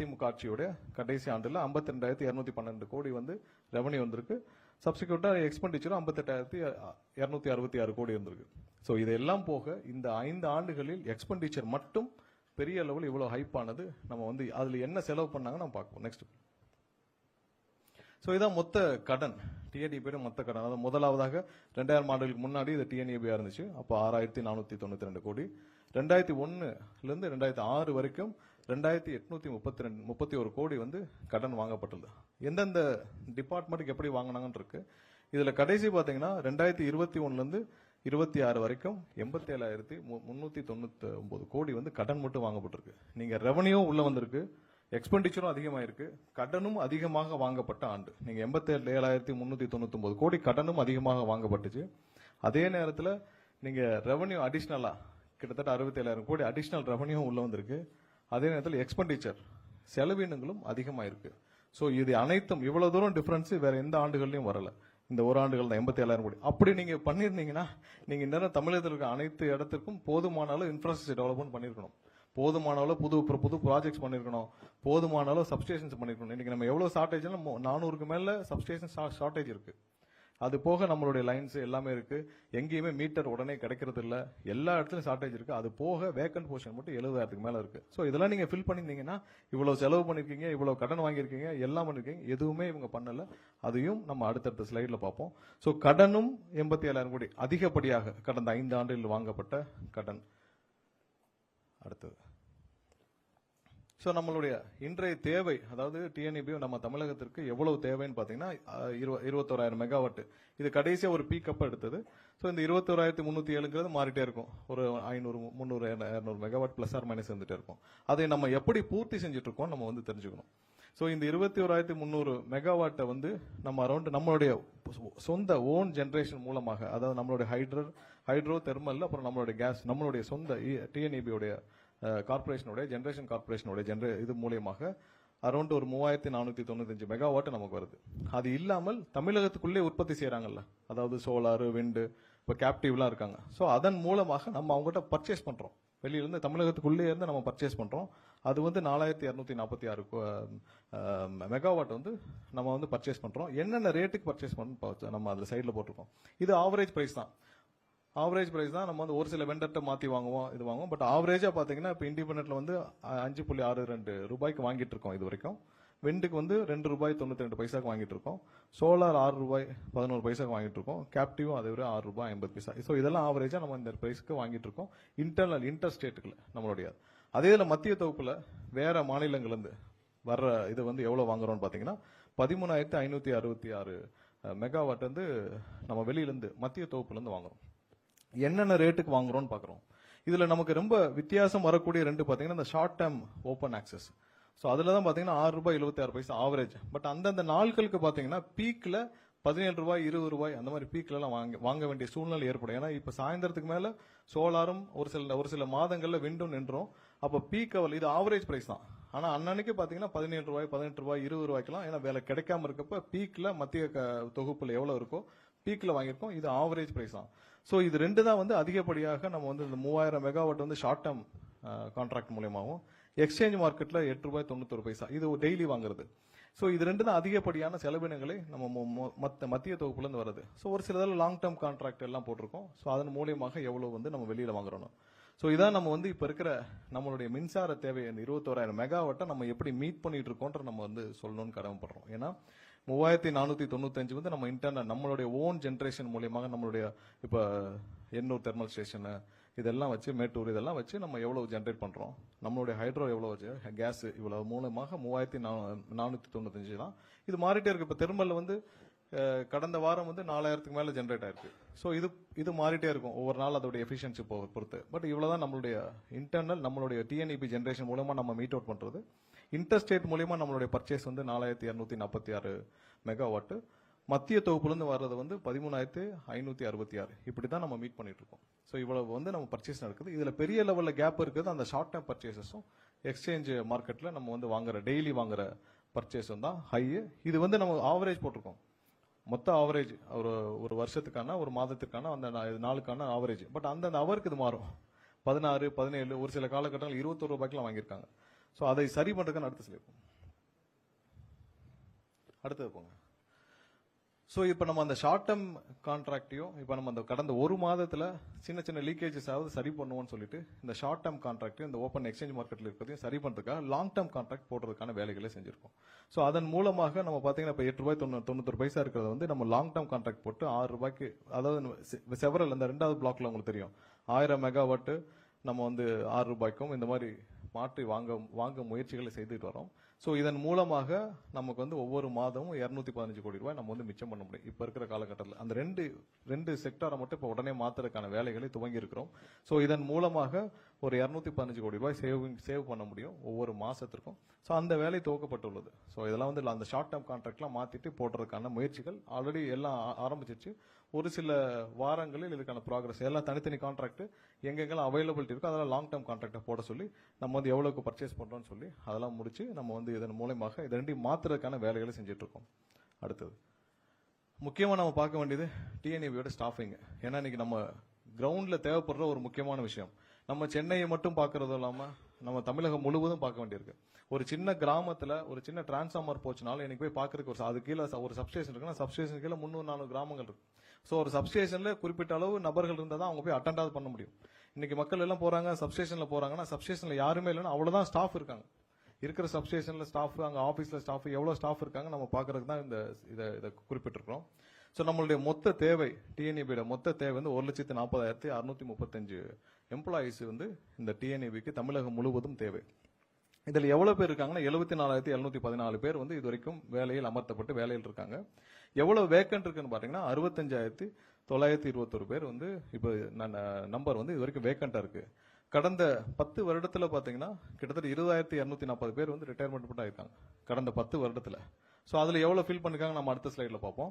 அதிமுக ஆட்சியோட கடைசி ஆண்டுல 52,212 கோடி வந்து ரெவன்யூ வந்திருக்கு. சப்சிக்வெண்டா எக்ஸ்பெண்டிச்சரும் 58,266 கோடி வந்திருக்கு. ஸோ இதெல்லாம் போக இந்த 5 ஆண்டுகளில் எக்ஸ்பெண்டிச்சர் மட்டும் பெரிய லெவல் இவ்வளவு ஹைப் ஆனது. நம்ம வந்து அதுல என்ன செலவு பண்ணாங்க நம்ம பார்ப்போம். நெக்ஸ்ட். ஸோ இதான் மொத்த கடன், டிஎன்இபி மொத்த கடன். அதாவது முதலாவதாக 2000 ஆண்டுகளுக்கு முன்னாடி இது டிஎன்இபியா இருந்துச்சு. அப்போ 6,492 கோடி. 2001 2006 வரைக்கும் 2,831 கோடி வந்து கடன் வாங்கப்பட்டுள்ளது. எந்தெந்த டிபார்ட்மெண்ட்டுக்கு எப்படி வாங்கினாங்கன்னு இருக்கு. இதுல கடைசி பாத்தீங்கன்னா 2021 26 வரைக்கும் 87,399 கோடி வந்து கடன் மட்டும் வாங்கப்பட்டிருக்கு. நீங்க ரெவன்யூ உள்ள வந்திருக்கு, எக்ஸ்பெண்டிச்சரும் அதிகமாயிருக்கு, கடனும் அதிகமாக வாங்கப்பட்ட ஆண்டு. நீங்க 87,399 கோடி கடனும் அதிகமாக வாங்கப்பட்டுச்சு. அதே நேரத்தில் நீங்க ரெவன்யூ அடிஷனலா கிட்டத்தட்ட 67,000 கோடி அடிஷனல் ரெவன்யூ உள்ள வந்திருக்கு. அதே நேரத்தில் எக்ஸ்பெண்டிச்சர் செலவினங்களும் அதிகமாயிருக்கு. ஸோ இது அனைத்தும் இவ்வளவு தூரம் டிஃபரன்ஸ் வேற எந்த ஆண்டுகள்லயும் வரல. இந்த ஒரு ஆண்டுகள் தான் 87,000 கோடி. அப்படி நீங்க பண்ணிருந்தீங்கன்னா நீங்க இன்னும் தமிழகத்தில் இருக்க அனைத்து இடத்துக்கும் போதுமான அளவு இன்ஃப்ராஸ்ட்ரக்சர் டெவலப்மெண்ட் பண்ணிருக்கணும், போதுமான அளவு புது ப்ராஜெக்ட்ஸ் பண்ணிருக்கணும், போதுமான அளவு சப்ஸ்டேஷன்ஸ் பண்ணிருக்கணும். இன்னைக்கு நம்ம எவ்வளவு ஷார்டேஜ் 400க்கு மேல சப்ஸ்டேஷன் ஷார்டேஜ் இருக்கு. அது போக நம்மளுடைய லைன்ஸ் எல்லாமே இருக்கு. எங்கேயுமே மீட்டர் உடனே கிடைக்கிறது இல்ல, எல்லா இடத்துலயும் ஷார்டேஜ் இருக்கு. அது போக வேக்கன்ட் போர்ஷன் மட்டும் 70,000க்கு மேல இருக்கு. ஸோ இதெல்லாம் நீங்க ஃபில் பண்ணிருந்தீங்கன்னா இவ்வளவு செலவு பண்ணிருக்கீங்க, இவ்வளவு கடன் வாங்கியிருக்கீங்க, எல்லாம் பண்ணிருக்கீங்க, எதுவுமே இவங்க பண்ணல. அதையும் நம்ம அடுத்தடுத்த ஸ்லைட்ல பார்ப்போம். ஸோ கடனும் 87,000 கோடி அதிகப்படியாக கடந்த 5 ஆண்டுகளில் வாங்கப்பட்ட கடன். அடுத்தது. ஸோ நம்மளுடைய இன்றைய தேவை, அதாவது டிஎன்இபி நம்ம தமிழகத்திற்கு எவ்வளவு தேவைன்னு பார்த்தீங்கன்னா 21,000 மெகாவாட். இது கடைசியாக ஒரு பீக் அப் எடுத்தது. ஸோ இந்த 21,307 மாறிட்டே இருக்கும். ஒரு 500, 300, 200 மெகாவாட் பிளஸ் ஆர் மைனஸ் இருந்துட்டே இருக்கும். அதை நம்ம எப்படி பூர்த்தி செஞ்சுட்டு இருக்கோம் நம்ம வந்து தெரிஞ்சுக்கணும். ஸோ இந்த 21,300 மெகாவாட்டை வந்து நம்ம அரௌண்ட் நம்மளுடைய சொந்த ஓன் ஜெனரேஷன் மூலமாக, அதாவது நம்மளுடைய ஹைட்ரோ தெர்மல், அப்புறம் நம்மளுடைய கேஸ், நம்மளுடைய சொந்த டிஎன்இபியோடைய கார்பரேஷனுடைய ஜெனரேஷன் கார்பரேஷனுடைய இது மூலியமாக அரௌண்ட் ஒரு 3,495 மெகாவாட் நமக்கு வருது. அது இல்லாமல் தமிழகத்துக்குள்ளே உற்பத்தி செய்யறாங்கல்ல, அதாவது சோலார், விண்டு, இப்போ கேப்டிவ்லாம் இருக்காங்க. ஸோ அதன் மூலமாக நம்ம அவங்ககிட்ட பர்ச்சேஸ் பண்றோம். வெளியிலிருந்து தமிழகத்துக்குள்ளே இருந்து நம்ம பர்ச்சேஸ் பண்றோம். அது வந்து 4,246 மெகாவாட் வந்து நம்ம வந்து பர்ச்சேஸ் பண்றோம். என்னென்ன ரேட்டுக்கு பர்ச்சேஸ் பண்ணணும் நம்ம அதுல சைட்ல போட்டிருக்கோம். இது ஆவரேஜ் பிரைஸ் தான். ஆவரேஜ் பிரைஸ் தான். நம்ம வந்து ஒரு சில வெண்டர்ட்ட மாத்தி வாங்குவோம். பட் ஆவரேஜா பாத்தீங்கன்னா இப்ப இண்டிபெண்டன்ட்ல வந்து 5.62 ரூபாய்க்கு வாங்கிட்டு இருக்கோம். இது வரைக்கும் விண்டுக்கு வந்து ₹2.92 வாங்கிட்டு இருக்கோம். சோலார் ₹6.11 வாங்கிட்டு இருக்கோம். கேப்டிவும் அதை விட ₹6.50. ஸோ இதெல்லாம் ஆவரேஜா நம்ம இந்த பிரைஸ்க்கு வாங்கிட்டு இருக்கோம். இன்டர் ஸ்டேட்டுக்குள்ள நம்மளுடைய. அதே இதுல மத்திய தொகுப்புல வேற மாநிலங்கள்ல இருந்து வர்ற இது வந்து எவ்வளவு வாங்குறோம்னு பாத்தீங்கன்னா 13,566 மெகாவாட் வந்து நம்ம வெளியிலிருந்து மத்திய தொகுப்புல இருந்து வாங்குறோம். என்னென்ன ரேட்டுக்கு வாங்குறோம்னு பாக்குறோம். இதுல நமக்கு ரொம்ப வித்தியாசம் வரக்கூடிய ரெண்டு பாத்தீங்கன்னா இந்த short term open access. So அதுல தான் பாத்தீங்கன்னா ₹6.76 ஆவரேஜ். பட் அந்தந்த நாட்களுக்கு பாத்தீங்கன்னா பீக்ல ₹17, ₹20 அந்த மாதிரி பீக்ல எல்லாம் வாங்க வேண்டிய சூழ்நிலை ஏற்படும். ஏன்னா இப்ப சாயந்தரத்துக்கு மேல சோலாரும் ஒரு சில மாதங்கள்ல விண்டும் நின்றோம். அப்ப பீக் அவல் இது ஆவரேஜ் பிரைஸ் தான். ஆனா அன்னன்னைக்கு பாத்தீங்கன்னா ₹17, ₹18, ₹20 ஏன்னா வேலை கிடைக்காம இருக்கப்ப பீக்ல மத்திய தொகுப்புல எவ்வளவு இருக்கோ பீக்ல வாங்கியிருக்கோம். இது ஆவரேஜ் பிரைஸ் தான். சோ இது ரெண்டு தான் வந்து அதிகப்படியாக நம்ம வந்து இந்த 3000 மெகாவாட் வந்து ஷார்ட் டேர்ம் கான்ட்ராக்ட் மூலமாகவும் எக்ஸ்சேஞ்ச் மார்க்கெட்ல ₹8.91 இது டெய்லி வாங்குறது. சோ இது ரெண்டு தான் அதிகப்படியான செலவினங்களை நம்ம மத்திய தொகுப்புல இருந்து வருது. சோ ஒரு சிலதில் லாங் டேர்ம் கான்ட்ராக்ட் எல்லாம் போட்டிருக்கோம். சோ அதன் மூலியமாக எவ்வளவு வந்து நம்ம வெளியில வாங்குறோம். சோ இதான் நம்ம வந்து இப்ப இருக்கிற நம்மளுடைய மின்சார தேவை இந்த 21,000 மெகாவாட்டை நம்ம எப்படி மீட் பண்ணிட்டு இருக்கோன்ற நம்ம வந்து சொல்லணும்னு கடமைப்படுறோம். ஏன்னா 3,495 வந்து நம்ம இன்டர்னல் நம்மளுடைய ஓன் ஜெனரேஷன் மூலியமாக நம்மளுடைய இப்ப எண்ணூர் தெர்மல் ஸ்டேஷன் இதெல்லாம் வச்சு மேட்டூர் இதெல்லாம் வச்சு நம்ம எவ்வளவு ஜெனரேட் பண்றோம், நம்மளுடைய ஹைட்ரோ எவ்வளவு வச்சு கேஸ் இவ்வளவு மூலமாக 3,495 தான். இது மாறிட்டே இருக்கு. இப்ப தெர்மல்ல வந்து கடந்த வாரம் வந்து 4,000க்கு மேல ஜெனரேட் ஆயிருக்கு. சோ இது மாறிட்டே இருக்கும் ஒவ்வொரு நாள் அதோட எஃபிஷியன்சி பொறுத்து. பட் இவ்வளவுதான் நம்மளுடைய இன்டர்னல் நம்மளுடைய டிஎன்இபி ஜெனரேஷன் மூலமா நம்ம மீட் அவுட் பண்றது. இன்டர்ஸ்டேட் மூலமா நம்மளுடைய பர்ச்சேஸ் வந்து 4,246 மெகாவாட். மத்திய தொகுப்புல இருந்து வர்றது வந்து 13,566. இப்படிதான் நம்ம மீட் பண்ணிட்டு இருக்கோம். சோ இவ்வளவு வந்து நம்ம பர்ச்சேஸ் நடக்குது. இதுல பெரிய லெவல்ல கேப் இருக்குது அந்த ஷார்ட் டேர்ம் பர்ச்சேசஸும் எக்ஸ்சேஞ்ச் மார்க்கெட்ல நம்ம வந்து டெய்லி வாங்குற பர்ச்சேஸும் தான் ஹை. இது வந்து நம்ம ஆவரேஜ் போட்டிருக்கோம். மொத்த ஆவரேஜ் ஒரு வருஷத்துக்கான ஒரு மாதத்துக்கான அந்த நாளுக்கான ஆவரேஜ். பட் அந்த அவருக்கு இது மாறும். 16, 17 ஒரு சில காலகட்டங்கள் ₹21 வாங்கியிருக்காங்க. ஸோ அதை சரி பண்றதுக்கான அடுத்த ஸ்லைட் அடுத்தது போங்க. ஸோ இப்போ நம்ம அந்த ஷார்ட் டேர்ம் கான்ட்ராக்டையும் இப்போ நம்ம அந்த கடந்த ஒரு மாதத்தில் சின்ன சின்ன லீக்கேஜஸ் ஆகுது சரி பண்ணுவோம்னு சொல்லிட்டு இந்த ஷார்ட் டேர்ம் கான்ட்ராக்ட் இந்த ஓப்பன் எக்ஸ்சேஞ்ச் மார்க்கெட்டில் இருக்கிறதையும் சரி பண்ணுறதுக்காக லாங் டேர்ம் கான்ட்ராக்ட் போடுறதுக்கான வேலைகளை செஞ்சிருக்கோம். ஸோ அதன் மூலமாக நம்ம பார்த்தீங்கன்னா இப்போ ₹8.91 இருக்கிறத வந்து நம்ம லாங் டேர்ம் கான்ட்ராக்ட் போட்டு ₹6, அதாவது செவரல் அந்த 2வது பிளாக்ல உங்களுக்கு தெரியும் 1000 மெகாவாட் நம்ம வந்து ₹6 இந்த மாதிரி மாற்றி வாங்க முயற்சிகளை செய்துட்டு வரோம். ஸோ இதன் மூலமாக நமக்கு வந்து ஒவ்வொரு மாதமும் ₹215 கோடி நம்ம வந்து மிச்சம் பண்ண முடியும் இப்போ இருக்கிற காலகட்டத்தில். அந்த ரெண்டு செக்டாரை மட்டும் இப்போ உடனே மாத்துறதுக்கான வேலைகளை துவங்கி இருக்கிறோம். ஸோ இதன் மூலமாக ஒரு ₹215 கோடி சேவ் பண்ண முடியும் ஒவ்வொரு மாசத்திற்கும். ஸோ அந்த வேலை துவக்கப்பட்டுள்ளது. ஸோ இதெல்லாம் வந்து அந்த ஷார்ட் டேர்ம் கான்ட்ராக்ட்லாம் மாத்திட்டு போடுறதுக்கான முயற்சிகள் ஆல்ரெடி எல்லாம் ஆரம்பிச்சிருச்சு. ஒரு சில வாரங்களில் இதுக்கான ப்ராக்ரஸ் எல்லாம் தனித்தனி கான்ட்ராக்ட் எங்கெங்கெல்லாம் அவைலபிலிட்டி இருக்கோ அதெல்லாம் லாங் டேர்ம் கான்ட்ராக்டை போட சொல்லி நம்ம வந்து எவ்வளவுக்கு பர்ச்சேஸ் பண்றோம்னு சொல்லி அதெல்லாம் முடிச்சு நம்ம வந்து இதன் மூலமாக இதை ரெண்டையும் மாத்துறதுக்கான வேலைகளை செஞ்சுட்டு இருக்கோம். அடுத்தது முக்கியமா நம்ம பார்க்க வேண்டியது டிஎன்ஏபியோட ஸ்டாஃபிங். ஏன்னா இன்னைக்கு நம்ம கிரவுண்ட்ல தேவைப்படுற ஒரு முக்கியமான விஷயம். நம்ம சென்னையை மட்டும் பார்க்கறதும் இல்லாம நம்ம தமிழகம் முழுவதும் பார்க்க வேண்டியிருக்கு. ஒரு சின்ன கிராமத்துல ஒரு சின்ன டிரான்ஸ்ஃபார்மர் போச்சுனாலும் எனக்கு போய் பார்க்கறதுக்கு அது கீழே ஒரு சப்ஸ்டேஷன் இருக்குன்னா சப்ஸ்டேஷன் கீழே 300-400 கிராமங்கள் இருக்கு. ஸோ ஒரு சப்ஸ்டேஷன்ல குறிப்பிட்ட அளவு நபர்கள் இருந்தால் தான் அவங்க போய் அட்டெண்டாவது பண்ண முடியும். இன்னைக்கு மக்கள் எல்லாம் போறாங்க சப்ஸ்டேஷன்ல போறாங்கன்னா சப்ஸ்டேஷன்ல யாருமே இல்லைன்னா அவ்வளவுதான் ஸ்டாஃப் இருக்காங்க. இருக்கிற சப்ஸ்டேஷன்ல ஸ்டாஃப் அங்க ஆபீஸ்ல ஸ்டாஃப் எவ்வளவு ஸ்டாஃப் இருக்காங்க நம்ம பாக்குறதுக்கு தான் இதை குறிப்பிட்டிருக்கிறோம். ஸோ நம்மளுடைய மொத்த தேவை டிஎன்ஏபியோட மொத்த தேவை வந்து 1,40,635 எம்ப்ளாயிஸ் வந்து இந்த டிஎன்ஏபிக்கு தமிழகம் முழுவதும் தேவை. இதுல எவ்வளவு பேர் இருக்காங்கன்னா 74,714 பேர் வந்து இது வரைக்கும் வேலையில் அமர்த்தப்பட்டு வேலையில் இருக்காங்க. எவ்வளவு வேக்கன்ட் இருக்குன்னு பாத்தீங்கன்னா 65,921 பேர் வந்து இப்ப நம்பர் வந்து இது வரைக்கும் வேக்கண்டா இருக்கு. கடந்த 10 வருடத்துல பாத்தீங்கன்னா கிட்டத்தட்ட 20,240 பேர் வந்து ரிட்டையர்மெண்ட் ஆயிருக்காங்க கடந்த 10 வருடத்துல. சோ அதுல எவ்வளவு ஃபில் பண்ணிருக்காங்க நம்ம அடுத்த ஸ்லைட்ல பார்ப்போம்.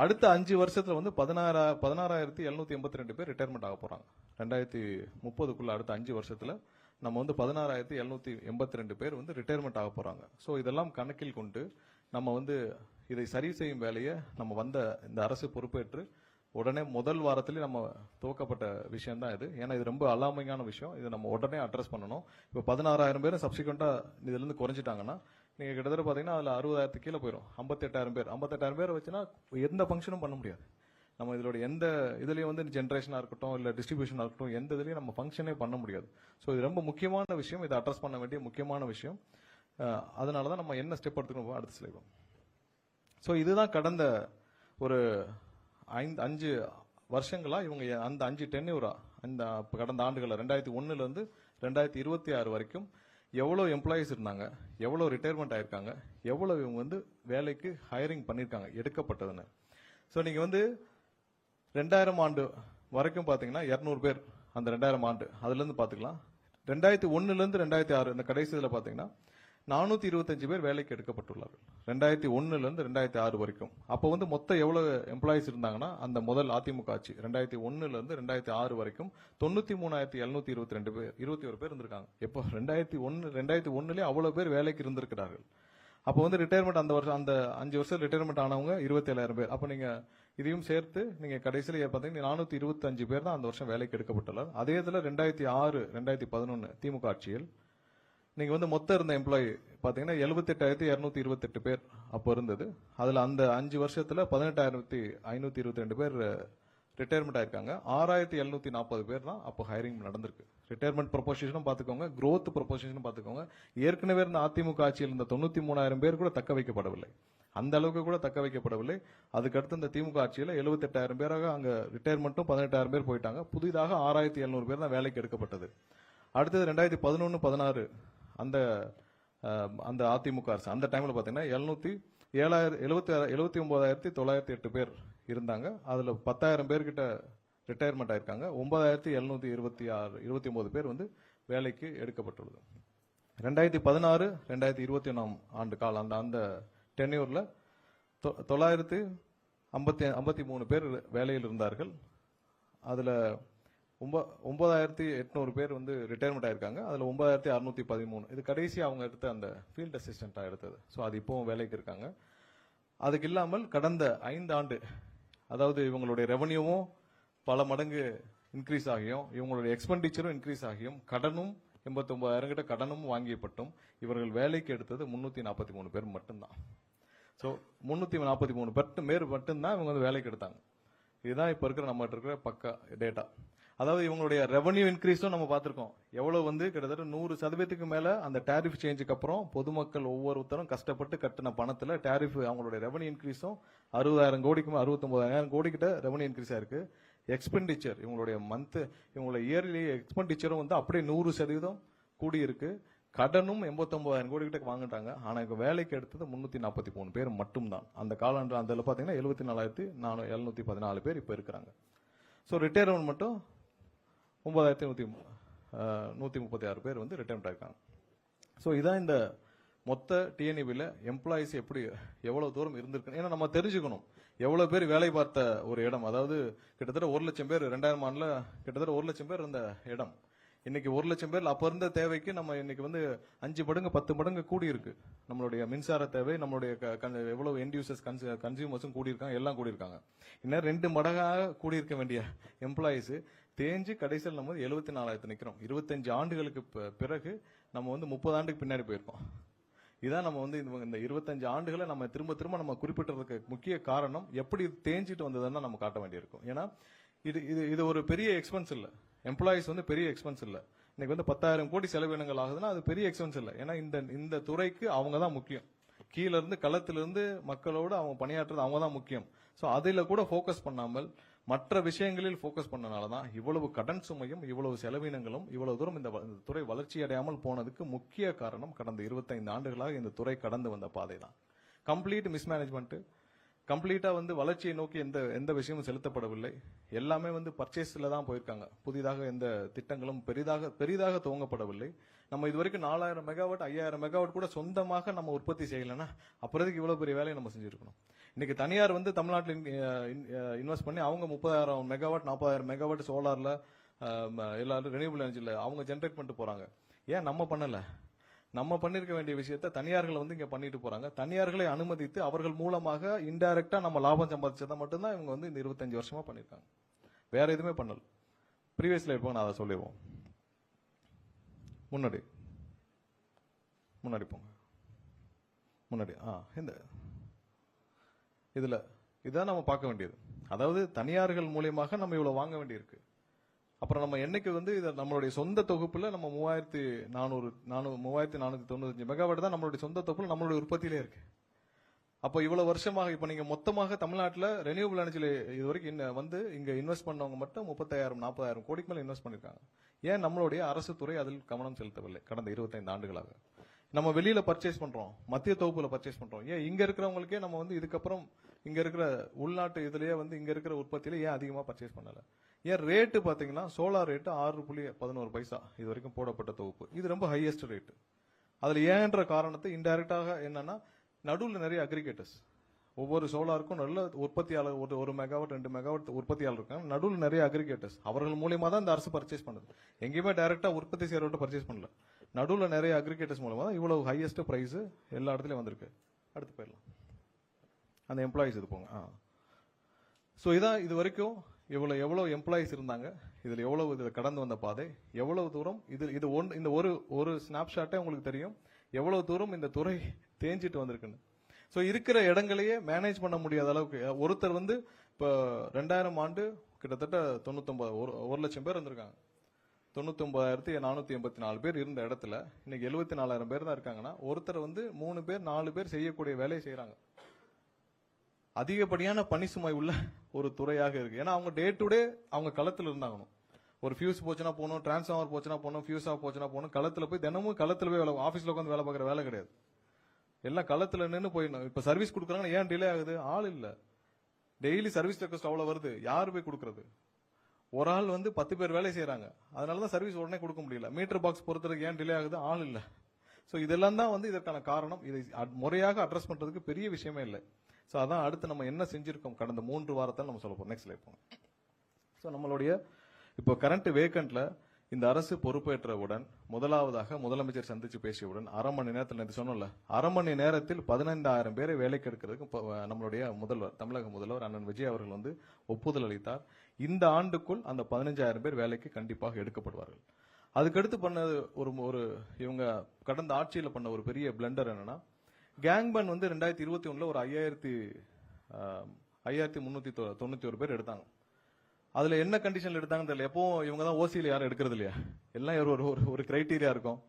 அடுத்த 5 வருஷத்துல வந்து 16,782 பேர் ரிட்டையர்மெண்ட் ஆக போறாங்க. 2030க்குள்ள அடுத்த 5 வருஷத்துல நம்ம வந்து 16,782 பேர் வந்து ரிட்டையர்மெண்ட் ஆக போறாங்க. ஸோ இதெல்லாம் கணக்கில் கொண்டு நம்ம வந்து இதை சரி செய்யும் வேலையை நம்ம வந்த இந்த அரசு பொறுப்பேற்று உடனே முதல் வாரத்திலே நம்ம துவக்கப்பட்ட விஷயம் தான் இது. ஏன்னா இது ரொம்ப அலாமிங்கான விஷயம். இதை நம்ம உடனே அட்ரஸ் பண்ணணும். இப்போ 16,000 பேர் சப்சிக்வெண்டா இதுல இருந்து குறைஞ்சிட்டாங்கன்னா நீங்க கிட்டத்தட்ட பாத்தீங்கன்னா அதுல 60,000 கீழே போயிடும். 58,000 பேர் வச்சுன்னா எந்த ஃபங்க்ஷனும் பண்ண முடியாது. நம்ம இதோட எந்த இதுலயும் வந்து ஜென்ரேஷனா இருக்கட்டும் இல்ல டிஸ்ட்ரிபியூஷனா இருக்கட்டும் எந்த இதுலயும் நம்ம ஃபங்க்ஷனே பண்ண முடியாது. ஸோ இது ரொம்ப முக்கியமான விஷயம். இதை அட்ரஸ் பண்ண வேண்டிய முக்கியமான விஷயம். அதனாலதான் நம்ம என்ன ஸ்டெப் எடுத்துக்கணும் அடுத்த ஸ்லைட். ஸோ இதுதான் கடந்த ஒரு 5 வருஷங்களா இவங்க அந்த 5 டென்யூரா அந்த கடந்த ஆண்டுகள் 2001 இருந்து 2026 வரைக்கும் எவ்வளவு எம்ப்ளாயிஸ் இருந்தாங்க, எவ்வளவு ரிட்டையர்மெண்ட் ஆயிருக்காங்க, எவ்வளவு இவங்க வந்து வேலைக்கு ஹையரிங் பண்ணிருக்காங்க எடுக்கப்பட்டதுன்னு. ஸோ நீங்க வந்து 2000 ஆண்டு வரைக்கும் பாத்தீங்கன்னா 200 பேர் அந்த 2000 ஆண்டு அதுல இருந்து பாத்துக்கலாம். 2001 இருந்து 2006 இந்த கடைசி இதுல பாத்தீங்கன்னா 425 பேர் வேலைக்கு எடுக்கப்பட்டுள்ளார்கள் 2001 இருந்து 2006 வரைக்கும். அப்போ வந்து மொத்தம் எவ்வளவு எம்ப்ளாயிஸ் இருந்தாங்கன்னா அந்த முதல் அதிமுக ஆட்சி 2001 இருந்து 2006 வரைக்கும் 93,722 பேர் 21 பேர் இருந்திருக்காங்க. எப்போ 2001 அவ்வளவு பேர் வேலைக்கு இருந்திருக்கிறார்கள். அப்போ வந்து ரிட்டையர்மெண்ட் அந்த வருஷம் அந்த 5 வருஷம் ரிட்டையர்மெண்ட் ஆனவங்க 27,000 பேர். அப்போ நீங்க இதையும் சேர்த்து நீங்க கடைசியில பாத்தீங்கன்னா 425 பேர் தான் அந்த வருஷம் வேலைக்கு எடுக்கப்பட்டுள்ளார். அதே இதுல 2006 2011 திமுக ஆட்சியில் நீங்க வந்து மொத்தம் இருந்த எம்ப்ளாயி பாத்தீங்கன்னா 78,228 பேர் அப்போ இருந்தது. அதுல அந்த 5 வருஷத்துல 18,522 பேர் ரிட்டையர்மெண்ட் ஆயிருக்காங்க. 6,740 பேர் தான் அப்போ ஹையரிங் நடந்திருக்கு. ரிட்டையர்மெண்ட் ப்ரொபோசிஷனும் பாத்துக்கோங்க, growth ப்ரொபோசிஷனும் பாத்துக்கோங்க. ஏற்கனவே இருந்த அதிமுக ஆட்சியில் இருந்த 93,000 பேர் கூட தக்க வைக்கப்படவில்லை. அந்த அளவுக்கு கூட தக்க வைக்கப்படவில்லை. அதுக்கடுத்து இந்த திமுக ஆட்சியில 78,000 பேராக அங்க ரிட்டையர்மெண்ட்டும் 18,000 பேர் போயிட்டாங்க. புதிதாக 6,700 பேர் தான் வேலைக்கு எடுக்கப்பட்டது. அடுத்தது 2011-16 அந்த அதிமுக அரசு அந்த டைம்ல பாத்தீங்கன்னா 79,908 பேர் இருந்தாங்க. அதுல 10,000 பேர்கிட்ட ரிட்டையர்மெண்ட் ஆயிருக்காங்க. 9,729 பேர் வந்து வேலைக்கு எடுக்கப்பட்டுள்ளது. 2016-2021 ஆண்டு கால அந்த டென்யூர்ல 953 பேர் வேலையில் இருந்தார்கள். அதுல 9,800 பேர் வந்து ரிட்டையர்மெண்ட் ஆயிருக்காங்க. அதுல 9,613 இது கடைசி அவங்க எடுத்த அந்த ஃபீல்ட் அசிஸ்டண்டா எடுத்தது. ஸோ அது இப்பவும் வேலைக்கு இருக்காங்க. அதுக்கு இல்லாமல் கடந்த 5 ஆண்டு அதாவது இவங்களுடைய ரெவன்யூவும் பல மடங்கு இன்க்ரீஸ் ஆகியும் இவங்களுடைய எக்ஸ்பெண்டிச்சரும் இன்க்ரீஸ் ஆகியும் கடனும் 89,000 கிட்ட கடனும் வாங்கியப்பட்டும் இவர்கள் வேலைக்கு எடுத்தது 343 பேர் மட்டும்தான். ஸோ 343 பேர் மட்டும்தான் இவங்க வந்து வேலைக்கு எடுத்தாங்க. இதுதான் இப்ப இருக்கிற நம்ம இருக்கிற பக்கா டேட்டா. அதாவது இவங்களுடைய ரெவன்யூ இன்க்ரீஸும் நம்ம பார்த்திருக்கோம். எவ்வளவு வந்து கிட்டத்தட்ட 100% மேல அந்த டாரிஃப் சேஞ்சுக்கு அப்புறம் பொதுமக்கள் ஒவ்வொருத்தரும் கஷ்டப்பட்டு கட்டின பணத்துல டாரிஃப் அவங்களுடைய ரெவன்யூ இன்க்ரீஸும் 60,000 கோடிக்கு 69,000 கோடி கிட்ட ரெவன்யூ இன்க்ரீஸ் ஆயிருக்கு. எக்ஸ்பெண்டிச்சர் இவங்களுடைய இவங்களுடைய இயர்லி எக்ஸ்பெண்டிச்சரும் வந்து அப்படியே 100% கூடி இருக்கு. கடனும் 89,000 கோடி கிட்ட வாங்கிட்டாங்க. ஆனா இங்க வேலைக்கு எடுத்தது 343 பேர் மட்டும்தான். அந்த காலாண்டு அதில் பாத்தீங்கன்னா 74,714 பேர் இப்ப இருக்கிறாங்க. ஸோ ரிட்டையர்மெண்ட் மட்டும் 9,136 பேர் வந்து ரிட்டையர்மெண்ட் ஆயிருக்காங்க. ஸோ இதான் இந்த மொத்த டிஎன்இபியில் எம்ப்ளாயிஸ் எப்படி எவ்வளவு தூரம் இருந்திருக்கு. ஏன்னா நம்ம தெரிஞ்சுக்கணும் எவ்வளவு பேர் வேலை பார்த்த ஒரு இடம். அதாவது கிட்டத்தட்ட 1,00,000 பேர் 2000 ஆண்டுல கிட்டத்தட்ட 1,00,000 பேர் இருந்த இடம் இன்னைக்கு 1,00,000 பேர் அப்ப இருந்த தேவைக்கு நம்ம இன்னைக்கு வந்து 5 மடங்கு 10 மடங்கு கூடி இருக்கு. நம்மளுடைய மின்சார தேவை, நம்மளுடைய எவ்வளவு எண்ட் யூசர்ஸ் கன்சியூமர்ஸும் கூடி இருக்காங்க, எல்லாம் கூடி இருக்காங்க. இன்னும் 2 மடங்காக கூடியிருக்க வேண்டிய எம்ப்ளாயிஸ் தேஞ்சு கடைசியில் நம்ம 74,000 நிக்கிறோம். 25 ஆண்டுகளுக்கு பிறகு நம்ம வந்து 30 ஆண்டுக்கு பின்னாடி போயிருக்கோம். இதான் நம்ம வந்து இந்த 25 ஆண்டுகளை நம்ம திரும்ப திரும்ப நம்ம குறிப்பிட்டதுக்கு முக்கிய காரணம் எப்படி தேஞ்சிட்டு வந்ததுன்னு நம்ம காட்ட வேண்டியிருக்கும். ஏன்னா இது ஒரு பெரிய எக்ஸ்பென்ஸ் இல்ல. எம்ப்ளாயிஸ் வந்து பெரிய எக்ஸ்பென்ஸ் இல்ல. இன்னைக்கு வந்து 10,000 கோடி செலவினங்கள் ஆகுதுன்னா அது பெரிய எக்ஸ்பென்ஸ் இல்ல. ஏன்னா இந்த துறைக்கு அவங்க தான் முக்கியம். கீழ இருந்து களத்திலிருந்து மக்களோடு அவங்க பணியாற்றுறது அவங்க தான் முக்கியம். சோ அதுல கூட போக்கஸ் பண்ணாமல் மற்ற விஷயங்களில் போக்கஸ் பண்ணனாலதான் இவ்வளவு கடன் சுமையும் இவ்வளவு செலவினங்களும் இவ்வளவு தூரம் இந்த துறை வளர்ச்சி அடையாமல் போனதுக்கு முக்கிய காரணம் கடந்த 25 ஆண்டுகளாக இந்த துறை கடந்து வந்த பாதை தான். கம்ப்ளீட் மிஸ்மேனேஜ்மெண்ட், கம்ப்ளீட்டா வந்து வளர்ச்சியை நோக்கி எந்த விஷயமும் செலுத்தப்படவில்லை. எல்லாமே வந்து பர்ச்சேஸ்ல தான் போயிருக்காங்க. புதிதாக எந்த திட்டங்களும் பெரிதாக துவங்கப்படவில்லை. நம்ம இதுவரைக்கும் 4,000 மெகாவாட் 5,000 மெகாவாட் கூட சொந்தமாக நம்ம உற்பத்தி செய்யலைன்னா அப்புறதுக்கு இவ்வளவு பெரிய வேலையை நம்ம செஞ்சிருக்கணும். இன்னைக்கு தனியார் வந்து தமிழ்நாட்டில் இன்வெஸ்ட் பண்ணி அவங்க 30,000 மெகாவாட் 40,000 மெகாவாட் சோலார்ல எல்லாரும் ரெனியூபிள் எனர்ஜில அவங்க ஜென்ரேட் பண்ணிட்டு போறாங்க. ஏன் நம்ம பண்ணல? நம்ம பண்ணிருக்க வேண்டிய விஷயத்த தனியார்கள் வந்து இங்க பண்ணிட்டு போறாங்க. தனியார்களை அனுமதித்து அவர்கள் மூலமாக இன்டைரக்டா நம்ம லாபம் சம்பாதிச்சதை மட்டும்தான் இவங்க வந்து இந்த 25 வருஷமா பண்ணிருக்காங்க. வேற எதுவுமே பண்ணல. ப்ரீவியஸ்ல இருப்போம், நான் அதை சொல்லிடுவோம். முன்னாடி போங்க. முன்னாடி இந்த இதுல இதான் நம்ம பார்க்க வேண்டியது. அதாவது தனியார்கள் மூலியமாக நம்ம இவ்வளவு வாங்க வேண்டியிருக்கு. அப்புறம் நம்ம என்னைக்கு வந்து இதை நம்மளுடைய சொந்த தொகுப்புல நம்ம 3,495 மெகாவாட் தான் நம்மளுடைய சொந்த தொகுப்புல நம்மளுடைய உற்பத்தியிலே இருக்கு. அப்போ இவ்வளவு வருஷமாக இப்ப நீங்க மொத்தமாக தமிழ்நாட்டில் ரெனியூபிள் எனர்ஜில இது வரைக்கும் வந்து இங்க இன்வெஸ்ட் பண்ணவங்க மட்டும் 35,000-40,000 கோடிக்கு மேல இன்வெஸ்ட் பண்ணிருக்காங்க. ஏன் நம்மளுடைய அரசு துறை அதில் கவனம் செலுத்தவில்லை? கடந்த 25 ஆண்டுகளாக நம்ம வெளியில பர்ச்சேஸ் பண்றோம், மத்திய தொகுப்புல பர்ச்சேஸ் பண்றோம். ஏன் இங்க இருக்கிறவங்களுக்கே நம்ம வந்து இதுக்கப்புறம் இங்க இருக்கிற உள்நாட்டு இதுலயே வந்து இங்க இருக்கிற உற்பத்தியில ஏன் அதிகமா பர்ச்சேஸ் பண்ணல? ஏன் ரேட்டு பாத்தீங்கன்னா சோலார் ரேட்டு 6.11 பைசா இது வரைக்கும் போடப்பட்ட தொகுப்பு, இது ரொம்ப ஹையஸ்ட் ரேட்டு. அதுல ஏன்ற காரணத்தை இன்டைரக்டாக என்னன்னா நடுவில் நிறைய அக்ரிகேட்டர்ஸ், ஒவ்வொரு சோலாருக்கும் நல்ல உற்பத்தியாளர் 1 மெகாவாட் 2 மெகாவாட் உற்பத்தியாளர் இருக்காங்க. நடுவில் நிறைய அக்ரிகேட்டர்ஸ், அவர்கள் மூலியமா தான் இந்த அரசு பர்ச்சேஸ் பண்ணுது. எங்கேயுமே டைரக்டா உற்பத்தி செய்யறவர்கிட்ட பர்ச்சேஸ் பண்ணல. நடுவில் நிறைய அக்ரிகேட்டர்ஸ் மூலமா தான் இவ்வளவு ஹையஸ்ட் பிரைஸ் எல்லா இடத்துலயும் வந்திருக்கு. அடுத்து போயிடலாம். அந்த எம்ப்ளாயிஸ் இது போங்க. சோ இதான் இது வரைக்கும் எவ்வளவு எம்ப்ளாயிஸ் இருந்தாங்க, இதுல எவ்வளவு இதுல கடந்து வந்த பாதை, எவ்வளவு தூரம் இந்த ஒரு ஸ்னாப்ஷாட்டே உங்களுக்கு தெரியும் எவ்வளவு தூரம் இந்த துறை தேஞ்சிட்டு வந்திருக்குன்னு. சோ இருக்கிற இடங்களையே மேனேஜ் பண்ண முடியாத அளவுக்கு ஒருத்தர் வந்து இப்ப 2000 ஆண்டு கிட்டத்தட்ட 1 லட்சம் பேர் இருந்திருக்காங்க. 99,484 பேர் இருந்த இடத்துல இன்னைக்கு 74,000 பேர் தான் இருக்காங்கன்னா ஒருத்தர் வந்து 3 பேர் 4 பேர் செய்யக்கூடிய வேலையை செய்யறாங்க. அதிகப்படியான பணி சுமை உள்ள ஒரு துறையாக இருக்கு. ஏன்னா அவங்க டே டு டே அவங்க களத்துல இருந்தாகணும். ஒரு ஃபியூஸ் போச்சுன்னா போகணும், டிரான்ஸ்ஃபார்மர் போச்சுன்னா போகணும், ஃபியூஸ் ஆஃப் போச்சுன்னா போகணும். களத்துல போய் தினமும் களத்துல போய் ஆபீஸ்ல உட்காந்து வேலை பார்க்குற வேலை கிடையாது. எல்லாம் களத்துல நின்று போயிடணும். இப்ப சர்வீஸ் கொடுக்குறாங்கன்னா ஏன் டிலே ஆகுது? ஆள் இல்ல. டெய்லி சர்வீஸ் ரெக்வஸ்ட் அவ்வளவு வருது, யாரு போய் கொடுக்கறது? ஒரு ஆள் வந்து 10 பேர் வேலை செய்யறாங்க. அதனாலதான் சர்வீஸ் உடனே கொடுக்க முடியல. மீட்டர் பாக்ஸ் பொறுத்தவரைக்கும் ஏன் டிலே ஆகுது? ஆள் இல்ல. சோ இதெல்லாம் தான் வந்து இதற்கான காரணம். இதை முறையாக அட்ரஸ் பண்றதுக்கு பெரிய விஷயமே இல்லை. சோ அதான் அடுத்து நம்ம என்ன செஞ்சிருக்கோம் கடந்த 3 வாரத்தில் நம்ம சொல்ல போறோம். நெக்ஸ்ட் ஸ்லைட் போங்க. சோ நம்மளுடைய இப்போ கரண்ட் வேக்கன்ட்ல இந்த அரசு பொறுப்பேற்றவுடன் முதலாவதாக முதலமைச்சர் சந்திச்சு பேசியவுடன் அரை மணி நேரத்தில் சொன்னோம்ல, அரை மணி நேரத்தில் 15,000 பேரை வேலைக்கு எடுக்கிறதுக்கு நம்மளுடைய முதல்வர், தமிழக முதல்வர் அண்ணன் விஜய் அவர்கள் வந்து ஒப்புதல் அளித்தார். இந்த ஆண்டுக்குள் அந்த 15,000 பேர் வேலைக்கு கண்டிப்பாக எடுக்கப்படுவார்கள். அதுக்கடுத்து பண்ண ஒரு இவங்க கடந்த ஆட்சியில் பண்ண ஒரு பெரிய பிளண்டர் என்னன்னா, கேங்பன் வந்து 2021 ஒரு 5391 பேர் எடுத்தாங்க. அதுல என்ன கண்டிஷன்ல எடுத்தாங்கன்னு தெரியல. எப்போ இவங்க தான் ஓசியில யாரும் எடுக்கிறது இல்லையா, எல்லாம் ஒரு கிரைட்டீரியா இருக்கும்.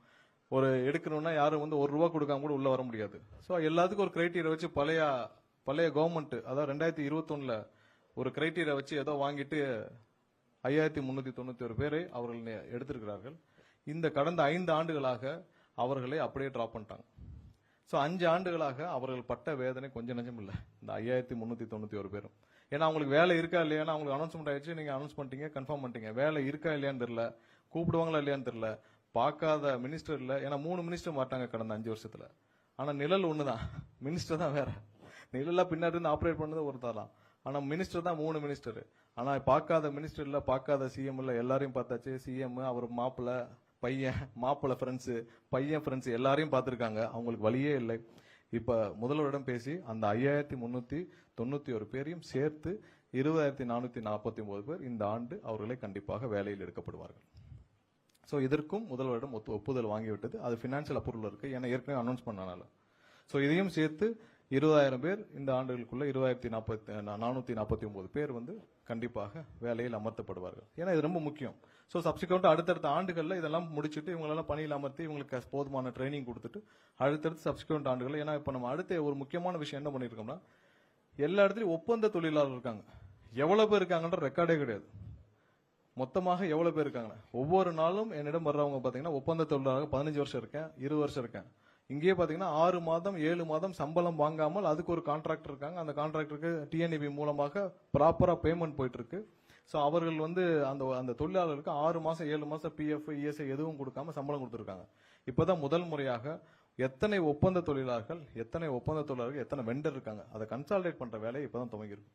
ஒரு எடுக்கணும்னா யாரும் வந்து ₹1 கொடுக்காம கூட உள்ள வர முடியாது. ஸோ எல்லாத்துக்கும் ஒரு கிரைட்டீரியா வச்சு பழைய கவர்மெண்ட், அதாவது 2021 ஒரு கிரைட்டீரியா வச்சு ஏதோ வாங்கிட்டு 5391 பேரை அவர்கள் எடுத்திருக்கிறார்கள். இந்த கடந்த 5 ஆண்டுகளாக அவர்களை அப்படியே டிராப் பண்ணிட்டாங்க. ஸோ 5 ஆண்டுகளாக அவர்கள் பட்ட வேதனை கொஞ்சம் நஞ்சம் இல்லை, இந்த 5391 பேரும். ஏன்னா அவங்களுக்கு வேலை இருக்கா இல்லையான்னு அவங்களுக்கு அனௌன்ஸ்மெண்ட் ஆயிடுச்சு, நீங்க அனௌன்ஸ் பண்ணிட்டீங்க, கன்ஃபார்ம் பண்ணிட்டீங்க. வேலை இருக்கா இல்லையான்னு தெரியல, கூப்பிடுவாங்களா இல்லையான்னு தெரியல, பார்க்காத மினிஸ்டர் இல்ல. ஏன்னா 3 மினிஸ்டர் மாட்டாங்க கடந்த 5 வருஷத்துல. ஆனா நிழல் ஒண்ணுதான், மினிஸ்டர் தான் வேற. நிழலா பின்னாடி இருந்து ஆபரேட் பண்ணது ஒருத்தர் தான், ஆனா மினிஸ்டர் தான் 3 மினிஸ்டர். ஆனா பார்க்காத மினிஸ்டர் இல்ல, பார்க்காத சிஎம் இல்ல, எல்லாரையும் பார்த்தாச்சு. சிஎம், அவர் மாப்பிள்ள, பையன், மாப்பிள்ள ஃப்ரெண்ட்ஸ், பையன் ஃப்ரெண்ட்ஸ் எல்லாரையும் பார்த்திருக்காங்க. அவங்களுக்கு வழியே இல்லை. இப்ப முதல்வரிடம் பேசி அந்த 5391 பேரையும் சேர்த்து 20449 பேர் இந்த ஆண்டு அவர்களை கண்டிப்பாக வேலையில் எடுக்கப்படுவார்கள். சோ இதற்கும் முதல்வரிடம் ஒப்புதல் வாங்கிவிட்டது. அது பினான்சியல் அப்ரூவல் இருக்கு, ஏன்னா ஏற்கனவே அனௌன்ஸ் பண்ணனால. சோ இதையும் சேர்த்து 20,000 பேர் இந்த ஆண்டுகளுக்குள்ள 2449 பேர் வந்து கண்டிப்பாக வேலையில் அமர்த்தப்படுவார்கள். ஏன்னா இது ரொம்ப முக்கியம். சோ சப்சிக்வெண்ட் அடுத்தடுத்த ஆண்டுகள்ல இதெல்லாம் முடிச்சுட்டு இவங்களெல்லாம் பணியில் அமர்த்தி இவங்களுக்கு போதுமான ட்ரைனிங் கொடுத்துட்டு அடுத்தடுத்து சப்சிக்வெண்ட் ஆண்டுகள். ஏன்னா இப்ப நம்ம அடுத்த ஒரு முக்கியமான விஷயம் என்ன பண்ணிருக்கோம்னா, எல்லா இடத்துலயும் ஒப்பந்த தொழிலாளர் இருக்காங்க. எவ்வளவு பேர் இருக்காங்கன்ற ரெக்கார்டே கிடையாது. மொத்தமாக எவ்வளவு பேர் இருக்காங்க? ஒவ்வொரு நாளும் என்னிடம் வர்றவங்க பாத்தீங்கன்னா ஒப்பந்த தொழிலாளர் 15 வருஷம் இருக்கேன், 20 வருஷம் இருக்கேன். இங்கேயே பாத்தீங்கன்னா 6 மாதம் 7 மாதம் சம்பளம் வாங்காமல் அதுக்கு ஒரு கான்ட்ராக்டர் இருக்காங்க. அந்த கான்ட்ராக்டருக்கு டிஎன்இபி மூலமாக ப்ராப்பரா பேமெண்ட் போயிட்டு இருக்கு. சோ அவர்கள் வந்து அந்த தொழிலாளருக்கு 6 மாசம் 7 மாசம் பிஎஃப் இஎஸ்ஐ எதுவும் கொடுக்காம சம்பளம் கொடுத்திருக்காங்க. இப்பதான் முதல் முறையாக எத்தனை ஒப்பந்த தொழிலாளர்கள் எத்தனை வெண்டர் இருக்காங்க அதை கன்சாலிடேட் பண்ற வேலையை இப்பதான் துவங்கியிருக்கு.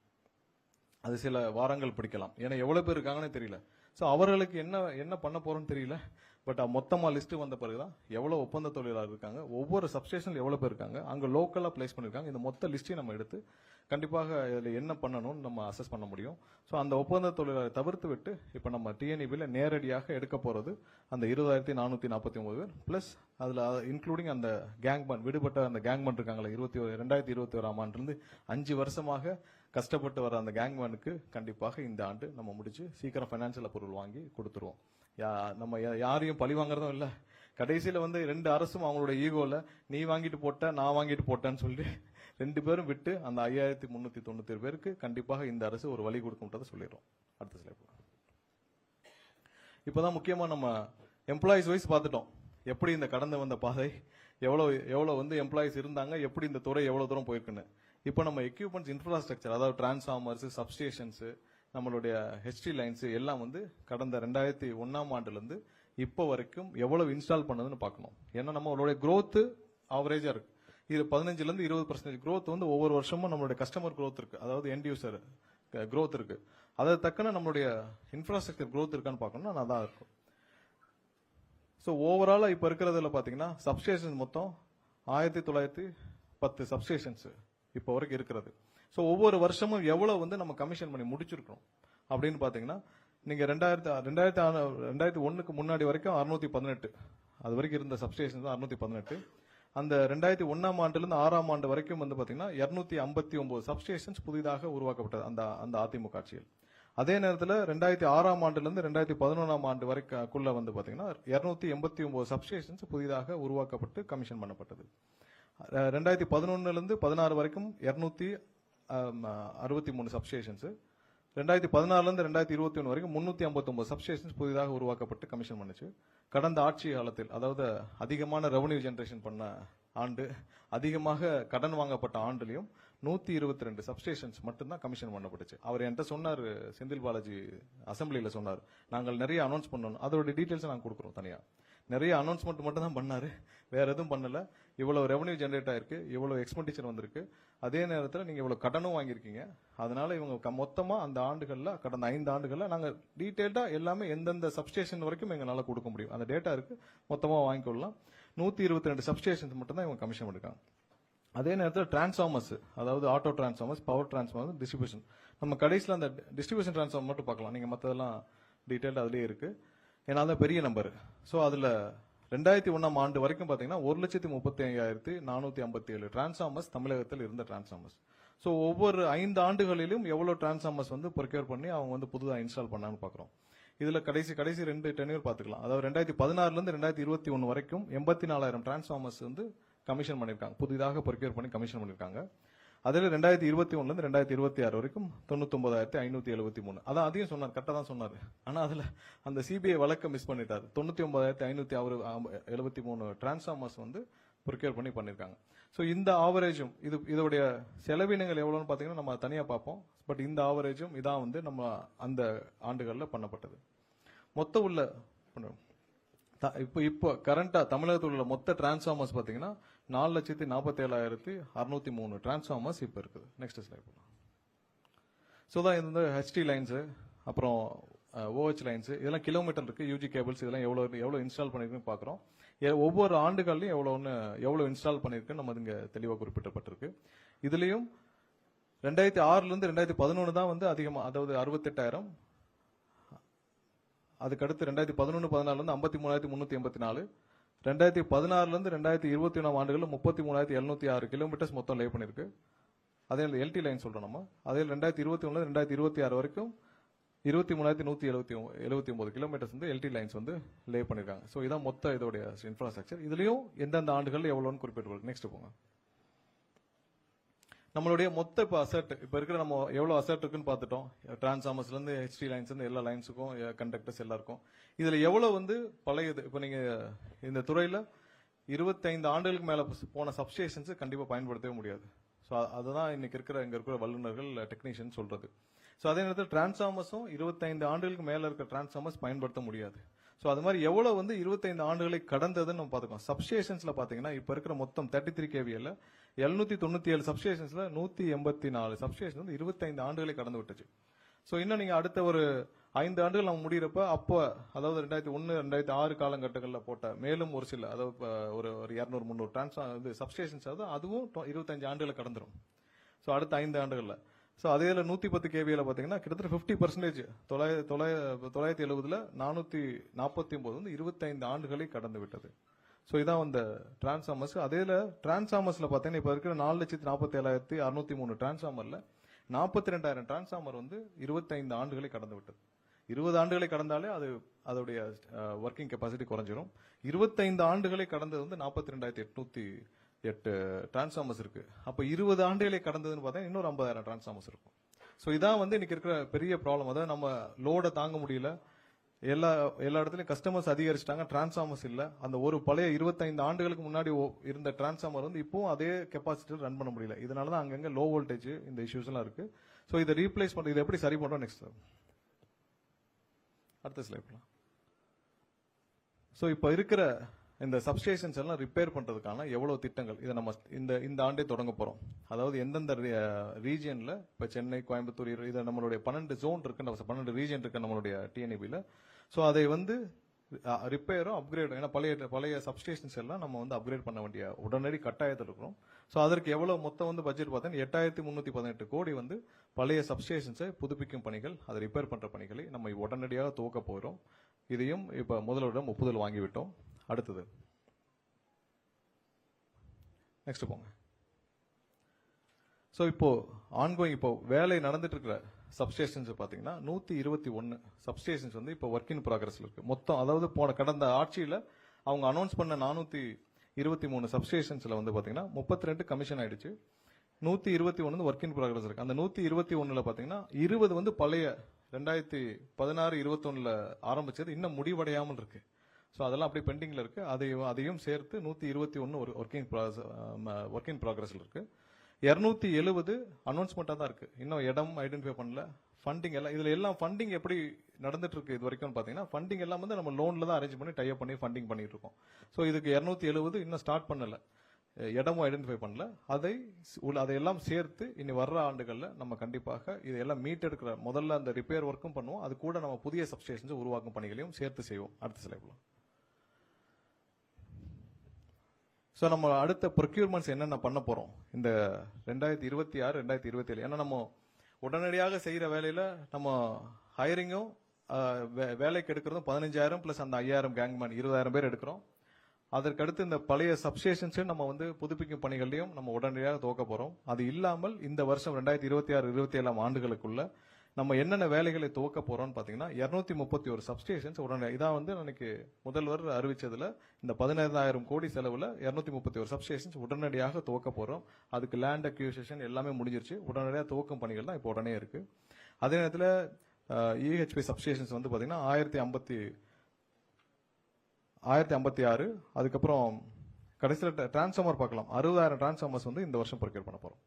அது சில வாரங்கள் பிடிக்கலாம், ஏன்னா எவ்வளவு பேர் இருக்காங்கன்னு தெரியல. சோ அவர்களுக்கு என்ன பண்ண போறோம்னு தெரியல. பட் மொத்தமா லிஸ்ட் வந்த பிறகுதான் எவ்வளவு ஒப்பந்த தொழிலாளர் இருக்காங்க, ஒவ்வொரு சப்ஸ்டேஷன்ல எவ்வளவு பேர் இருக்காங்க, அங்க லோக்கலா பிளேஸ் பண்ணிருக்காங்க, இந்த மொத்த லிஸ்டையும் நம்ம எடுத்து கண்டிப்பாக இதுல என்ன பண்ணணும்னு நம்ம அசஸ் பண்ண முடியும். சோ அந்த ஒப்பந்த தொழிலாளரை தவிர்த்து விட்டு இப்ப நம்ம டிஎன்இபில நேரடியாக எடுக்க போறது அந்த 20,449 பேர் பிளஸ் அதுல இன்க்ளூடிங் அந்த கேங்மேன், விடுபட்ட அந்த கேங்மேன் இருக்காங்களா 2021 ஆண்டிலிருந்து 5 வருஷமாக கஷ்டப்பட்டு வர அந்த கேங்மேனுக்கு கண்டிப்பாக இந்த ஆண்டு நம்ம முடிச்சு சீக்கிரம் பைனான்சியல் அப்ரூவல் வாங்கி கொடுத்துருவோம். நம்ம யாரையும் பழி வாங்குறதும் இல்ல. கடைசியில வந்து 2 அரசும் அவங்களோட ஈகோல நீ வாங்கிட்டு போட்ட நான் வாங்கிட்டு போட்டேன்னு சொல்லி 2 பேரும் விட்டு அந்த 5397 பேருக்கு கண்டிப்பாக இந்த அரசு ஒரு வழி கொடுக்கும்ன்றதை சொல்லிடுறோம். அடுத்த ஸ்லைட். இப்பதான் முக்கியமா நம்ம எம்ப்ளாயிஸ் வைஸ் பார்த்துட்டோம், எப்படி இந்த கடந்து வந்த பாதை, எவ்வளவு வந்து எம்ப்ளாயிஸ் இருந்தாங்க, எப்படி இந்த துறை எவ்வளவு தூரம் போயிருக்குன்னு. இப்ப நம்ம எக்யூப்மெண்ட்ஸ் இன்ஃப்ராஸ்ட்ரக்சர், அதாவது டிரான்ஸ்ஃபார்மர்ஸ், சப்ஸ்டேஷன்ஸ், நம்மளுடைய ஹெச்டி லைன்ஸ் எல்லாம் வந்து கடந்த 2001 ஆண்டுல இருந்து இப்போ வரைக்கும் எவ்வளவு இன்ஸ்டால் பண்ணதுன்னு பார்க்கணும். ஏன்னா நம்மளுடைய growth ஆவரேஜா இருக்கு. இது 15% இருந்து 20% growth வந்து ஒவ்வொரு வருஷமும் நம்மளுடைய கஸ்டமர் growth இருக்கு, அதாவது எண்ட் யூசர் growth இருக்கு. அதை தக்கன நம்மளுடைய இன்ஃப்ராஸ்ட்ரக்சர் growth இருக்கான்னு பார்க்கணும்னா அதான் இருக்கும். ஸோ ஓவராலா இப்ப இருக்கிறதுல பாத்தீங்கன்னா சப்ஸ்டேஷன் மொத்தம் 1910 சப்ஸ்டேஷன்ஸ் இப்போ வரைக்கும் இருக்கிறது. ஸோ ஒவ்வொரு வருஷமும் எவ்வளவு வந்து நம்ம கமிஷன் பண்ணி முடிச்சிருக்கோம் அப்படின்னு பாத்தீங்கன்னா, நீங்க 2001க்கு முன்னாடி வரைக்கும் 618, அது வரைக்கும் இருந்த சப்ஸ்டேஷன் 618. அந்த 2001 ஆண்டுல இருந்து 6ஆம் ஆண்டு வரைக்கும் வந்து பாத்தீங்கன்னா 259 சப்ஸ்டேஷன்ஸ் புதிதாக உருவாக்கப்பட்டது அந்த அதிமுக ஆட்சியில். அதே நேரத்தில் 2006ஆம் ஆண்டுல இருந்து 2011ஆம் ஆண்டு வரைக்குள்ள வந்து பாத்தீங்கன்னா 289 சப்ஸ்டேஷன்ஸ் புதிதாக உருவாக்கப்பட்டு கமிஷன் பண்ணப்பட்டது. 2011 இருந்து 16 வரைக்கும் 263 சப்ஸ்டேஷன்ஸ். 2016 இருந்து 2021 வரைக்கும் 359 சப்ஸ்டேஷன்ஸ் புதிதாக உருவாக்கப்பட்டு கமிஷன் பண்ணுச்சு. கடந்த ஆட்சி காலத்தில், அதாவது அதிகமான ரெவன்யூ ஜெனரேஷன் பண்ண ஆண்டு, அதிகமாக கடன் வாங்கப்பட்ட ஆண்டுலயும் 122 சப்ஸ்டேஷன்ஸ் மட்டும்தான் கமிஷன் பண்ணப்பட்டுச்சு. அவர் என்கிட்ட சொன்னார், செந்தில் பாலாஜி அசம்பிளியில சொன்னார், நாங்கள் நிறைய அனௌன்ஸ் பண்ணணும், அதோட டீடைல்ஸ் நாங்கள் கொடுக்குறோம் தனியா. நிறைய அனௌன்ஸ்மெண்ட் மட்டும் தான் பண்ணாரு, வேற எதுவும் பண்ணல. இவ்வளவு ரெவன்யூ ஜெனரேட் ஆயிருக்கு, இவ்வளவு எக்ஸ்பெண்டிச்சர் வந்திருக்கு, அதே நேரத்தில் நீங்க இவ்வளவு கடனும் வாங்கியிருக்கீங்க. அதனால இவங்க மொத்தமா அந்த ஆண்டுகள்ல, கடந்த 5 ஆண்டுகள்ல நாங்க டீடைல்டா எல்லாமே எந்தெந்த சப்ஸ்டேஷன் வரைக்கும் எங்களால கொடுக்க முடியும் அந்த டேட்டா இருக்கு, மொத்தமா வாங்கிக்கொள்ளலாம். 122 சப்ஸ்டேஷன்ஸ் மட்டும் தான் இவங்க கமிஷன் பண்ணிருக்காங்க. அதே நேரத்தில் டிரான்ஸ்ஃபார்மர்ஸ், அதாவது auto transformers, power transformer, distribution, நம்ம கடைசியில் அந்த டிஸ்ட்ரிபியூஷன் டிரான்ஸ்ஃபார்மர் மட்டும் பார்க்கலாம். நீங்க மற்றதெல்லாம் டீடைல்டு அதுலயே இருக்கு. ஏன்னா அது பெரிய நம்பர். ஸோ அதுல 2001 ஆண்டு வரைக்கும் பாத்தீங்கன்னா 1,35,457 டிரான்ஸ்ஃபார்மர்ஸ் தமிழகத்தில் இருந்த டிரான்ஸ்ஃபார்மர்ஸ். ஸோ ஒவ்வொரு 5 ஆண்டுகளிலும் எவ்வளவு டிரான்ஸ்ஃபார்மர்ஸ் வந்து ப்ரொக்யூர் பண்ணி அவங்க வந்து புதுதாக இன்ஸ்டால் பண்ணான்னு பாக்குறோம். இதுல கடைசி 2 டென்யூர் பாத்துக்கலாம். அதாவது 2016 இருந்து 2021 வரைக்கும் 84,000 டிரான்ஸ்ஃபார்மர்ஸ் வந்து கமிஷன் பண்ணிருக்காங்க, புதிதாக ப்ரொக்யூர் பண்ணி கமிஷன் பண்ணிருக்காங்க. அதுல 2021 இருந்து 2026 வரைக்கும் 99,573. அதான் அதையும் சொன்னார், கரெக்டா தான் சொன்னாரு. ஆனா அதுல அந்த சிபிஐ வழக்க மிஸ் பண்ணிட்டாரு. 99,573 டிரான்ஸ்ஃபார்மர்ஸ் வந்து ப்ரொக்யூர் பண்ணி பண்ணிருக்காங்க. ஸோ இந்த ஆவரேஜும் இதோடைய செலவினங்கள் எவ்வளவுன்னு பாத்தீங்கன்னா நம்ம தனியா பார்ப்போம். பட் இந்த ஆவரேஜும் இதான் வந்து நம்ம அந்த ஆண்டுகள்ல பண்ணப்பட்டது. மொத்த உள்ள இப்போ கரண்டா தமிழகத்தில் உள்ள மொத்த டிரான்ஸ்ஃபார்மர்ஸ் பாத்தீங்கன்னா 4,47,603 டிரான்ஸ்ஃபார்மர்ஸ் இப்போ இருக்குது. நெக்ஸ்ட் ஸ்லைட் போலாம். ஸோ தான் இந்த ஹெச்டி லைன்ஸ், அப்புறம் ஓஹெச் லைன்ஸ், இதெல்லாம் கிலோமீட்டர் இருக்கு. யூஜி கேபிள்ஸ் இதெல்லாம் எவ்வளவு இன்ஸ்டால் பண்ணிருக்குன்னு பாக்குறோம். ஒவ்வொரு ஆண்டுகள்லையும் எவ்வளவு இன்ஸ்டால் பண்ணிருக்கு நம்ம இங்க தெளிவாக குறிப்பிட்டப்பட்டிருக்கு. இதுலயும் 2006 இருந்து 2011 தான் வந்து அதிகமா, அதாவது 68,000. அதுக்கடுத்து 2011-14 இருந்து 53,384. 2016 இருந்து 2021 ஆண்டுகளில் 33,706 கிலோமீட்டர்ஸ் மொத்தம் லே பண்ணிருக்கு. அதே எல்டி லைன் சொல்றோம் நம்ம. அதே 2021 2026 வரைக்கும் 23,179 கிலோமீட்டர்ஸ் வந்து எல்டி லைன்ஸ் வந்து லே பண்ணிருக்காங்க. ஸோ இதான் மொத்த இதோடைய இன்ஃப்ராஸ்ட்ரக்சர். இதுலயும் எந்தெந்த ஆண்டுகள் எவ்வளவுன்னு குறிப்பிட்டு. நெக்ஸ்ட் போங்க. நம்மளுடைய மொத்த இப்ப அசெட், இப்ப இருக்கிற நம்ம எவ்வளவு அசெட் இருக்குன்னு பாத்துட்டோம். டிரான்ஸ்ஃபார்மர்ஸ்ல இருந்து ஹெச்டி லைன்ஸ் இருந்து எல்லா லைன்ஸுக்கும் கண்டக்டர்ஸ் எல்லாருக்கும். இதுல எவ்வளவு வந்து பழையது, இப்ப நீங்க இந்த துறையில 25 ஆண்டுகளுக்கு மேல போன சப்ஸ்டேஷன்ஸ் கண்டிப்பா பயன்படுத்தவே முடியாது. ஸோ அதுதான் இன்னைக்கு இங்க இருக்கிற வல்லுநர்கள் டெக்னீஷியன் சொல்றது. ஸோ அதே நேரத்தில் டிரான்ஸ்ஃபார்மர்ஸும் 25 ஆண்டுகளுக்கு மேல இருக்கிற டிரான்ஸ்ஃபார்மர்ஸ் பயன்படுத்த முடியாது. ஸோ அது மாதிரி எவ்வளவு வந்து 25 ஆண்டுகளை கடந்ததுன்னு நம்ம பார்த்துக்கோம். சப்ஸ்டேஷன்ஸ்ல பாத்தீங்கன்னா இப்ப இருக்கிற மொத்தம் 33 கேவிஎல் 797 சப்ஸ்டேஷன்ஸ்ல 184 சப்ஸ்டேஷன் வந்து 25 ஆண்டுகளை கடந்து விட்டுச்சு. ஸோ இன்னும் நீங்க அடுத்த ஒரு 5 ஆண்டுகள் நம்ம முடியிறப்ப அப்போ, அதாவது 2001 2006 காலகட்டங்களில் போட்ட மேலும் ஒரு சில, அதாவது ஒரு 200-300 சப்ஸ்டேஷன்ஸ், அதுவும் 25 ஆண்டுகளை கடந்துரும். ஸோ அடுத்த 5 ஆண்டுகள்ல. ஸோ அதே 110 கேவியில பாத்தீங்கன்னா கிட்டத்தட்ட 50%, 970ல 449 வந்து 25 ஆண்டுகளை கடந்து விட்டது. ஸோ இதான் அந்த டிரான்ஸ்ஃபார்மர்ஸ். அதே டிரான்ஸ்ஃபார்மர்ஸ்ல பாத்தீங்கன்னா இப்ப இருக்கிற 4,47,603 டிரான்ஸ்ஃபார்மர்ல 42,000 டிரான்ஸ்ஃபார்மர் வந்து 25 ஆண்டுகளை கடந்து விட்டது. 20 ஆண்டுகளை கடந்தாலே அதோடைய ஒர்க்கிங் கெப்பாசிட்டி குறைஞ்சிரும். 25 ஆண்டுகளை கடந்தது வந்து 42,808 டிரான்ஸ்ஃபார்மர்ஸ் இருக்கு. அப்ப 20 ஆண்டுகளை கடந்ததுன்னு பார்த்தா இன்னொரு 50,000 டிரான்ஸ்ஃபார்மர்ஸ் இருக்கும். ஸோ இதான் வந்து இன்னைக்கு இருக்கிற பெரிய ப்ராப்ளம். அதாவது நம்ம லோட தாங்க முடியல. எல்லா இடத்துலயும் கஸ்டமர்ஸ் அதிகரிச்சிட்டாங்க, டிரான்ஸ்ஃபார்மர்ஸ் இல்ல. அந்த ஒரு பழைய 25 ஆண்டுகளுக்கு முன்னாடி இருந்த டிரான்ஸ்ஃபார்மர் வந்து இப்போ அதே கெப்பாசிட்டி ரன் பண்ண முடியல. இதனாலதான் அங்கங்க லோ வோல்டேஜ் இந்த இஷ்யூஸ் எல்லாம் இருக்கு. ஸோ இதை ரீப்ளேஸ் பண்றது, இதை எப்படி சரி பண்றோம் நெக்ஸ்ட் அடுத்த ஸ்லைட். ஸோ இப்போ இருக்கிற இந்த சப்ஸ்டேஷன்ஸ் எல்லாம் ரிப்பேர் பண்றதுக்கான எவ்வளவு திட்டங்கள் இதை நம்ம இந்த ஆண்டே தொடங்க போறோம். அதாவது எந்தெந்த ரீஜியன்ல, இப்ப சென்னை, கோயம்புத்தூர், இதை நம்மளுடைய 12 ஜோன் இருக்கு, 12 ரீஜன் இருக்கு நம்மளுடைய டிஎன்இபில. ஸோ அதை வந்து ரிப்பேரும் அப்கிரேடும், ஏன்னா பழைய சப்ஸ்டேஷன்ஸ் எல்லாம் நம்ம வந்து அப்கிரேட் பண்ண வேண்டிய உடனடி கட்டாயத்தில் இருக்கிறோம். ஸோ அதற்கு எவ்வளவு மொத்தம் வந்து பட்ஜெட் பார்த்தீங்கன்னா 8,318 கோடி வந்து பழைய சப்ஸ்டேஷன்ஸை புதுப்பிக்கும் பணிகள், அதை ரிப்பேர் பண்ற பணிகளை நம்ம உடனடியாக துவக்க போகிறோம். இதையும் இப்ப முதல்வரிடம் ஒப்புதல் வாங்கிவிட்டோம். அடுத்தது நெக்ஸ்ட் போங்க. ஸோ இப்போ ஆன்கோயிங், இப்போ வேலை நடந்துட்டு இருக்கிற சப்ஸ்டேஷன்ஸ் பாத்தீங்கன்னா 121 சப்ஸ்டேஷன்ஸ் வந்து இப்போ ஒர்க் இன் ப்ராக்ரஸ்ல இருக்கு மொத்தம். அதாவது கடந்த ஆட்சியில அவங்க அனௌன்ஸ் பண்ண 423 சப்ஸ்டேஷன்ஸ்ல வந்து பாத்தீங்கன்னா 32 கமிஷன் ஆயிடுச்சு. 121 ஒர்க் இன் ப்ராக்ரஸ் இருக்கு. அந்த 121ல பாத்தீங்கன்னா 20 வந்து பழைய 2016-21ல ஆரம்பிச்சது இன்னும் முடிவடையாமல் இருக்கு. ஸோ அதெல்லாம் அப்படியே பெண்டிங்ல இருக்கு. அதையும் சேர்த்து 121 ஒரு ஒர்க் இன் ப்ராக்ரஸ்ல இருக்கு. 270 அனௌன்ஸ்மெண்டா தான் இருக்கு. இன்னும் இடம் ஐடென்டிஃபை பண்ணல. ஃபண்டிங் எல்லாம், இதுல எல்லாம் ஃபண்டிங் எப்படி நடந்துட்டு இருக்கு இது வரைக்கும் பாத்தீங்கன்னா, ஃபண்டிங் எல்லாம் வந்து நம்ம லோன்ல தான் அரேஞ்ச் பண்ணி டைப் பண்ணி ஃபண்டிங் பண்ணிட்டு இருக்கோம். ஸோ இதுக்கு 270 இன்னும் ஸ்டார்ட் பண்ணல, இடமும் ஐடென்டிஃபை பண்ணல. அதையெல்லாம் சேர்த்து இனி வர்ற ஆண்டுகள்ல நம்ம கண்டிப்பாக இதையெல்லாம் மீட் எடுக்கிற, முதல்ல அந்த ரிப்பேர் ஒர்க்கும் பண்ணுவோம், அது கூட நம்ம புதிய சப்ஸ்டேஷன்ஸ் உருவாக்கும் பணிகளையும் சேர்த்து செய்வோம். அடுத்த ஸ்லைட்ல. ஸோ நம்ம அடுத்த ப்ரொக்யூர்மெண்ட்ஸ் என்னென்ன பண்ண போறோம் இந்த 2026-2027. ஏன்னா நம்ம உடனடியாக செய்யற வேலையில நம்ம ஹையரிங்கும் வேலைக்கு எடுக்கிறதும் 15,000 பிளஸ் அந்த 5,000 கேங்மேன் 20,000 பேர் எடுக்கிறோம். அதற்கடுத்து இந்த பழைய சப்ஸ்டேஷன்ஸ் நம்ம வந்து புதுப்பிக்கும் பணிகளையும் நம்ம உடனடியாக துவக்க போறோம். அது இல்லாமல் இந்த வருஷம் 2026-27 ஆண்டுகளுக்குள்ள நம்ம என்னென்ன வேலைகளை துவக்க போறோம்னு பாத்தீங்கன்னா 231 சப்ஸ்டேஷன்ஸ் உடனே இதான் வந்து அன்னைக்கு முதல்வர் அறிவிச்சதுல இந்த 15,000 கோடி செலவுல 231 சப்ஸ்டேஷன்ஸ் உடனடியாக துவக்க போறோம். அதுக்கு லேண்ட் அக்யூசிஷன் எல்லாமே முடிஞ்சிருச்சு. உடனடியாக துவக்கும் பணிகள் தான் இப்போ உடனே இருக்கு. அதே நேரத்தில் EHP சப்ஸ்டேஷன்ஸ் வந்து பாத்தீங்கன்னா 1056. அதுக்கப்புறம் கடைசியில் டிரான்ஸ்ஃபார்மர் பார்க்கலாம். 60,000 டிரான்ஸ்ஃபார்மர்ஸ் வந்து இந்த வருஷம் ப்ரொக்யூர் பண்ண போறோம்.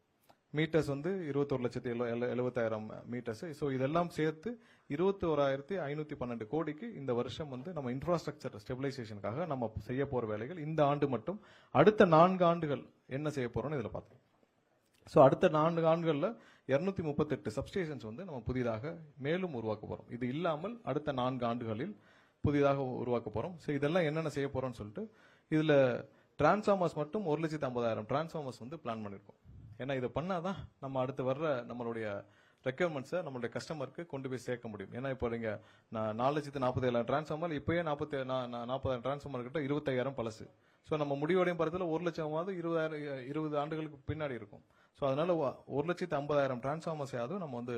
மீட்டர்ஸ் வந்து 21,70,000 மீட்டர்ஸ். ஸோ இதெல்லாம் சேர்த்து 21,512 கோடிக்கு இந்த வருஷம் வந்து நம்ம இன்ஃப்ராஸ்ட்ரக்சர் ஸ்டெபிலைசேஷனுக்காக நம்ம செய்ய போற வேலைகள் இந்த ஆண்டு மட்டும். அடுத்த 4 ஆண்டுகள் என்ன செய்ய போறோம்னு இதுல பார்த்தோம். ஸோ அடுத்த 4 ஆண்டுகளில் 238 சப்ஸ்டேஷன்ஸ் வந்து நம்ம புதிதாக மேலும் உருவாக்க போறோம். இது இல்லாமல் அடுத்த 4 ஆண்டுகளில் புதிதாக உருவாக்க போறோம். ஸோ இதெல்லாம் என்னென்ன செய்ய போறோம்னு சொல்லிட்டு இதுல டிரான்ஸ்ஃபார்மர்ஸ் மட்டும் 1,50,000 டிரான்ஸ்ஃபார்மர்ஸ் வந்து பிளான் பண்ணிருக்கோம். ஏன்னா இதை பண்ணாதான் நம்ம அடுத்து வர்ற நம்மளுடைய ரெக்யர்மெண்ட்ஸை நம்மளுடைய கஸ்டமருக்கு கொண்டு போய் சேர்க்க முடியும். ஏன்னா இப்போ நீங்க 4,47,000 டிரான்ஸ்ஃபார்மர் இப்பயே 40,000 டிரான்ஸ்ஃபார்மர் கிட்ட 25,000 பழசு. ஸோ நம்ம முடிவடையும் படத்தில் 1,00,000 20 ஆண்டுகளுக்கு பின்னாடி இருக்கும். ஸோ அதனால 1,50,000 டிரான்ஸ்ஃபார்மர்ஸையாவது நம்ம வந்து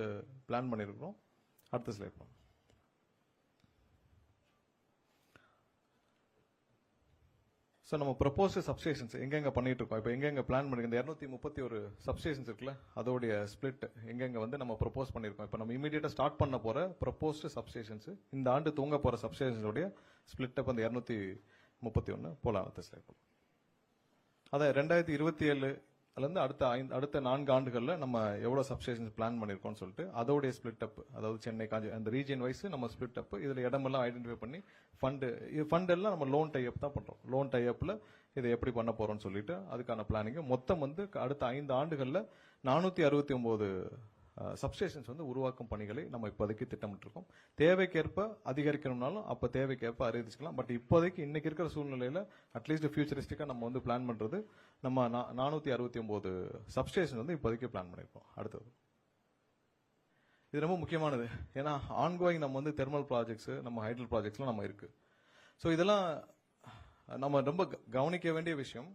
பிளான் பண்ணியிருக்கிறோம். அடுத்த ஸ்லைட் போகும். ஸோ நம்ம ப்ரொபோஸ்ட் சப்ஸ்டேஷன்ஸ் எங்கெங்க பண்ணிட்டு இருக்கோம், இப்போ எங்கெங்க பிளான் பண்ணிருக்கோம், இந்த 231 சப்ஸ்டேஷன்ஸ் இருக்குல்ல, அதோடைய ஸ்பிளிட் எங்கெங்க வந்து நம்ம ப்ரொபோஸ் பண்ணிருக்கோம். இப்போ நம்ம இமீடியட்டா ஸ்டார்ட் பண்ண போற ப்ரொபோஸ்ட் சப்ஸ்டேஷன்ஸ், இந்த ஆண்டு தூங்க போற சப்ஸ்டேஷன்ஸோடைய ஸ்பிளிட் அப் அந்த 231 போலாம். அடுத்த ஸ்லைட். அதான் 2027 இருந்து அடுத்த 4 ஆண்டுகள்ல நம்ம எவ்வளவு சப்ஸ்டேஷன்ஸ் பிளான் பண்ணிருக்கோம்னு சொல்லிட்டு அதோடைய ஸ்பிளிட் அப், அதாவது சென்னை அந்த ரீஜன் வைஸ் நம்ம ஸ்பிளிட் அப், இதுல இடமெல்லாம் ஐடென்டிஃபை பண்ணி ஃபண்ட் எல்லாம் நம்ம லோன் டை அப் தான் பண்றோம். லோன் டை அப்ல இதை எப்படி பண்ண போறோம்னு சொல்லிட்டு அதுக்கான பிளானிங் மொத்தம் வந்து அடுத்த 5 ஆண்டுகள்ல 469 சப்ஸ்டேஷன்ஸ் வந்து உருவாக்கும் பணிகளை நம்ம இப்போதைக்கு திட்டமிட்டு இருக்கோம். தேவைக்கேற்ப அதிகரிக்கணும்னாலும் அப்ப தேவைக்கேற்ப அறிவிச்சுக்கலாம். பட் இப்போதைக்கு இன்னைக்கு இருக்கிற சூழ்நிலையில அட்லீஸ்ட் ஃபியூச்சரிஸ்டிக்கா நம்ம வந்து பிளான் பண்றது நம்ம 469 சப்ஸ்டேஷன் வந்து இப்போதைக்கு பிளான் பண்ணிருக்கோம். அடுத்தது இது ரொம்ப முக்கியமானது. ஏன்னா ஆன்கோயிங் நம்ம வந்து தெர்மல் ப்ராஜெக்ட்ஸ், நம்ம ஹைட்ரல் ப்ராஜெக்ட்ஸ்லாம் நம்ம இருக்கு. ஸோ இதெல்லாம் நம்ம ரொம்ப கவனிக்க வேண்டிய விஷயம்.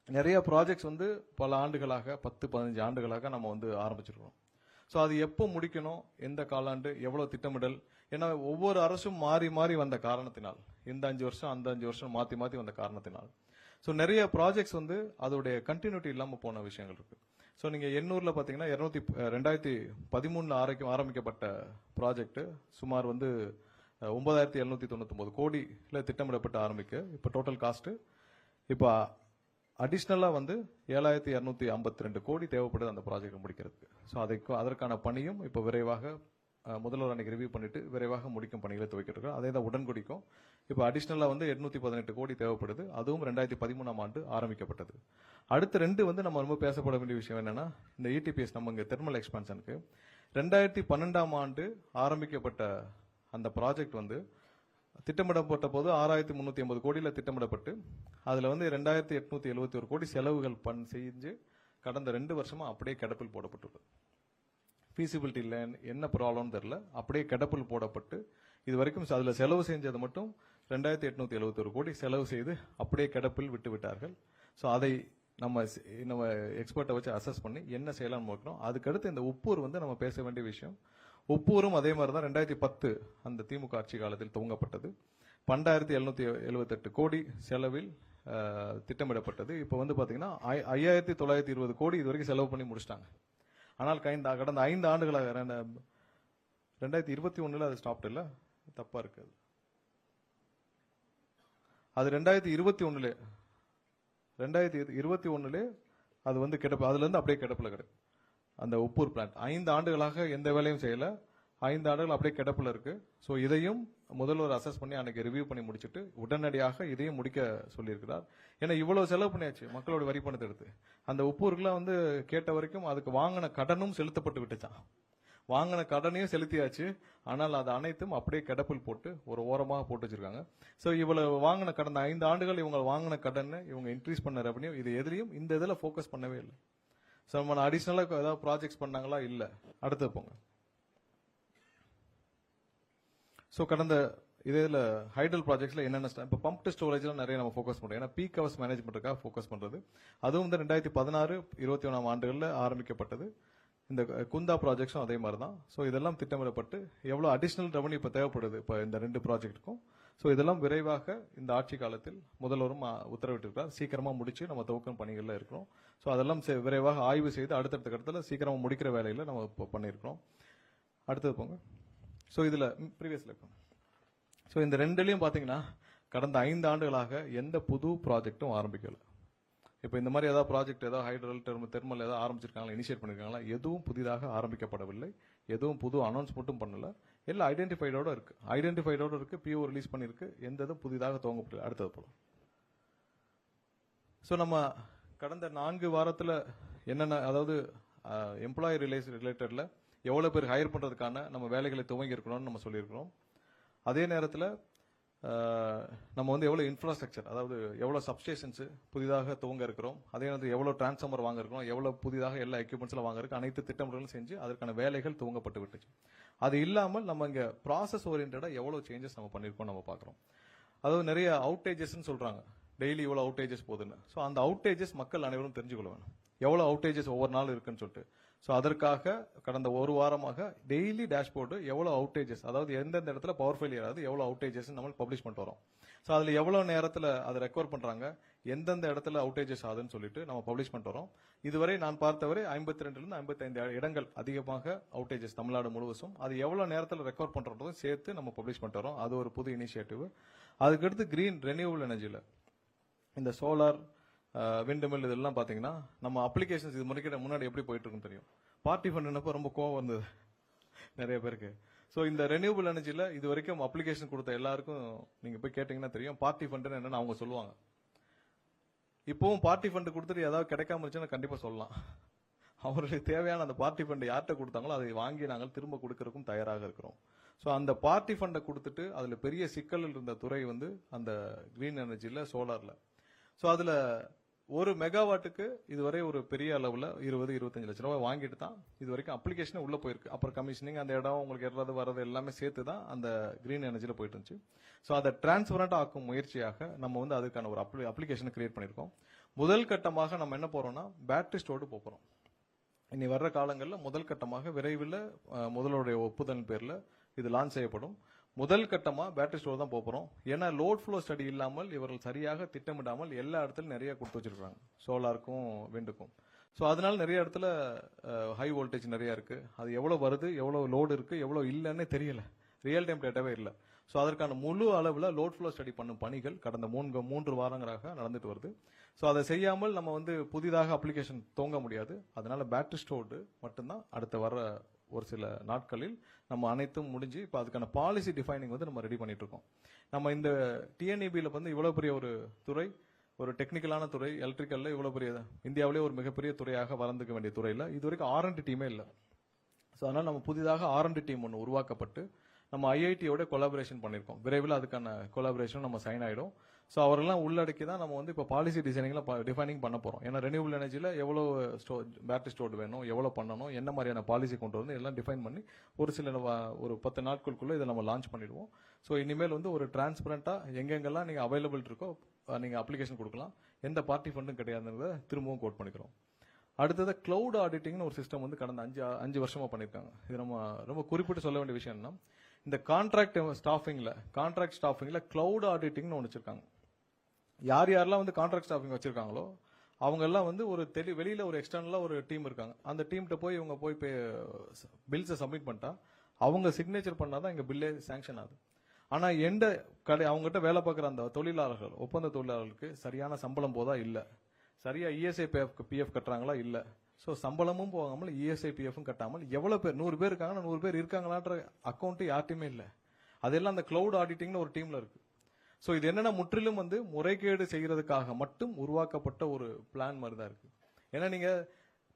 நிறைய ப்ராஜெக்ட்ஸ் வந்து பல ஆண்டுகளாக 10-15 ஆண்டுகளாக நம்ம வந்து ஆரம்பிச்சிருக்கோம். ஸோ அது எப்போ முடிக்கணும், எந்த காலாண்டு, எவ்வளவு திட்டமிடல், ஏன்னா ஒவ்வொரு அரசும் மாறி மாறி வந்த காரணத்தினால், இந்த 5 வருஷம் அந்த 5 வருஷம் மாத்தி மாத்தி வந்த காரணத்தினால் ஸோ நிறைய ப்ராஜெக்ட்ஸ் வந்து அதோடைய கண்டினியூட்டி இல்லாமல் போன விஷயங்கள் இருக்கு. ஸோ நீங்க எண்ணூர்ல பாத்தீங்கன்னா 2013 ஆரம்பிக்கப்பட்ட ப்ராஜெக்ட் சுமார் வந்து 9,799 கோடியில திட்டமிடப்பட்டு ஆரம்பிக்க இப்போ டோட்டல் காஸ்ட் இப்போ அடிஷ்னலா வந்து 7,252 கோடி தேவைப்படுது அந்த ப்ராஜெக்ட் முடிக்கிறதுக்கு. ஸோ அதற்கான பணியும் இப்போ விரைவாக முதல்வர் அன்னைக்கு ரிவ்யூ பண்ணிட்டு விரைவாக முடிக்கும் பணிகளை துவக்கிட்டு இருக்கோம். அதே தான் உடன்குடிக்கும் இப்போ அடிஷ்னலா வந்து 818 கோடி தேவைப்படுது. அதுவும் 2013 ஆண்டு ஆரம்பிக்கப்பட்டது. அடுத்த 2 வந்து நம்ம ரொம்ப பேசப்பட வேண்டிய விஷயம் என்னன்னா, இந்த இடிபிஎஸ் நம்ம இங்க தெர்மல் எக்ஸ்பான்ஷனுக்கு 2012 ஆண்டு ஆரம்பிக்கப்பட்ட அந்த ப்ராஜெக்ட் வந்து திட்டமிடப்பட்ட போது 6,380 கோடியில திட்டமிடப்பட்டு அதுல வந்து 2,871 கோடி செலவுகள் செஞ்சு கடந்த 2 வருஷமா அப்படியே கிடப்பில் போடப்பட்டுள்ளது. ஃபீசிபிலிட்டி இல்லை, என்ன ப்ராப்ளம்னு தெரியல, அப்படியே கிடப்பில் போடப்பட்டு இது வரைக்கும் அதுல செலவு செஞ்சது மட்டும் 2,871 கோடி செலவு செய்து அப்படியே கிடப்பில் விட்டு விட்டார்கள். ஸோ அதை நம்ம எக்ஸ்பர்ட்டை வச்சு அசஸ் பண்ணி என்ன செய்யலாம்னு பார்க்கிறோம். அதுக்கடுத்து இந்த உப்பூர் வந்து நம்ம பேச வேண்டிய விஷயம். உப்பூரும் அதே மாதிரி தான் 2010 அந்த திமுக ஆட்சி காலத்தில் துவங்கப்பட்டது. 12,778 கோடி செலவில் திட்டமிடப்பட்டது. இப்போ வந்து பாத்தீங்கன்னா 5,920 கோடி இது வரைக்கும் செலவு பண்ணி முடிச்சிட்டாங்க. ஆனால் கடந்த 5 ஆண்டுகளாக 2021 அது ஸ்டாப்ட் இல்ல, தப்பா இருக்கு. அது 2021 அது வந்து கிடப்பு, அதுல இருந்து அப்படியே கிடப்புல கிடக்கு. அந்த உப்பூர் பிளான்ட் 5 ஆண்டுகளாக எந்த வேலையும் செய்யல, 5 ஆண்டுகள் அப்படியே கிடப்புல இருக்கு. ஸோ இதையும் முதல்வர் அசஸ் பண்ணி அன்னைக்கு ரிவ்யூ பண்ணி முடிச்சுட்டு உடனடியாக இதையும் முடிக்க சொல்லியிருக்கிறார். ஏன்னா இவ்வளவு செலவு பண்ணியாச்சு மக்களோட வரி பணத்தை எடுத்து. அந்த உப்பூருக்குலாம் வந்து கேட்ட வரைக்கும் அதுக்கு வாங்கின கடனும் செலுத்தப்பட்டு விட்டுச்சான். வாங்கின கடனையும் செலுத்தியாச்சு, ஆனால் அது அனைத்தும் அப்படியே கிடப்பில் போட்டு ஒரு ஓரமாக போட்டு வச்சிருக்காங்க. ஸோ இவ்வளவு வாங்கின கடந்த 5 ஆண்டுகள் இவங்க வாங்கின கடன், இவங்க இன்க்ரீஸ் பண்ண ரெவன்யூ, இது எதிலையும் இந்த இதில் ஃபோக்கஸ் பண்ணவே இல்லை. ஸோ நம்ம அடிஷனலாக ஏதாவது ப்ராஜெக்ட்ஸ் பண்ணாங்களா? இல்லை. அடுத்து போங்க. ஸோ கடந்த இதில் ஹைடல் ப்ராஜெக்ட்ஸ்ல என்னென்ன இப்போ பம்ப்டு ஸ்டோரேஜ்ல நிறைய நம்ம ஃபோக்கஸ் பண்றோம். ஏன்னா பீக் ஹவர்ஸ் மேனேஜ்மெண்ட்டுக்காக ஃபோக்கஸ் பண்றது. அதுவும் வந்து 2016-21 ஆண்டுகளில் ஆரம்பிக்கப்பட்டது. இந்த குந்தா ப்ராஜெக்ட்ஸும் அதே மாதிரி தான். ஸோ இதெல்லாம் திட்டமிடப்பட்டு எவ்வளோ அடிஷனல் ரெவன்யூ இப்போ தேவைப்படுது இப்போ இந்த 2 ப்ராஜெக்ட்டுக்கும். ஸோ இதெல்லாம் விரைவாக இந்த ஆட்சி காலத்தில் முதல்வரும் உத்தரவிட்டிருக்கிறார். சீக்கிரமா முடிச்சு நம்ம துவக்கும் பணிகளில் இருக்கிறோம். ஸோ அதெல்லாம் விரைவாக ஆய்வு செய்து அடுத்தடுத்த கட்டத்தில் சீக்கிரமா முடிக்கிற வேலையில நம்ம இப்போ பண்ணியிருக்கிறோம். அடுத்தது போங்க. ஸோ இதுல ப்ரீவியஸ்ல இருக்கும். ஸோ இந்த 2லயும் பாத்தீங்கன்னா கடந்த 5 ஆண்டுகளாக எந்த புது ப்ராஜெக்டும் ஆரம்பிக்கல. இப்போ இந்த மாதிரி ஏதாவது ப்ராஜெக்ட் ஏதாவது ஹைட்ரல் தெர்மல் ஏதாவது ஆரம்பிச்சிருக்காங்களா, இனிஷியேட் பண்ணிருக்காங்களா? எதுவும் புதிதாக ஆரம்பிக்கப்படவில்லை. எதுவும் புது அனௌன்ஸ்மெண்ட்டும் பண்ணல. எல்லாம் ஐடென்டிஃபைடோட இருக்கு. பிஓ ரிலீஸ் பண்ணிருக்கு. எந்த இதுவும் புதிதாக துவங்கப்படல. அடுத்தது போலாம். ஸோ நம்ம கடந்த 4 வாரத்துல என்னென்ன, அதாவது எம்ப்ளாயி ரிலேட்டட்ல எவ்வளவு பேர் ஹையர் பண்றதுக்கான நம்ம வேலைகளை துவங்கி இருக்கணும்னு நம்ம சொல்லியிருக்கிறோம். அதே நேரத்தில் நம்ம வந்து எவ்வளவு இன்ஃப்ராஸ்ட்ரக்சர், அதாவது எவ்வளவு சப்ஸ்டேஷன்ஸ் புதிதாக துவங்க இருக்கிறோம். அதே நேரத்தில் எவ்வளவு டிரான்ஸ்ஃபார்மர் வாங்க இருக்கிறோம், எவ்வளவு புதிதாக எல்லா எக்யூப்மெண்ட்ஸ்ல வாங்க இருக்கு, அனைத்து திட்டமிடலும் செஞ்சு அதற்கான வேலைகள் துவங்கப்பட்டு விட்டுச்சு. அது இல்லாமல் நம்ம இங்க ப்ராசஸ் ஓரியன்டா எவ்வளவு சேஞ்சஸ் நம்ம பண்ணிருக்கோம் நம்ம பாக்குறோம். அதாவது நிறைய அவுட்டேஜஸ் சொல்றாங்க, டெய்லி இவ்வளவு அவுட்டேஜஸ் போகுதுன்னு. ஸோ அந்த அவுட்டேஜஸ் மக்கள் அனைவரும் தெரிஞ்சுக்கொள்ள வேணும், எவ்வளவு அவுட்டேஜஸ் ஒவ்வொரு நாள் இருக்குன்னு சொல்லிட்டு. ஸோ அதற்காக கடந்த ஒரு வாரமாக டெய்லி டேஷ்போர்டு எவ்வளவு அவுட்டேஜஸ், அதாவது எந்தெந்த இடத்துல பவர் ஃபெயிலியர் ஆகுது, எவ்வளவு அவுட்டேஜஸ் நம்ம பப்ளிஷ் பண்ணிட்டு வரோம். ஸோ அதுல எவ்வளவு நேரத்தில் அதை ரெக்கவர் பண்றாங்க, எந்தெந்த இடத்துல அவுட்டேஜஸ் ஆகுதுன்னு சொல்லிட்டு நம்ம பப்ளிஷ் பண்ணிட்டு வரோம். இதுவரை நான் பார்த்தவரை 52 55 இடங்கள் அதிகமாக அவுட்டேஜஸ் தமிழ்நாடு முழுவதும். அது எவ்வளவு நேரத்தில் ரெக்கவர் பண்றதும் சேர்த்து நம்ம பப்ளிஷ் பண்ணிட்டு வரோம். அது ஒரு புது இனிஷியேட்டிவ். அதுக்கடுத்து கிரீன் ரெனியூவபிள் எனர்ஜியில் இந்த சோலார் விண்ட் மில் இதெல்லாம் பாத்தீங்கன்னா நம்ம அப்ளிகேஷன்ஸ் இது முன்னாடி எப்படி போயிட்டு இருக்குன்னு தெரியும். பார்ட்டி ஃபண்ட் ரொம்ப கோவம் வந்தது நிறைய பேருக்கு. ஸோ இந்த ரெனியூபிள் எனர்ஜில இது வரைக்கும் அப்ளிகேஷன் கொடுத்த எல்லாருக்கும் நீங்க போய் கேட்டீங்கன்னா தெரியும் பார்ட்டி ஃபண்ட் என்னன்னு அவங்க சொல்லுவாங்க. இப்பவும் பார்ட்டி ஃபண்ட் கொடுத்துட்டு ஏதாவது கிடைக்காம இருந்துச்சுன்னா கண்டிப்பா சொல்லலாம். அவர்களுக்கு தேவையான அந்த பார்ட்டி ஃபண்ட் யார்கிட்ட கொடுத்தாங்களோ அதை வாங்கி நாங்கள் திரும்ப கொடுக்கறதுக்கும் தயாராக இருக்கிறோம். ஸோ அந்த பார்ட்டி ஃபண்டை கொடுத்துட்டு அதுல பெரிய சிக்கல் இருந்த துறை வந்து அந்த கிரீன் எனர்ஜில சோலார்ல. ஸோ அதுல ஒரு மெகாவாட்டுக்கு இதுவரை ஒரு பெரிய அளவுல 20-25 லட்சம் ரூபாய் வாங்கிட்டு தான் இது வரைக்கும் அப்ளிகேஷன் உள்ள போயிருக்கு. அப்புறம் கமிஷனிங் அந்த இடம் உங்களுக்கு ஏறது வர்றது எல்லாமே சேர்த்து தான் அந்த கிரீன் எனர்ஜில போயிட்டு இருந்துச்சு. ஸோ அதை டிரான்ஸ்பரண்டா ஆக்கும் முயற்சியாக நம்ம வந்து அதுக்கான ஒரு அப்ளிகேஷன் கிரியேட் பண்ணிருக்கோம். முதல் கட்டமாக நம்ம என்ன போறோம்னா பேட்டரி ஸ்டோர்டு போறோம். இனி வர்ற காலங்களில் முதல் கட்டமாக விரைவில் முதல்வருடைய ஒப்புதல் பேர்ல இது லான்ச் செய்யப்படும். முதல் கட்டமா பேட்டரி ஸ்டோர் தான் போறோம். ஏன்னா லோட் ஃப்ளோ ஸ்டடி இல்லாமல் இவர்கள் சரியாக திட்டமிடாமல் எல்லா இடத்துலயும் நிறைய கொடுத்து வச்சிருக்காங்க, சோலாருக்கும் விண்டுக்கும். ஸோ அதனால நிறைய இடத்துல ஹை வோல்டேஜ் நிறைய இருக்கு. அது எவ்வளவு வருது, எவ்வளவு லோடு இருக்கு, எவ்வளவு இல்லைன்னு தெரியல, ரியல் டைம் டேட்டாவே இல்லை. ஸோ அதற்கான முழு அளவில் லோட் ஃப்ளோ ஸ்டடி பண்ணும் பணிகள் கடந்த 3 வாரங்களாக நடந்துட்டு வருது. ஸோ அதை செய்யாமல் நம்ம வந்து புதிதாக அப்ளிகேஷன் துவங்க முடியாது. அதனால பேட்டரி ஸ்டோர்டு மட்டும்தான் அடுத்த வர ஒரு சில நாட்களில் நம்ம அனைத்தும் முடிஞ்சு இப்போ அதுக்கான பாலிசி டிஃபைனிங் வந்து நம்ம ரெடி பண்ணிட்டு இருக்கோம். நம்ம இந்த டிஎன்இபியில் வந்து இவ்வளவு பெரிய ஒரு துறை, ஒரு டெக்னிக்கலான துறை, எலக்ட்ரிக்கல்ல இவ்வளவு பெரிய இந்தியாவிலே ஒரு மிகப்பெரிய துறையாக வளர்ந்துக்க வேண்டிய துறையில இது வரைக்கும் R&D டீமே இல்லை. ஸோ அதனால நம்ம புதிதாக R&D டீம் ஒன்று உருவாக்கப்பட்டு நம்ம ஐஐடியோட கொலாபரேஷன் பண்ணிருக்கோம். விரைவில் அதுக்கான கொலாபரேஷன் நம்ம சைன் ஆயிடும். ஸோ அவரெல்லாம் உள்ளடக்கி தான் நம்ம வந்து இப்போ பாலிசி டிஃபைனிங் பண்ண போறோம். ஏன்னா ரெனியூபிள் எனர்ஜியில் எவ்வளவு பேட்டரி ஸ்டோர்டு வேணும், எவ்வளவு பண்ணணும், என்ன மாதிரியான பாலிசி கொண்டு வரணும் எல்லாம் டிஃபைன் பண்ணி ஒரு 10 நாட்களுக்குள்ள இதை நம்ம லான்ச் பண்ணிடுவோம். ஸோ இனிமேல் வந்து ஒரு டிரான்ஸ்பரண்டா எங்கெங்கெல்லாம் நீங்க அவைலபிள் இருக்கோ நீங்க அப்ளிகேஷன் கொடுக்கலாம், எந்த பார்ட்டி ஃபண்டும் கிடையாதுன்றத திரும்பவும் கோட் பண்ணிக்கிறோம். அடுத்தது கிளவுட் ஆடிட்டிங்னு ஒரு சிஸ்டம் வந்து கடந்த 5 வருஷமா பண்ணிருக்காங்க. இது நம்ம ரொம்ப குறிப்பிட்டு சொல்ல வேண்டிய விஷயம் என்ன, இந்த கான்ட்ராக்ட் ஸ்டாஃபிங்ல கிளவுட் ஆடிட்டிங்னு ஒன்று வச்சிருக்காங்க. யார் யாரெல்லாம் வந்து கான்ட்ராக்ட் ஸ்டாஃபிங் வச்சிருக்காங்களோ அவங்க எல்லாம் வந்து ஒரு வெளியில ஒரு எக்ஸ்டர்னலா ஒரு டீம் இருக்காங்க. அந்த டீம்கிட்ட போய் இவங்க போய் பில்ஸை சப்மிட் பண்ணிட்டா அவங்க சிக்னேச்சர் பண்ணாதான் இங்க பில்லே சாங்ஷன் ஆகுது. ஆனா அவங்ககிட்ட வேலை பார்க்குற அந்த தொழிலாளர்கள், ஒப்பந்த தொழிலாளர்களுக்கு சரியான சம்பளம் போதா இல்ல, சரியா இஎஸ்ஐ பிஎஃப் கட்டுறாங்களா இல்ல. ஸோ சம்பளமும் போகாமல் இஎஸ்ஐ பிஎஃப்பும் கட்டாமல் எவ்வளவு பேர் 100 பேர் இருக்காங்கன்னா 100 பேர் இருக்காங்களான்ற அக்கௌண்ட் யார்ட்டையுமே இல்லை. அதெல்லாம் அந்த கிளவுட் ஆடிட்டிங்னு ஒரு டீம்ல இருக்கு. ஸோ இது என்னன்னா முற்றிலும் வந்து முறைகேடு செய்யறதுக்காக மட்டும் உருவாக்கப்பட்ட ஒரு பிளான் மாதிரி தான் இருக்கு. ஏன்னா நீங்க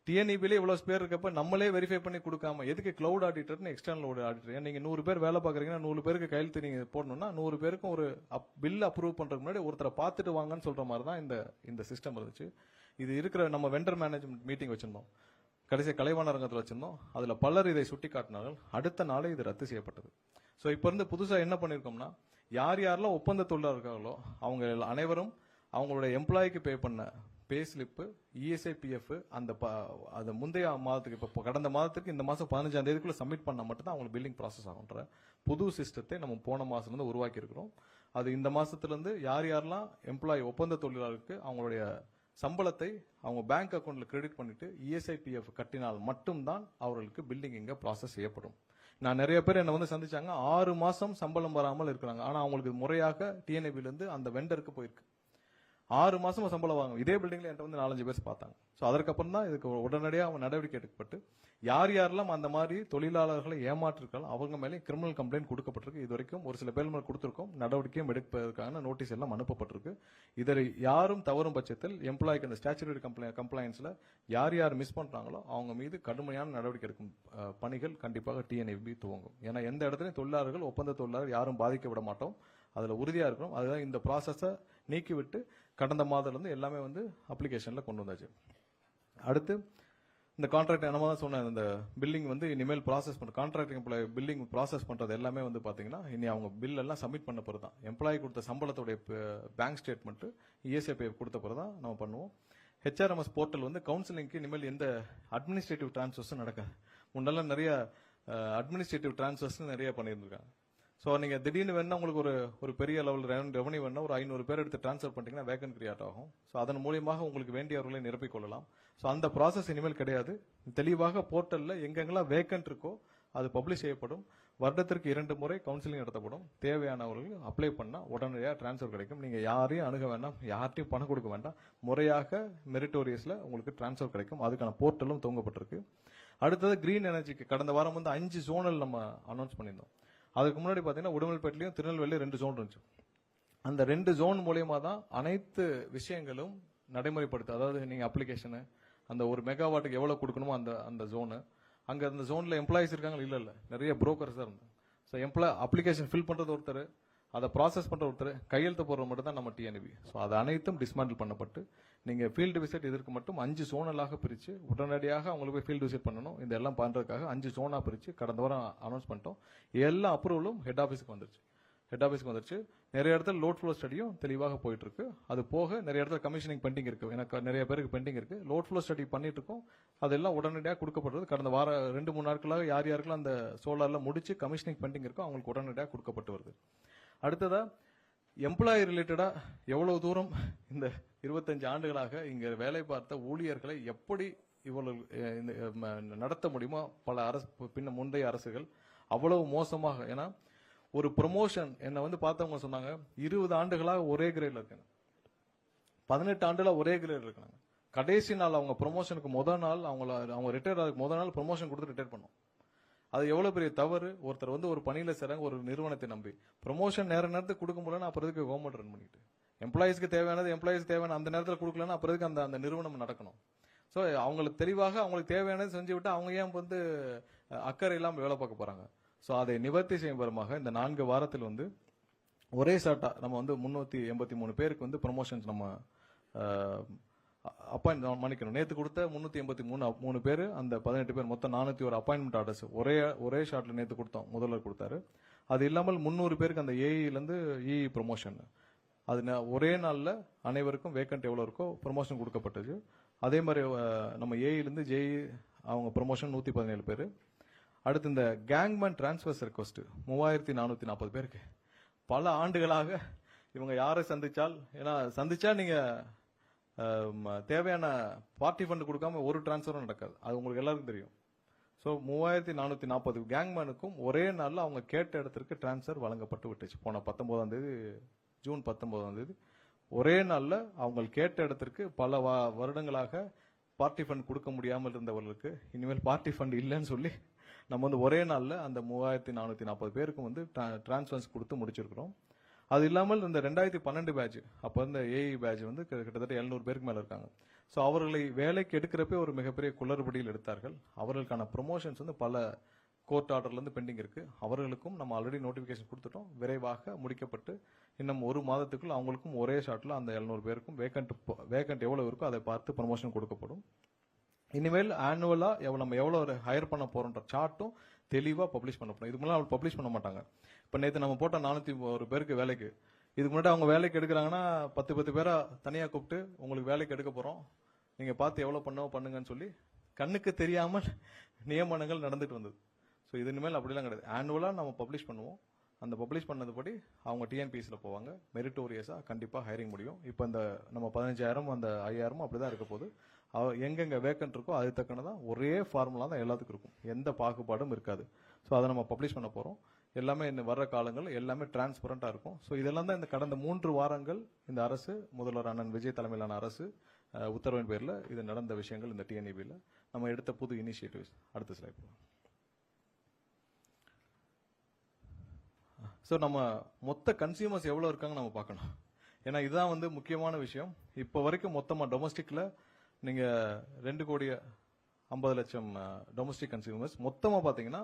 டிஎன்இபிலே இவ்வளவு பேர் இருக்கப்ப நம்மளே வெரிஃபை பண்ணி கொடுக்காம எதுக்கு கிளவுட் ஆடிட்டர்னு எக்ஸ்டர்னல் ஆடிட்டர்? ஏன்னா நீங்க 100 பேர் வேலை பாக்குறீங்கன்னா 100 பேருக்கு கையெழுத்து நீங்க போடணும்னா 100 பேருக்கும் ஒரு பில் அப்ரூவ் பண்றதுக்கு முன்னாடி ஒருத்தரை பார்த்துட்டு வாங்கன்னு சொல்ற மாதிரி தான் இந்த சிஸ்டம் இருந்துச்சு. இது இருக்கிற நம்ம வெண்டர் மேனேஜ்மெண்ட் மீட்டிங் வச்சிருந்தோம், கடைசியாக கலைவாணர் அரங்கத்தில் வச்சிருந்தோம். அதுல பலர் இதை சுட்டி காட்டினார்கள். அடுத்த நாளே இது ரத்து செய்யப்பட்டது. ஸோ இப்போ இருந்து புதுசாக என்ன பண்ணியிருக்கோம்னா, யார் யாரெல்லாம் ஒப்பந்த தொழிலாளர் இருக்காங்களோ அவங்க அனைவரும் அவங்களுடைய எம்ப்ளாய்க்கு பே பண்ண பே ஸ்லிப்பு, இஎஸ்ஐ, பிஎஃப் அந்த முந்தைய மாதத்துக்கு இப்போ கடந்த மாதத்துக்கு இந்த மாதம் 15ஆம் தேதிக்குள்ள சப்மிட் பண்ணால் மட்டும்தான் அவங்களுக்கு பில்லிங் ப்ராசஸ் ஆகுன்ற புது சிஸ்டத்தை நம்ம போன மாதத்துலேருந்து உருவாக்கி இருக்கிறோம். அது இந்த மாதத்துலேருந்து யார் யாரெல்லாம் எம்ப்ளாயி ஒப்பந்த தொழிலாளருக்கு அவங்களுடைய சம்பளத்தை அவங்க பேங்க் அக்கௌண்ட்ல கிரெடிட் பண்ணிட்டு இஎஸ்ஐ, பிஎஃப் கட்டினால் மட்டும்தான் அவர்களுக்கு பில்லிங் இங்க ப்ராசஸ் செய்யப்படும். நான் நிறைய பேர் என்ன வந்து சந்திச்சாங்க, 6 மாசம் சம்பளம் வராமல் இருக்கிறாங்க. ஆனா அவங்களுக்கு முறையாக டிஎன்ஏபில இருந்து அந்த வெண்டருக்கு போயிருக்கு. 6 மாசமா சம்பளம் வாங்க. இதே பில்டிங்ல என்கிட்ட வந்து 4-5 பேர் பார்த்தாங்க. ஸோ அதற்கப்புறம் தான் இதுக்கு உடனடியாக அவங்க நடவடிக்கை எடுக்கப்பட்டு யார் யாரெல்லாம் அந்த மாதிரி தொழிலாளர்களை ஏமாற்றிருக்காங்களோ அவங்க மேலே கிரிமினல் கம்ப்ளைண்ட் கொடுக்கப்பட்டிருக்கு. இது வரைக்கும் ஒரு சில பேர் மேலே கொடுத்திருக்கோம். நடவடிக்கையும் எடுப்பதற்கான நோட்டீஸ் எல்லாம் அனுப்பப்பட்டிருக்கு. இதில் யாரும் தவறும் பட்சத்தில் எம்ப்ளாய்க்கு அந்த ஸ்டாச்சுரரி கம்ப்ளைண்ட்ஸ்ல யார் யார் மிஸ் பண்றாங்களோ அவங்க மீது கடுமையான நடவடிக்கை எடுக்கும் பணிகள் கண்டிப்பாக டிஎன்ஏபி துவங்கும். ஏன்னா எந்த இடத்துலையும் தொழிலாளர்கள் ஒப்பந்த தொழிலாளர் யாரும் பாதிக்க விட மாட்டோம். அதுல உறுதியா இருக்கணும். அதுதான் இந்த ப்ராசஸை நீக்கிவிட்டு கடந்த மாதத்துல எல்லாமே வந்து அப்ளிகேஷன்ல கொண்டு வந்தாச்சு. அடுத்து இந்த கான்ட்ராக்ட் நம்ம தான் சொன்ன இந்த பில்லிங் வந்து இனிமேல் ப்ராசஸ் பண்ண கான்ட்ராக்டிங் எம்ப்ளாய் பில்லிங் ப்ராசஸ் பண்றது எல்லாமே வந்து பாத்தீங்கன்னா இனி அவங்க பில் எல்லாம் சப்மிட் பண்ண பிறகு தான் எம்ப்ளாயி கொடுத்த சம்பளத்துடைய பேங்க் ஸ்டேட்மெண்ட், இஎஸ்ஐ கொடுத்த பிறகு தான் நம்ம பண்ணுவோம். ஹெச்ஆர்எம்எஸ் போர்ட்டல் வந்து கவுன்சிலிங்க்கு இனிமேல் எந்த அட்மினிஸ்ட்ரேட்டிவ் டிரான்ஸ்ஃபர்ஸும் நடக்காது. முன்னெல்லாம் நிறைய அட்மினிஸ்ட்ரேட்டிவ் டிரான்ஸ்ஃபர்ஸ் நிறைய பண்ணியிருந்திருக்காங்க. ஸோ நீங்க திடீர்னு வேணா உங்களுக்கு ஒரு பெரிய லெவல் ரெவன்யூ வேணா ஒரு 500 பேர் எடுத்து டிரான்ஸ்ஃபர் பண்ணிட்டீங்கன்னா வேகன் கிரியேட் ஆகும். ஸோ அதன் மூலியமாக உங்களுக்கு வேண்டியவர்களை நிரப்பிக் கொள்ளலாம். ஸோ அந்த ப்ராசஸ் இனிமேல் கிடையாது. தெளிவாக போர்ட்டல்ல எங்கெங்கெல்லாம் வேகன்ட் இருக்கோ அது பப்ளிஷ் செய்யப்படும். வருடத்திற்கு 2 முறை கவுன்சிலிங் நடத்தப்படும். தேவையானவர்கள் அப்ளை பண்ணா உடனடியாக டிரான்ஸ்ஃபர் கிடைக்கும். நீங்க யாரையும் அணுக வேண்டாம், யார்ட்டையும் பணம் கொடுக்க வேண்டாம். முறையாக மெரிட்டோரியஸ்ல உங்களுக்கு டிரான்ஸ்ஃபர் கிடைக்கும். அதுக்கான போர்ட்டலும் துவங்கப்பட்டிருக்கு. அடுத்தது கிரீன் எனர்ஜிக்கு கடந்த வாரம் வந்து 5 ஜோனல் நம்ம அனௌன்ஸ் பண்ணியிருந்தோம். அதுக்கு முன்னாடி பாத்தீங்கன்னா உடுமல்பேட்டிலையும் திருநெல்வேலியும் 2 ஜோன் இருந்துச்சு. அந்த 2 ஜோன் மூலியமா தான் அனைத்து விஷயங்களும் நடைமுறைப்படுத்து. அதாவது நீங்க அப்ளிகேஷனு அந்த ஒரு மெகாவாட்டுக்கு எவ்வளவு கொடுக்கணுமோ அந்த ஜோனு, அங்க அந்த ஜோன்ல எம்ப்ளாயிஸ் இருக்காங்க இல்ல நிறைய புரோக்கர்ஸ் தான் இருந்தாங்க. ஸோ அப்ளிகேஷன் ஃபில் பண்றது ஒருத்தர், அதை ப்ராசஸ் பண்ற ஒருத்தர், கையெழுத்து போடுற மட்டும் தான் நம்ம டிஎன்ஏபி. ஸோ அது அனைத்தும் டிஸ்மேண்டில் பண்ணப்பட்டு நீங்க ஃபீல்டு விசிட் இதற்கு மட்டும் 5 ஜோனலாக பிரிச்சு உடனடியாக அவங்களுக்கு போய் ஃபீல்டு விசிட் பண்ணணும். இதெல்லாம் பண்றதுக்காக 5 ஜோனா பிரிச்சு கடந்த வாரம் அனௌன்ஸ் பண்ணிட்டோம். எல்லா அப்ரூவலும் ஹெட் ஆஃபீஸுக்கு வந்துருச்சு. நிறைய இடத்துல லோட் ஃப்ளோ ஸ்டடியும் தெளிவாக போயிட்டு இருக்கு. அது போக நிறைய இடத்துல கமிஷனிங் பெண்டிங் இருக்கு. எனக்கு நிறைய பேருக்கு பெண்டிங் இருக்கு. லோட் ஃப்ளோ ஸ்டடி பண்ணிட்டு இருக்கோம். அதெல்லாம் உடனடியாக கொடுக்கப்படுறது. கடந்த வார 2-3 நாட்களாக யார் யாருக்கெல்லாம் அந்த சோலார்ல முடிச்சு கமிஷனிங் பெண்டிங் இருக்கோ அவங்களுக்கு உடனடியாக கொடுக்கப்பட்டு வருது. அடுத்ததா எம்ப்ளாயி ரிலேட்டடா எவ்வளவு தூரம் இந்த 25 ஆண்டுகளாக இங்க வேலை பார்த்த ஊழியர்களை எப்படி இவ்வளவு நடத்த முடியுமோ பல முந்தைய அரசுகள் அவ்வளவு மோசமாக. ஏன்னா ஒரு ப்ரொமோஷன் என்ன வந்து பார்த்தவங்க சொன்னாங்க 20 ஆண்டுகளாக ஒரே கிரேட்ல இருக்காங்க, 18 ஆண்டுல ஒரே கிரேட் இருக்காங்க. கடைசி நாள் அவங்க ப்ரொமோஷனுக்கு முதல் நாள் அவங்க ரிட்டையர் ஆகுது முதல் நாள் ப்ரொமோஷன் கொடுத்து ரிட்டையர் பண்ணோம். அது எவ்வளவு பெரிய தவறு. ஒருத்தர் வந்து ஒரு பணியில சேராங்க ஒரு நிறுவனத்தை நம்பி ப்ரொமோஷன் நேரத்துக்கு கொடுக்க முடியலன்னா அப்புறதுக்கு கவர்மெண்ட் ரன் பண்ணிட்டு எம்ப்ளாயிஸ்க்கு தேவையான அந்த நேரத்தில் கொடுக்கலன்னா அப்புறதுக்கு அந்த நிறுவனம் நடக்கணும். ஸோ அவங்களுக்கு தெளிவாக அவங்களுக்கு தேவையானது செஞ்சு விட்டு அவங்க ஏன் வந்து அக்கறை இல்லாமல் வேலை பார்க்க போறாங்க. ஸோ அதை நிவர்த்தி செய்யும் விதமாக இந்த 4 வாரத்தில் வந்து ஒரே ஷார்ட்டா நம்ம வந்து 383 பேருக்கு வந்து ப்ரொமோஷன்ஸ் நம்ம அப்பாயின்ட் பண்ணிக்கணும். நேற்று கொடுத்த 383 பேர் அந்த 18 பேர் மொத்தம் 401 அப்பாயின்மெண்ட் ஆர்டர்ஸ் ஒரே ஷாட்ல நேற்று கொடுத்தோம். முதல்வர் கொடுத்தாரு. அது இல்லாமல் 300 பேருக்கு அந்த ஏஇல இருந்து இஇ ப்ரொமோஷன் அது ஒரே நாள்ல அனைவருக்கும் வேக்கன்ட் எவ்வளவு இருக்கோ ப்ரொமோஷன் கொடுக்கப்பட்டது. அதே மாதிரி நம்ம ஏஇல இருந்து ஜேஇ அவங்க ப்ரொமோஷன் 117 பேர். அடுத்து இந்த கேங்மேன் டிரான்ஸ்ஃபர்ஸ் ரெக்வஸ்ட் 3440 பேருக்கு பல ஆண்டுகளாக இவங்க யாரை சந்திச்சா நீங்க தேவையான பார்ட்டி ஃபண்ட் கொடுக்காம ஒரு டிரான்ஸ்ஃபரும் நடக்காது. அது உங்களுக்கு எல்லாருக்கும் தெரியும். ஸோ 3440 கேங்மேனுக்கும் ஒரே நாளில் அவங்க கேட்ட இடத்திற்கு டிரான்ஸ்ஃபர் வழங்கப்பட்டு விட்டுச்சு. போன 19ஆம் தேதி ஜூன் 19ஆம் தேதி ஒரே நாளில் அவங்க கேட்ட இடத்திற்கு பல வருடங்களாக பார்ட்டி ஃபண்ட் கொடுக்க முடியாமல் இருந்தவர்களுக்கு இனிமேல் பார்ட்டி ஃபண்ட் இல்லைன்னு சொல்லி நம்ம வந்து ஒரே நாளில் அந்த 3440 பேருக்கும் வந்து டிரான்ஸ்ஃபர்ஸ் கொடுத்து முடிச்சிருக்கிறோம். அது இல்லாமல் இந்த 2012 பேட்ச் அப்போ இந்த ஏஇ பேட்ச் வந்து கிட்டத்தட்ட 700 பேருக்கு மேல இருக்காங்க. ஸோ அவர்களை வேலைக்கு எடுக்கிறப்பே ஒரு மிகப்பெரிய குளறுபடியில் எடுத்தார்கள். அவர்களுக்கான ப்ரொமோஷன்ஸ் வந்து பல கோர்ட் ஆர்டர்ல இருந்து பெண்டிங் இருக்கு. அவர்களுக்கும் நம்ம ஆல்ரெடி நோட்டிபிகேஷன் கொடுத்துட்டோம். விரைவாக முடிக்கப்பட்டு இன்னும் 1 மாதத்துக்குள் அவங்களுக்கும் ஒரே ஷாட்ல அந்த 700 பேருக்கும் வேகன்ட் எவ்வளவு இருக்கோ அதை பார்த்து ப்ரொமோஷன் கொடுக்கப்படும். இனிமேல் ஆனுவலா நம்ம எவ்வளவு ஹையர் பண்ண போறோன்ற சார்ட்டும் தெளிவா பப்ளிஷ் பண்ண போறோம். இதுக்கு முன்னாடி அவங்க பப்ளிஷ் பண்ண மாட்டாங்க. இப்ப நேத்து நம்ம போட்ட 401 பேருக்கு வேலைக்கு, இதுக்கு முன்னாடி அவங்க வேலைக்கு எடுக்கிறாங்கன்னா 10 பேரா தனியா கூப்பிட்டு உங்களுக்கு வேலைக்கு எடுக்க போறோம், நீங்க பார்த்து எவ்வளவு பண்ணுங்கன்னு சொல்லி கண்ணுக்கு தெரியாமல் நியமனங்கள் நடந்துட்டு வந்தது. ஸோ இது இனிமேல் அப்படிலாம் கிடையாது. ஆனுவலா நம்ம பப்ளிஷ் பண்ணுவோம். அந்த பப்ளிஷ் பண்ணதுபடி அவங்க டிஎன்பிஎஸ்ல போவாங்க. மெரிட்டோரியஸா கண்டிப்பா ஹைரிங் முடியும். இப்போ இந்த நம்ம 15,000 அந்த 5,000 அப்படிதான் இருக்க போகுது. எங்கெங்க வேக்கன்ட் இருக்கோ அது தக்கனதான் ஒரே ஃபார்முலா தான் எல்லாத்துக்கும் இருக்கும். எந்த பாகுபாடும் இருக்காது. ஸோ அதை நம்ம பப்ளிஷ் பண்ண போறோம். எல்லாமே இன்னும் வர்ற காலங்கள் எல்லாமே டிரான்ஸ்பரண்டா இருக்கும். ஸோ இதெல்லாம் தான் இந்த கடந்த 3 வாரங்கள் இந்த அரசு, முதல்வர் அண்ணன் விஜய் தலைமையிலான அரசு உத்தரவின் பேர்ல இது நடந்த விஷயங்கள். இந்த டிஎன்இபியில் நம்ம எடுத்த புது இனிஷியேட்டிவ்ஸ். அடுத்த ஸ்லைட். ஸோ நம்ம மொத்த கன்சியூமர்ஸ் எவ்வளவு இருக்காங்க நம்ம பார்க்கணும். ஏன்னா இதுதான் வந்து முக்கியமான விஷயம். இப்போ வரைக்கும் மொத்தமா டொமஸ்டிக்ல நீங்க 2,50,00,000 டொமஸ்டிக் கன்சியூமர்ஸ், மொத்தமா பாத்தீங்கன்னா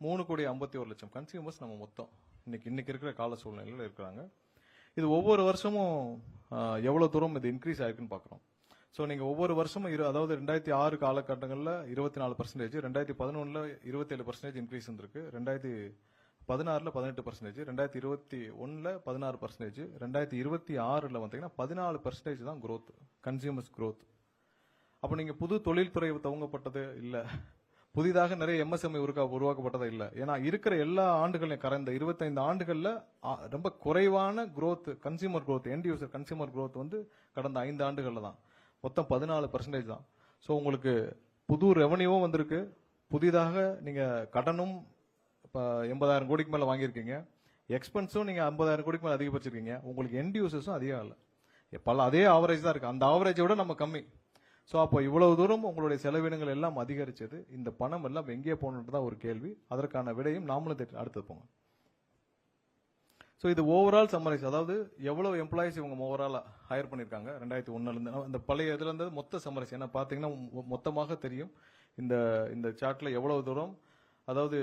3,51,00,000 கன்சியூமர்ஸ் நம்ம மொத்தம் இன்னைக்கு இருக்கிற கால சூழ்நிலையில இருக்கிறாங்க. இது ஒவ்வொரு வருஷமும் எவ்வளவு தூரம் இது இன்க்ரீஸ் ஆயிருக்குன்னு பாக்குறோம். ஸோ நீங்க ஒவ்வொரு வருஷமும் அதாவது 2006 காலகட்டங்களில் 24%, 2011 27% இன்க்ரீஸ் இருந்திருக்கு, 2016 18%, 2021 16%, 2026 பார்த்தீங்கன்னா 14% தான் growth, கன்சியூமர்ஸ் growth. அப்ப நீங்க புது தொழில்துறை துவங்கப்பட்டது இல்ல, புதிதாக நிறைய எம்எஸ்எம்இ உருவாக்கப்பட்டதா இல்ல. ஏன்னா இருக்கிற எல்லா ஆண்டுகளையும் கடந்த 25 ஆண்டுகள்ல ரொம்ப குறைவான growth, consumer growth, end user consumer growth வந்து கடந்த 5 ஆண்டுகள்ல தான் மொத்தம் 14% தான். ஸோ உங்களுக்கு புது ரெவன்யூவும் வந்திருக்கு, புதிதாக நீங்க கடனும் 80,000 கோடிக்கு மேல வாங்கியிருக்கீங்க, எக்ஸ்பென்ஸும் நீங்க 50,000 கோடிக்கு மேல அதிகப்படுத்திருக்கீங்க, உங்களுக்கு எண்ட் யூசர்ஸும் அதிகம் இல்லை, அதே ஆவரேஜ் தான் இருக்கு, அந்த ஆவரேஜை விட நம்ம கம்மி. ஸோ அப்போ இவ்வளவு தூரம் உங்களுடைய செலவினங்கள் எல்லாம் அதிகரிச்சது, இந்த பணம் எல்லாம் எங்கே போகணுன்றது தான் ஒரு கேள்வி. அதற்கான விடையும் நாமளும் அடுத்தது போங்க. ஸோ இது ஓவரால் சம்மரைஸ், அதாவது எவ்வளவு எம்ப்ளாயிஸ் இவங்க ஓவரால் ஹையர் பண்ணிருக்காங்க 2001 இருந்து, இந்த பழைய இதுல இருந்து மொத்த சம்மரைஸ். ஏன்னா பாத்தீங்கன்னா மொத்தமாக தெரியும் இந்த சார்ட்ல எவ்வளவு தூரம், அதாவது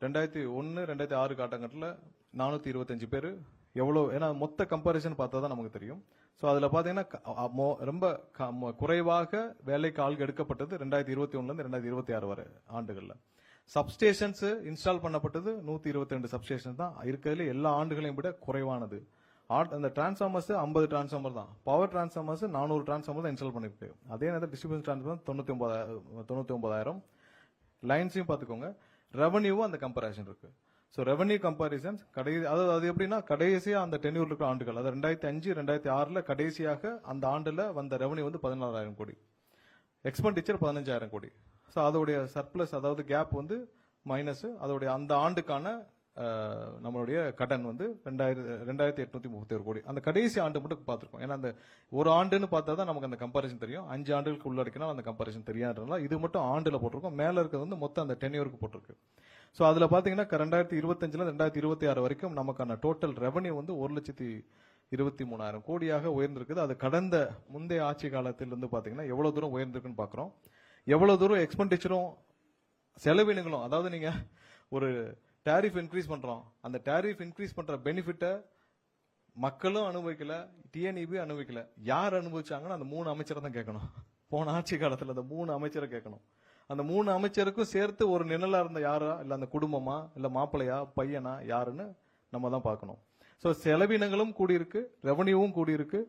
2001 2006 காலகட்டத்தில் 425 பேர் எவ்வளவு, ஏன்னா மொத்த கம்பாரிசன் பார்த்தா தான் நமக்கு தெரியும். ஸோ அதுல பாத்தீங்கன்னா ரொம்ப குறைவாக வேலைக்கு ஆள்கள் எடுக்கப்பட்டது 2021 இருந்து 2026 வரை ஆண்டுகள்ல. சப்ஸ்டேஷன்ஸ் இன்ஸ்டால் பண்ணப்பட்டது 122 சப்ஸ்டேஷன் தான் இருக்கிறதுல எல்லா ஆண்டுகளையும் விட குறைவானது. அந்த டிரான்ஸ்ஃபார்மர்ஸ் 50 டிரான்ஸ்ஃபார்மர் தான், பவர் டிரான்ஸ்ஃபார்மர்ஸ் 400 டிரான்ஸ்ஃபார்மர் தான் இன்ஸ்டால் பண்ணிருக்கு. அதே நேரத்தில் டிஸ்ட்ரிபியூஷன் டிரான்ஸ்ஃபார்மர் 99,000 லைன்ஸையும் பார்த்துக்கோங்க. ரெவன்யூவும் அந்த கம்பேரிசன் இருக்கு. ஸோ ரெவன்யூ கம்பாரிசன்ஸ் அது எப்படின்னா கடைசியா அந்த டென்யூர் இருக்கிற ஆண்டுகள், அதாவது 2005 2006 கடைசியாக அந்த ஆண்டுல வந்த ரெவன்யூ வந்து 16,000 கோடி, எக்ஸ்பெண்டிச்சர் 15,000 கோடி. ஸோ அதோடைய சர்ப்ளஸ், அதாவது கேப் வந்து மைனஸ், அதோடைய அந்த ஆண்டுக்கான நம்மளுடைய கடன் வந்து 2,831 கோடி. அந்த கடைசி ஆண்டு மட்டும் பார்த்திருக்கோம். ஏன்னா அந்த ஒரு ஆண்டுன்னு பார்த்தா தான் நமக்கு அந்த கம்பாரிசன் தெரியும். 5 ஆண்டுகளுக்கு உள்ளடக்கினா அந்த கம்பாரிசன் தெரியாதுனால இது மட்டும் ஆண்டுல போட்டிருக்கோம். மேல இருக்கிறது வந்து மொத்தம் அந்த டென்யூருக்கு போட்டிருக்கு. ஸோ அதுல பாத்தீங்கன்னா 2025 2026 வரைக்கும் நமக்கான டோட்டல் ரெவன்யூ வந்து 1,23,000 கோடியாக உயர்ந்திருக்குது. அது கடந்த முந்தைய ஆட்சி காலத்தில் இருந்து பாத்தீங்கன்னா எவ்வளவு தூரம் உயர்ந்திருக்குன்னு பாக்குறோம். எவ்வளவு தூரம் எக்ஸ்பெண்டிச்சரும் செலவினங்களும், அதாவது நீங்க ஒரு டாரிஃப் இன்க்ரீஸ் பண்றோம், அந்த டாரிஃப் இன்க்ரீஸ் பண்ற பெனிஃபிட்ட மக்களும் அனுபவிக்கல, டிஎன்இபி அனுபவிக்கல. யார் அனுபவிச்சாங்கன்னா அந்த 3 அமைச்சரை தான் கேட்கணும். போன ஆட்சி காலத்துல அந்த 3 அமைச்சரை கேட்கணும். அந்த 3 அமைச்சருக்கும் சேர்த்து ஒரு நிழலா இருந்த யாரா, இல்ல அந்த குடும்பமா, இல்ல மாப்பிள்ளையா, பையனா, யாருன்னு நம்ம தான் பார்க்கணும். சோ செலவினங்களும் கூடியிருக்கு, ரெவன்யூவும் கூடியிருக்கு.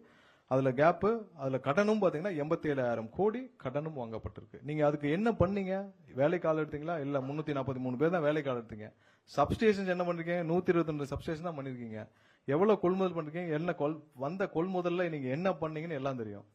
அதுல கேப், அதுல கடனும் பாத்தீங்கன்னா 87,000 கோடி கடனும் வாங்கப்பட்டிருக்கு. நீங்க அதுக்கு என்ன பண்ணீங்க? வேலைக்கு ஆள் எடுத்தீங்களா? இல்ல 343 பேர் தான் வேலைக்கு ஆள் எடுத்தீங்க. சப்ஸ்டேஷன் என்ன பண்ணிருக்கீங்க? 122 சப்ஸ்டேஷன் தான் பண்ணிருக்கீங்க. எவ்வளவு கொள்முதல் பண்ணிருக்கீங்க? என்ன வந்த கொள்முதல்ல நீங்க என்ன பண்ணீங்கன்னு எல்லாம் தெரியும்.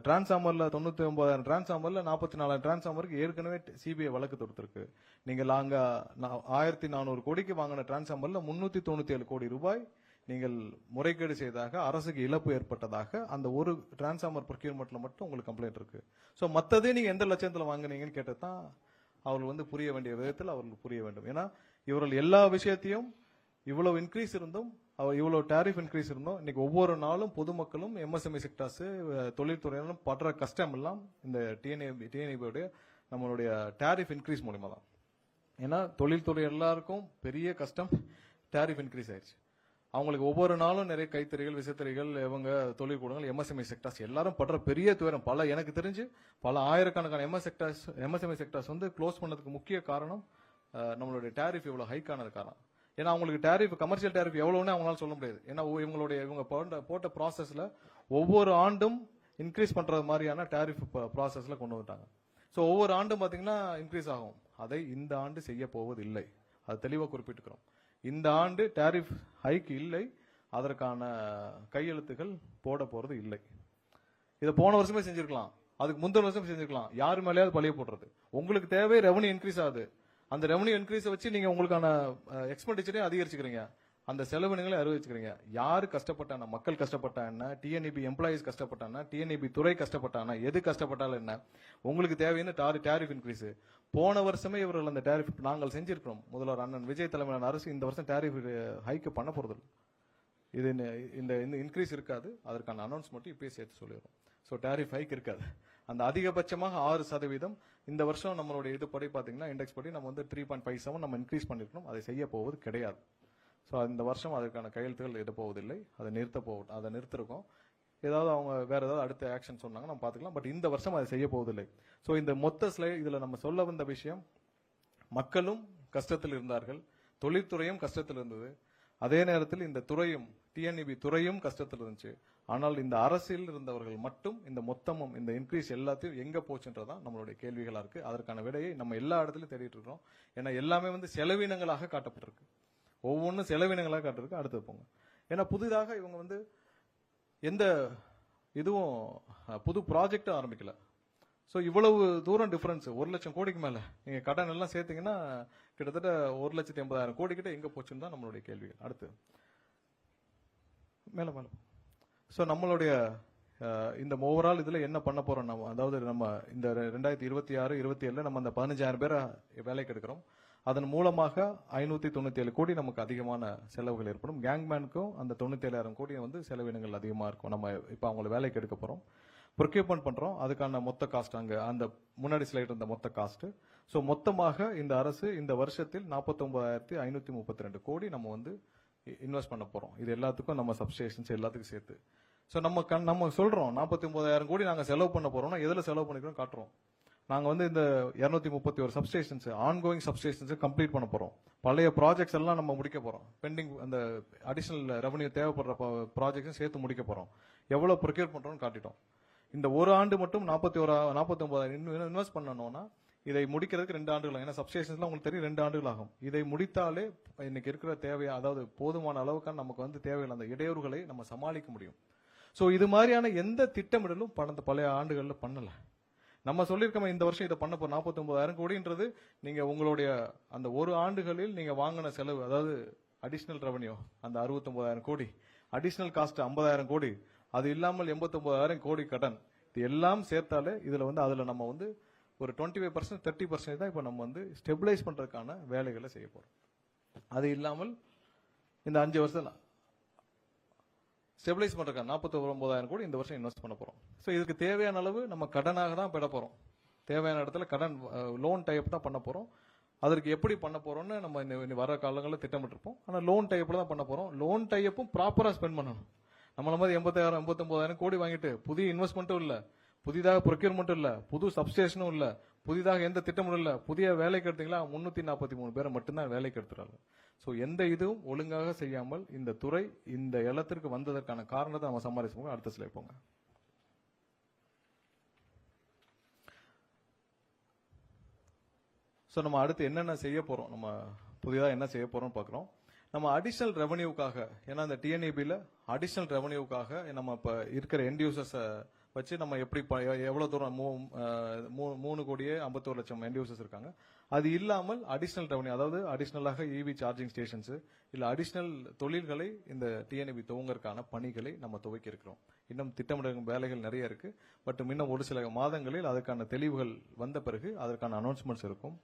டிரான்ஸ்ஃபார்மர்ல 99,000 டிரான்ஸ்ஃபார்மர்ல 44,000 டிரான்ஸ்ஃபார்மருக்கு ஏற்கனவே சிபிஐ வழக்கு தொடுத்திருக்கு. நீங்க 1,400 கோடிக்கு வாங்கின டிரான்ஸ்ஃபார்மர்ல 397 கோடி ரூபாய் நீங்கள் முறைகேடு செய்ததாக, அரசுக்கு இழப்பு ஏற்பட்டதாக அந்த ஒரு டிரான்ஸ்ஃபார்மர் ப்ரொக்யூர்மெண்ட்ல மட்டும் உங்களுக்கு கம்ப்ளைண்ட் இருக்கு. சோ மத்ததே நீங்க எந்த லட்சத்துல வாங்குனீங்கன்னு கேட்டதான் அவர்கள் வந்து புரிய வேண்டிய விதத்தில் அவர்கள் புரிய வேண்டும். ஏன்னா இவர்கள் எல்லா விஷயத்தையும் இவ்வளவு இன்க்ரீஸ் இருந்தும், இவ்வளவு டாரிஃப் இன்க்ரீஸ் இருந்தோம், இன்னைக்கு ஒவ்வொரு நாளும் பொதுமக்களும் எம்எஸ்எம்இ செக்டர்ஸ் தொழில்துறையினரும் படுற கஷ்டம் எல்லாம் இந்த டிஎன்இபியோடைய நம்மளுடைய டாரிஃப் இன்க்ரீஸ் மூலமா தான். ஏன்னா தொழில்துறை எல்லாருக்கும் பெரிய கஷ்டம் டாரிஃப் இன்க்ரீஸ் ஆயிடுச்சு. அவங்களுக்கு ஒவ்வொரு நாளும் நிறைய கைத்தறிகள், விசைத்தறிகள், இவங்க தொழிற்கூடங்கள், எம்எஸ்எம்இ செக்டார்ஸ் எல்லாரும் படுற பெரிய துயரம். எனக்கு தெரிஞ்சு பல ஆயிரக்கணக்கான எம்எஸ்எம்இ செக்டார்ஸ் வந்து க்ளோஸ் பண்ணதுக்கு முக்கிய காரணம் நம்மளுடைய டேரிஃப் இவ்வளவு ஹைக் ஆனது காரணம். ஏன்னா அவங்களுக்கு டேரிஃப், கமர்ஷியல் டேரிஃப் எவ்வளவுன்னு அவங்களால சொல்ல முடியாது. ஏன்னா இவங்க போட்ட ப்ராசஸ்ல ஒவ்வொரு ஆண்டும் இன்க்ரீஸ் பண்றது மாதிரியான டேரிஃப் ப்ராசஸ்ல கொண்டு வந்துட்டாங்க. ஸோ ஒவ்வொரு ஆண்டும் பாத்தீங்கன்னா இன்க்ரீஸ் ஆகும். அதை இந்த ஆண்டு செய்ய போவதில்லை. அது தெளிவாக குறிப்பிட்டுக்கிறோம். இந்த ஆண்டு டேரிஃப் ஹைக் இல்லை, அதற்கான கையெழுத்துகள் போட போறது இல்லை. இதை போன வருஷமே செஞ்சிருக்கலாம், அதுக்கு முந்தின வருஷம் செஞ்சிருக்கலாம். யாரு மேலேயாவது பழிய போடுறது. உங்களுக்கு தேவை ரெவன்யூ இன்க்ரீஸ் ஆகுது, அந்த ரெவன்யூ இன்க்ரீஸ் வச்சு நீங்க உங்களுக்கான எக்ஸ்பெண்டிச்சரையும் அதிகரிச்சுக்கிறீங்க, அந்த செலவினங்களை அறிவிச்சுக்கிறீங்க. யாரு கஷ்டப்பட்டான, மக்கள் கஷ்டப்பட்டான, டிஎன்இபி எம்ப்ளாயிஸ் கஷ்டப்பட்டான, டிஎன்இபி துறை கஷ்டப்பட்டான, எது கஷ்டப்பட்டாலும் என்ன, உங்களுக்கு தேவையான டேரிஃப் இன்க்ரீஸ். போன வருஷமே இவர்கள் அந்த டேரிஃப் நாங்கள் செஞ்சிருக்கிறோம். முதல்வர் அண்ணன் விஜய் தலைமையிலான அரசு இந்த வருஷம் டேரிஃப் ஹைக் பண்ண போறது. இது இந்த இன்க்ரீஸ் இருக்காது. அதற்கான அனௌன்ஸ்மெண்ட் இப்பயே சேர்த்து சொல்லிடுறோம். ஸோ டேரிஃப் ஹைக் இருக்காது. அந்த அதிகபட்சமாக 6% இந்த வருஷம் நம்மளுடைய இது படி பாத்தீங்கன்னா இண்டெக்ஸ் படி நம்ம வந்து 3.57 நம்ம இன்க்ரீஸ் பண்ணிருக்கணும். அதை செய்ய போவது கிடையாது. ஸோ இந்த வருஷம் அதற்கான கையெழுத்துகள் இட போவதில்லை. அதை நிறுத்திருக்கோம். ஏதாவது அவங்க வேற ஏதாவது அடுத்த ஆக்ஷன் சொன்னாங்க நம்ம பாத்துக்கலாம். பட் இந்த வருஷம் அதை செய்ய போவதில்லை. ஸோ இந்த மொத்த ஸ்லைட் இதுல நம்ம சொல்ல வந்த விஷயம், மக்களும் கஷ்டத்தில் இருந்தார்கள், தொழில்துறையும் கஷ்டத்தில் இருந்தது, அதே நேரத்தில் இந்த துறையும் டிஎன்இபி துறையும் கஷ்டத்தில் இருந்துச்சு. ஆனால் இந்த அரசியல் இருந்தவர்கள் மட்டும் இந்த மொத்தமும் இந்த இன்க்ரீஸ் எல்லாத்தையும் எங்க போச்சுன்றதான் நம்மளுடைய கேள்விகளா இருக்கு. அதற்கான விடையை நம்ம எல்லா இடத்துலயும் தேடிட்டு இருக்கோம். ஏன்னா எல்லாமே வந்து செலவினங்களாக காட்டப்பட்டிருக்கு. ஒவ்வொன்றும் செலவினங்களாக காட்டிருக்கு. அடுத்து போங்க. ஏன்னா புதிதாக இவங்க வந்து எந்த இதுவும் புது ப்ராஜெக்டும் ஆரம்பிக்கல. ஸோ இவ்வளவு தூரம் டிஃபரன்ஸ், 1 லட்சம் கோடிக்கு மேல நீங்க கடன் எல்லாம் சேர்த்தீங்கன்னா கிட்டத்தட்ட 1,80,000 கோடி கிட்ட எங்க போச்சுன்னு தான் நம்மளுடைய கேள்விகள். அடுத்து மேல. ஸோ நம்மளுடைய இந்த ஓவரால் இதுல என்ன பண்ண போறோம் நம்ம, அதாவது நம்ம இந்த 2026-27 நம்ம அந்த 15,000 பேரை வேலைக்கு எடுக்கிறோம். அதன் மூலமாக 597 கோடி நமக்கு அதிகமான செலவுகள் ஏற்படும். கேங்மேனுக்கும் அந்த 97,000 கோடி வந்து செலவினங்கள் அதிகமா இருக்கும். நம்ம இப்ப அவங்களை வேலைக்கு எடுக்க போறோம், ப்ரொக்யூர்மெண்ட் பண்றோம். அதுக்கான மொத்த காஸ்ட் அங்க அந்த முன்னாடி ஸ்லைட் இருந்த மொத்த காஸ்ட். ஸோ மொத்தமாக இந்த அரசு இந்த வருஷத்தில் 49,532 கோடி நம்ம வந்து இன்வெஸ்ட் பண்ண போறோம். இது எல்லாத்துக்கும் நம்ம சப்ஸ்டேஷன்ஸ் எல்லாத்துக்கும் சேர்த்து. ஸோ நம்ம சொல்றோம் 49,000 கோடி நாங்க செலவு பண்ண போறோம்னா எதுல செலவு பண்ணிக்கிறோம் காட்டுறோம். நாங்க வந்து இந்த 231 சப்ஸ்டேஷன்ஸ் ஆன்கோயிங் சப்ஸ்டேஷன்ஸ் கம்ப்ளீட் பண்ண போறோம். பழைய ப்ராஜெக்ட்ஸ் எல்லாம் நம்ம முடிக்க போறோம். பெண்டிங் அந்த அடிஷனல் ரெவன்யூ தேவைப்படுற ப்ராஜெக்ட்ஸும் சேர்த்து முடிக்க போறோம். எவ்வளவு ப்ரொக்யூர் பண்றோம்னு காட்டிட்டோம். இந்த ஒரு ஆண்டு மட்டும் 49,000 இன்வெஸ்ட் பண்ணணும்னா இதை முடிக்கிறதுக்கு 2 ஆண்டுகள். ஏன்னா சப்ஸ்டேஷன்ஸ்லாம் உங்களுக்கு தெரியும் 2 ஆண்டுகள் ஆகும். இதை முடித்தாலே இன்னைக்கு இருக்கிற தேவையா, அதாவது போதுமான அளவுக்கு நமக்கு வந்து தேவையான அந்த இடையூறுகளை நம்ம சமாளிக்க முடியும். சோ இது மாதிரியான எந்த திட்டமிடலும் பழைய ஆண்டுகள்ல பண்ணல. நம்ம சொல்லியிருக்கோம் இந்த வருஷம் இதை பண்ண போறோம். 49,000 கோடின்றது நீங்க உங்களுடைய அந்த ஒரு ஆண்டுகளில் நீங்க வாங்கின செலவு, அதாவது அடிஷனல் ரெவன்யூ அந்த 69,000 கோடி, அடிஷனல் காஸ்ட் 50,000 கோடி, அது இல்லாமல் 89,000 கோடி கடன், இது எல்லாம் சேர்த்தாலே இதுல வந்து அதுல நம்ம வந்து ஒரு 25% 30% தான் இப்ப நம்ம வந்து ஸ்டெபிலைஸ் பண்றதுக்கான வேலைகளை செய்ய போறோம். அது இல்லாமல் இந்த 5 வருஷம் ஸ்டெபிலைஸ் பண்றதுக்கான 49,000 கோடி இந்த வருஷம் இன்வெஸ்ட் பண்ண போறோம். ஸோ இதுக்கு தேவையான அளவு நம்ம கடனாக தான் பெற போறோம். தேவையான இடத்துல கடன் லோன் டைப் தான் பண்ண போறோம். அதற்கு எப்படி பண்ண போறோம்னு நம்ம வர காலங்களில் திட்டமிட்டிருப்போம். ஆனால் லோன் டைப்ல தான் பண்ண போறோம். லோன் டைப்பும் ப்ராப்பரா ஸ்பெண்ட் பண்ணணும். நம்மள மாதிரி 89,000 கோடி வாங்கிட்டு புதிய இன்வெஸ்ட்மெண்ட்டும் இல்ல, புதிதாக ப்ரொக்யூர்மெண்ட்டும் இல்ல, புது சப்ஸ்டேஷனும் இல்ல, புதிதாக எந்த திட்டமும் இல்ல, புதிய வேலைக்கு எடுத்தீங்களா 343 பேரை மட்டும்தான் வேலைக்கு எடுத்துறாங்க. சோ எந்த இதுவும் ஒழுங்காக செய்யாமல் இந்த துறை இந்த இடத்திற்கு வந்ததற்கான காரணத்தை நம்ம சமாளிச்சுப்போம். அடுத்த ஸ்லைட் போங்க. சோ நம்ம அடுத்து என்னென்ன செய்ய போறோம், நம்ம புதிதாக என்ன செய்ய போறோம் பாக்குறோம். நம்ம அடிஷனல் ரெவன்யூக்காக, ஏன்னா இந்த டிஎன்இபில அடிஷனல் ரெவன்யூக்காக நம்ம இப்ப இருக்கிற எண்ட் யூசர்ஸ் வச்சு நம்ம எப்படி எவ்வளவு தூரம் 3,51,00,000 எண்ட் யூசர்ஸ் இருக்காங்க. அது இல்லாமல் அடிஷனல் ரெவன்யூ, அதாவது அடிஷனலாக இவி சார்ஜிங் ஸ்டேஷன்ஸ் இல்ல அடிஷனல் தொழில்களை இந்த டிஎன்இபி துவங்கறதுக்கான பணிகளை நம்ம துவக்கி இருக்கிறோம். இன்னும் திட்டமிடும் வேலைகள் நிறைய இருக்கு. பட் இன்னும் ஒரு சில மாதங்களில் அதுக்கான தெளிவுகள் வந்த பிறகு அதற்கான அனௌன்ஸ்மெண்ட்ஸ் இருக்கும்.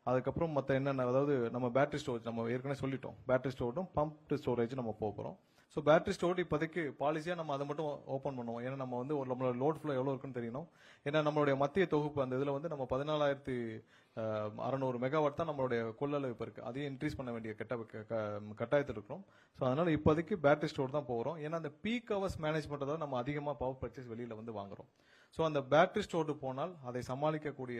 அதுக்கப்புறம் மற்ற என்னென்ன, அதாவது நம்ம பேட்டரி ஸ்டோரேஜ் நம்ம ஏற்கனவே சொல்லிட்டோம், பேட்டரி ஸ்டோரேஜும் பம்ப் ஸ்டோரேஜ் நம்ம போறோம். ஸோ பேட்டரி ஸ்டோர்டு இப்போதைக்கு பாலிசியாக நம்ம அதை மட்டும் ஓப்பன் பண்ணுவோம். ஏன்னா நம்ம வந்து நம்மளோட லோட் ஃப்ளோ எவ்வளோ இருக்குன்னு தெரியணும். ஏன்னா நம்மளுடைய மத்திய தொகுப்பு அந்த இதில் வந்து நம்ம 14,600 மெகாவாட் தான் நம்மளுடைய கொள்ளளவு இப்போ இருக்கு. அதையும் இன்க்ரீஸ் பண்ண வேண்டிய கட்டாயத்தில் இருக்கிறோம். ஸோ அதனால இப்போதைக்கு பேட்டரி ஸ்டோர் தான் போகிறோம். ஏன்னா அந்த பீக் ஹவர்ஸ் மேனேஜ் பண்ணுறதா நம்ம அதிகமாக பவர் பர்ச்சேஸ் வெளியில் வந்து வாங்குறோம். ஸோ அந்த பேட்டரி ஸ்டோர்டு போனால் அதை சமாளிக்கக்கூடிய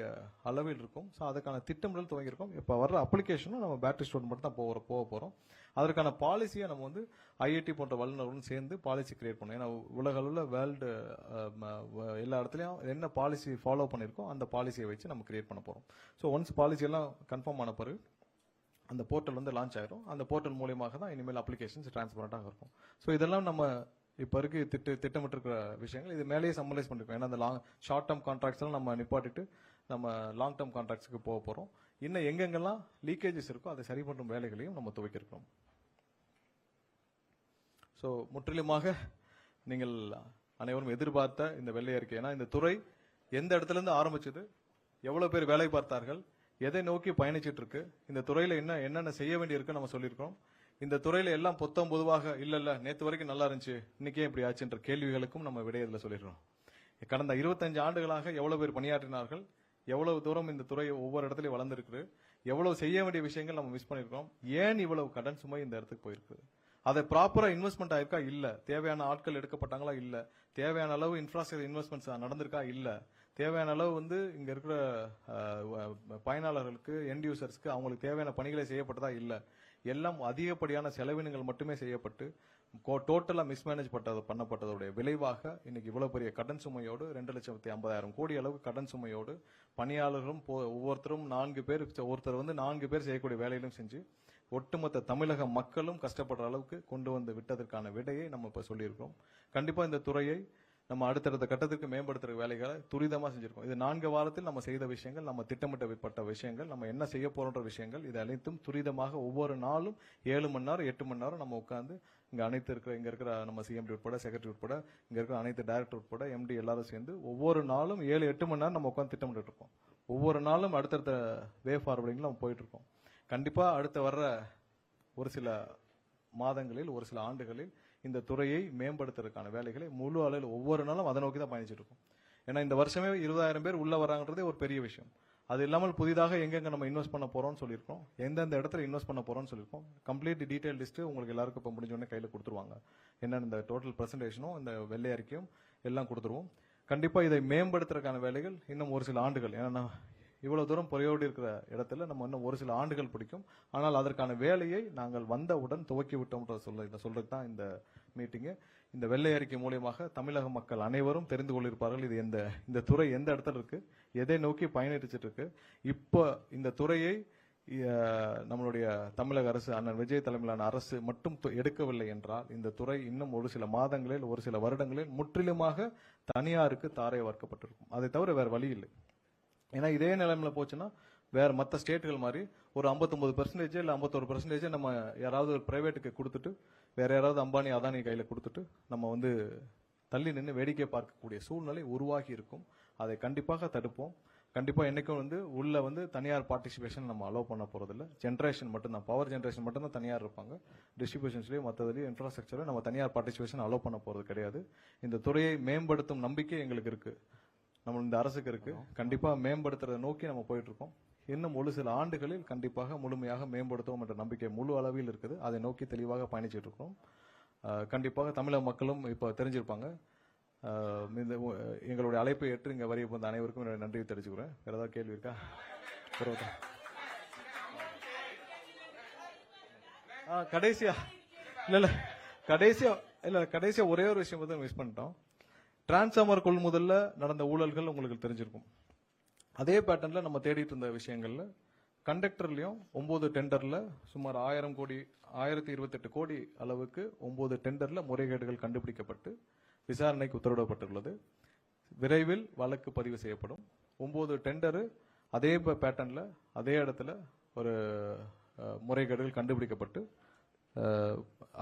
அளவில் இருக்கும். ஸோ அதுக்கான திட்டமிடல் துவங்கியிருக்கோம். இப்போ வர்ற அப்ளிகேஷனும் நம்ம பேட்டரி ஸ்டோர் மட்டும் தான் போக போகிறோம். அதற்கான பாலிசியை நம்ம வந்து ஐஐடி போன்ற வல்லுநர்களும் சேர்ந்து பாலிசி கிரியேட் பண்ணோம். ஏன்னா உலக அளவில் வேர்ல்டு எல்லா இடத்துலையும் என்ன பாலிசி ஃபாலோ பண்ணியிருக்கோம் அந்த பாலிசியை வச்சு நம்ம கிரியேட் பண்ண போகிறோம். ஸோ ஒன்ஸ் பாலிசி எல்லாம் கன்ஃபார்ம் ஆன பிறகு அந்த போர்ட்டல் வந்து லான்ச் ஆயிரும். அந்த போர்ட்டல் மூலியமாக தான் இனிமேல் அப்ளிகேஷன்ஸ் டிரான்ஸ்பரண்டாக இருக்கும். ஸோ இதெல்லாம் நம்ம இப்போ இருக்கு திட்டமிட்டிருக்கிற விஷயங்கள். இது மேலேயே சம்மரைஸ் பண்ணிருக்கோம். ஏன்னா அந்த ஷார்ட் டேர்ம் கான்ட்ராக்ட்ஸ் எல்லாம் நம்ம நிப்பாட்டிட்டு நம்ம லாங் டேர்ம் கான்ட்ராக்ட்ஸ்க்கு போக போகிறோம். இன்னும் எங்கெங்கெல்லாம் லீக்கேஜஸ் இருக்கோ அதை சரி பண்ணும் வேலைகளையும் நம்ம துவக்கியிருக்கோம். ஸோ முற்றிலுமாக நீங்கள் அனைவரும் எதிர்பார்த்த இந்த வெள்ளை அறிக்கை. ஏன்னா இந்த துறை எந்த இடத்துல இருந்து ஆரம்பிச்சது, எவ்வளவு பேர் வேலை பார்த்தார்கள், எதை நோக்கி பயணிச்சிட்டு இருக்கு, இந்த துறையில என்னென்ன செய்ய வேண்டியிருக்கு நம்ம சொல்லியிருக்கோம். இந்த துறையில எல்லாம் பொதுவாக இல்ல நேத்து வரைக்கும் நல்லா இருந்துச்சு இன்னைக்கே இப்படி ஆச்சுன்ற கேள்விகளுக்கும் நம்ம விடையதில் சொல்லிடுறோம். கடந்த 25 ஆண்டுகளாக எவ்வளவு பேர் பணியாற்றினார்கள், எவ்வளவு தூரம் இந்த துறை ஒவ்வொரு இடத்துலயும் வளர்ந்துருக்கு, எவ்வளவு செய்ய வேண்டிய விஷயங்கள் நம்ம மிஸ் பண்ணிருக்கோம், ஏன் இவ்வளவு கடன் சுமை இந்த இடத்துக்கு போயிருக்கு, அதை ப்ராப்பரா இன்வெஸ்ட்மெண்ட் ஆயிருக்கா இல்ல, தேவையான ஆட்கள் எடுக்கப்பட்டாங்களா இல்ல, தேவையான அளவு இன்ஃப்ராஸ்ட்ரக்சர் இன்வெஸ்ட்மெண்ட்ஸ் நடந்திருக்கா இல்ல, தேவையான அளவு வந்து இங்க இருக்கிற பயனாளர்களுக்கு எண்ட் யூசர்ஸ்க்கு அவங்களுக்கு தேவையான பணிகளை செய்யப்பட்டதா இல்ல, எல்லாம் அதிகப்படியான செலவினங்கள் மட்டுமே செய்யப்பட்டு டோட்டலா மிஸ்மேனேஜ் பண்ணப்பட்டதோடைய விளைவாக இன்னைக்கு இவ்வளவு பெரிய கடன் சுமையோடு 2,50,000 கோடி அளவுக்கு கடன் சுமையோடு பணியாளர்களும் ஒவ்வொருத்தரும் 4 பேர், ஒருத்தர் வந்து 4 பேர் செய்யக்கூடிய வேலையிலும் செஞ்சு ஒட்டுமொத்த தமிழக மக்களும் கஷ்டப்படுற அளவுக்கு கொண்டு வந்து விட்டதற்கான விடையை நம்ம இப்ப சொல்லியிருக்கோம். கண்டிப்பா இந்த துறையை நம்ம அடுத்தடுத்த கட்டத்திற்கு மேம்படுத்துற வேலைகளை துரிதமா செஞ்சிருக்கோம். இது 4 வாரத்தில் நம்ம செய்த விஷயங்கள், நம்ம திட்டமிட்டப்பட்ட விஷயங்கள், நம்ம என்ன செய்ய போறோன்ற விஷயங்கள், இது அனைத்தும் துரிதமாக ஒவ்வொரு நாளும் 7 மணி நேரம் 8 மணி நேரம் நம்ம உட்கார்ந்து இங்க இங்க இருக்கிற நம்ம சிஎம்டி உட்பட செக்ரட்டரி உட்பட இங்க இருக்கிற அனைத்து டைரக்டர் உட்பட எம்டி எல்லாரும் சேர்ந்து ஒவ்வொரு நாளும் 7-8 மணி நேரம் நம்ம உட்கார்ந்து திட்டமிட்டு இருக்கோம். ஒவ்வொரு நாளும் அடுத்தடுத்த வே ஃபார்வர்டிங்ல நம்ம போயிட்டு இருக்கோம். கண்டிப்பா அடுத்து வர்ற ஒரு சில மாதங்களில் ஒரு சில ஆண்டுகளில் இந்த துறையை மேம்படுத்துறதுக்கான வேலைகளை முழு அளவில் ஒவ்வொரு நாளும் அதை நோக்கி தான் பயணிச்சுட்டு இருக்கோம். ஏன்னா இந்த வருஷமே 20,000 பேர் உள்ள வராங்கன்றதே ஒரு பெரிய விஷயம். அது இல்லாமல் புதிதாக எங்கெங்க நம்ம இன்வெஸ்ட் பண்ண போறோம்னு சொல்லியிருக்கோம், எந்தெந்த இடத்துல இன்வெஸ்ட் பண்ண போறோம்னு சொல்லியிருக்கோம். கம்ப்ளீட் டீடைல் லிஸ்ட் உங்களுக்கு எல்லாருக்கும் இப்போ முடிஞ்ச உடனே கையில் கொடுத்துருவாங்க. என்னென்ன இந்த டோட்டல் பிரசன்டேஷனும் இந்த வெள்ளை அறிக்கையும் எல்லாம் கொடுத்துருவோம். கண்டிப்பா இதை மேம்படுத்துறதுக்கான வேலைகள் இன்னும் ஒரு சில ஆண்டுகள், ஏன்னா இவ்வளவு தூரம் பொறையோடு இருக்கிற இடத்துல நம்ம இன்னும் ஒரு சில ஆண்டுகள் பிடிக்கும். ஆனால் அதற்கான வேலையை நாங்கள் வந்தவுடன் துவக்கி விட்டோம் சொல்றது தான் இந்த மீட்டிங்கு. இந்த வெள்ளை அறிக்கை மூலியமாக தமிழக மக்கள் அனைவரும் தெரிந்து கொள்ளிருப்பார்கள் இது இந்த துறை எந்த இடத்துல இருக்கு, எதை நோக்கி பயணிச்சுட்டு இருக்கு. இப்போ இந்த துறையை நம்மளுடைய தமிழக அரசு அண்ணன் விஜய் தலைமையிலான அரசு மட்டும் எடுக்கவில்லை என்றால் இந்த துறை இன்னும் ஒரு சில மாதங்களில் ஒரு சில வருடங்களில் முற்றிலுமாக தனியாருக்கு தாரை வார்க்கப்பட்டிருக்கும். அதை தவிர வேற வழி இல்லை. ஏன்னா இதே நிலைமையில போச்சுன்னா வேற மற்ற ஸ்டேட்டுகள் மாதிரி ஒரு 59% இல்ல 51% நம்ம யாராவது ஒரு பிரைவேட்டுக்கு கொடுத்துட்டு வேற யாராவது அம்பானி அதானி கையில கொடுத்துட்டு நம்ம வந்து தள்ளி நின்று வேடிக்கை பார்க்கக்கூடிய சூழ்நிலை உருவாகி இருக்கும். அதை கண்டிப்பாக தடுப்போம். கண்டிப்பா என்னைக்கும் வந்து உள்ள வந்து தனியார் பார்ட்டிசிபேஷன் நம்ம அலோவ் பண்ண போறதில்ல. ஜென்ரேஷன் மட்டும்தான், பவர் ஜென்ரேஷன் மட்டும்தான் தனியார் இருப்பாங்க. டிஸ்ட்ரிபியூஷன்ஸ்லயும் மற்றதுலயும் இன்ஃப்ராஸ்ட்ரக்சர்ல நம்ம தனியார் பார்ட்டிசிபேஷன் அலோவ் பண்ண போறது கிடையாது. இந்த துறையை மேம்படுத்தும் நம்பிக்கை எங்களுக்கு இருக்கு, நம்ம இந்த அரசுக்கு இருக்கு. கண்டிப்பா மேம்படுத்துறதை நோக்கி நம்ம போயிட்டு இருக்கோம். இன்னும் ஒரு சில ஆண்டுகளில் கண்டிப்பாக முழுமையாக மேம்படுத்துவோம் என்ற நம்பிக்கை முழு அளவில் இருக்குது. அதை நோக்கி தெளிவாக பயணிச்சுட்டு இருக்கோம். கண்டிப்பாக தமிழக மக்களும் இப்போ தெரிஞ்சிருப்பாங்க. எங்களுடைய அழைப்பை ஏற்று இங்க வரிய வந்த அனைவருக்கும் என்னுடைய நன்றியை தெரிவிச்சுக்கிறேன். வேற ஏதாவது கேள்வி இருக்கா? கடைசியா கடைசியா ஒரே ஒரு விஷயம் வந்து மிஸ் பண்ணிட்டோம். டிரான்ஸ்ஃபார்மர் கொள்முதல்ல நடந்த ஊழல்கள் உங்களுக்கு தெரிஞ்சிருக்கும். அதே பேட்டர்ன்ல நம்ம தேடிட்டு இருந்த விஷயங்கள்ல கண்டக்டர்லயும் 9 டெண்டர்ல சுமார் 1028 கோடி அளவுக்கு 9 டெண்டர்ல முறைகேடுகள் கண்டுபிடிக்கப்பட்டு விசாரணைக்கு உத்தரவிடப்பட்டுள்ளது. விரைவில் வழக்கு பதிவு செய்யப்படும். 9 டெண்டரு அதே பேட்டர்ன்ல அதே இடத்துல ஒரு முறைகேடுகள் கண்டுபிடிக்கப்பட்டு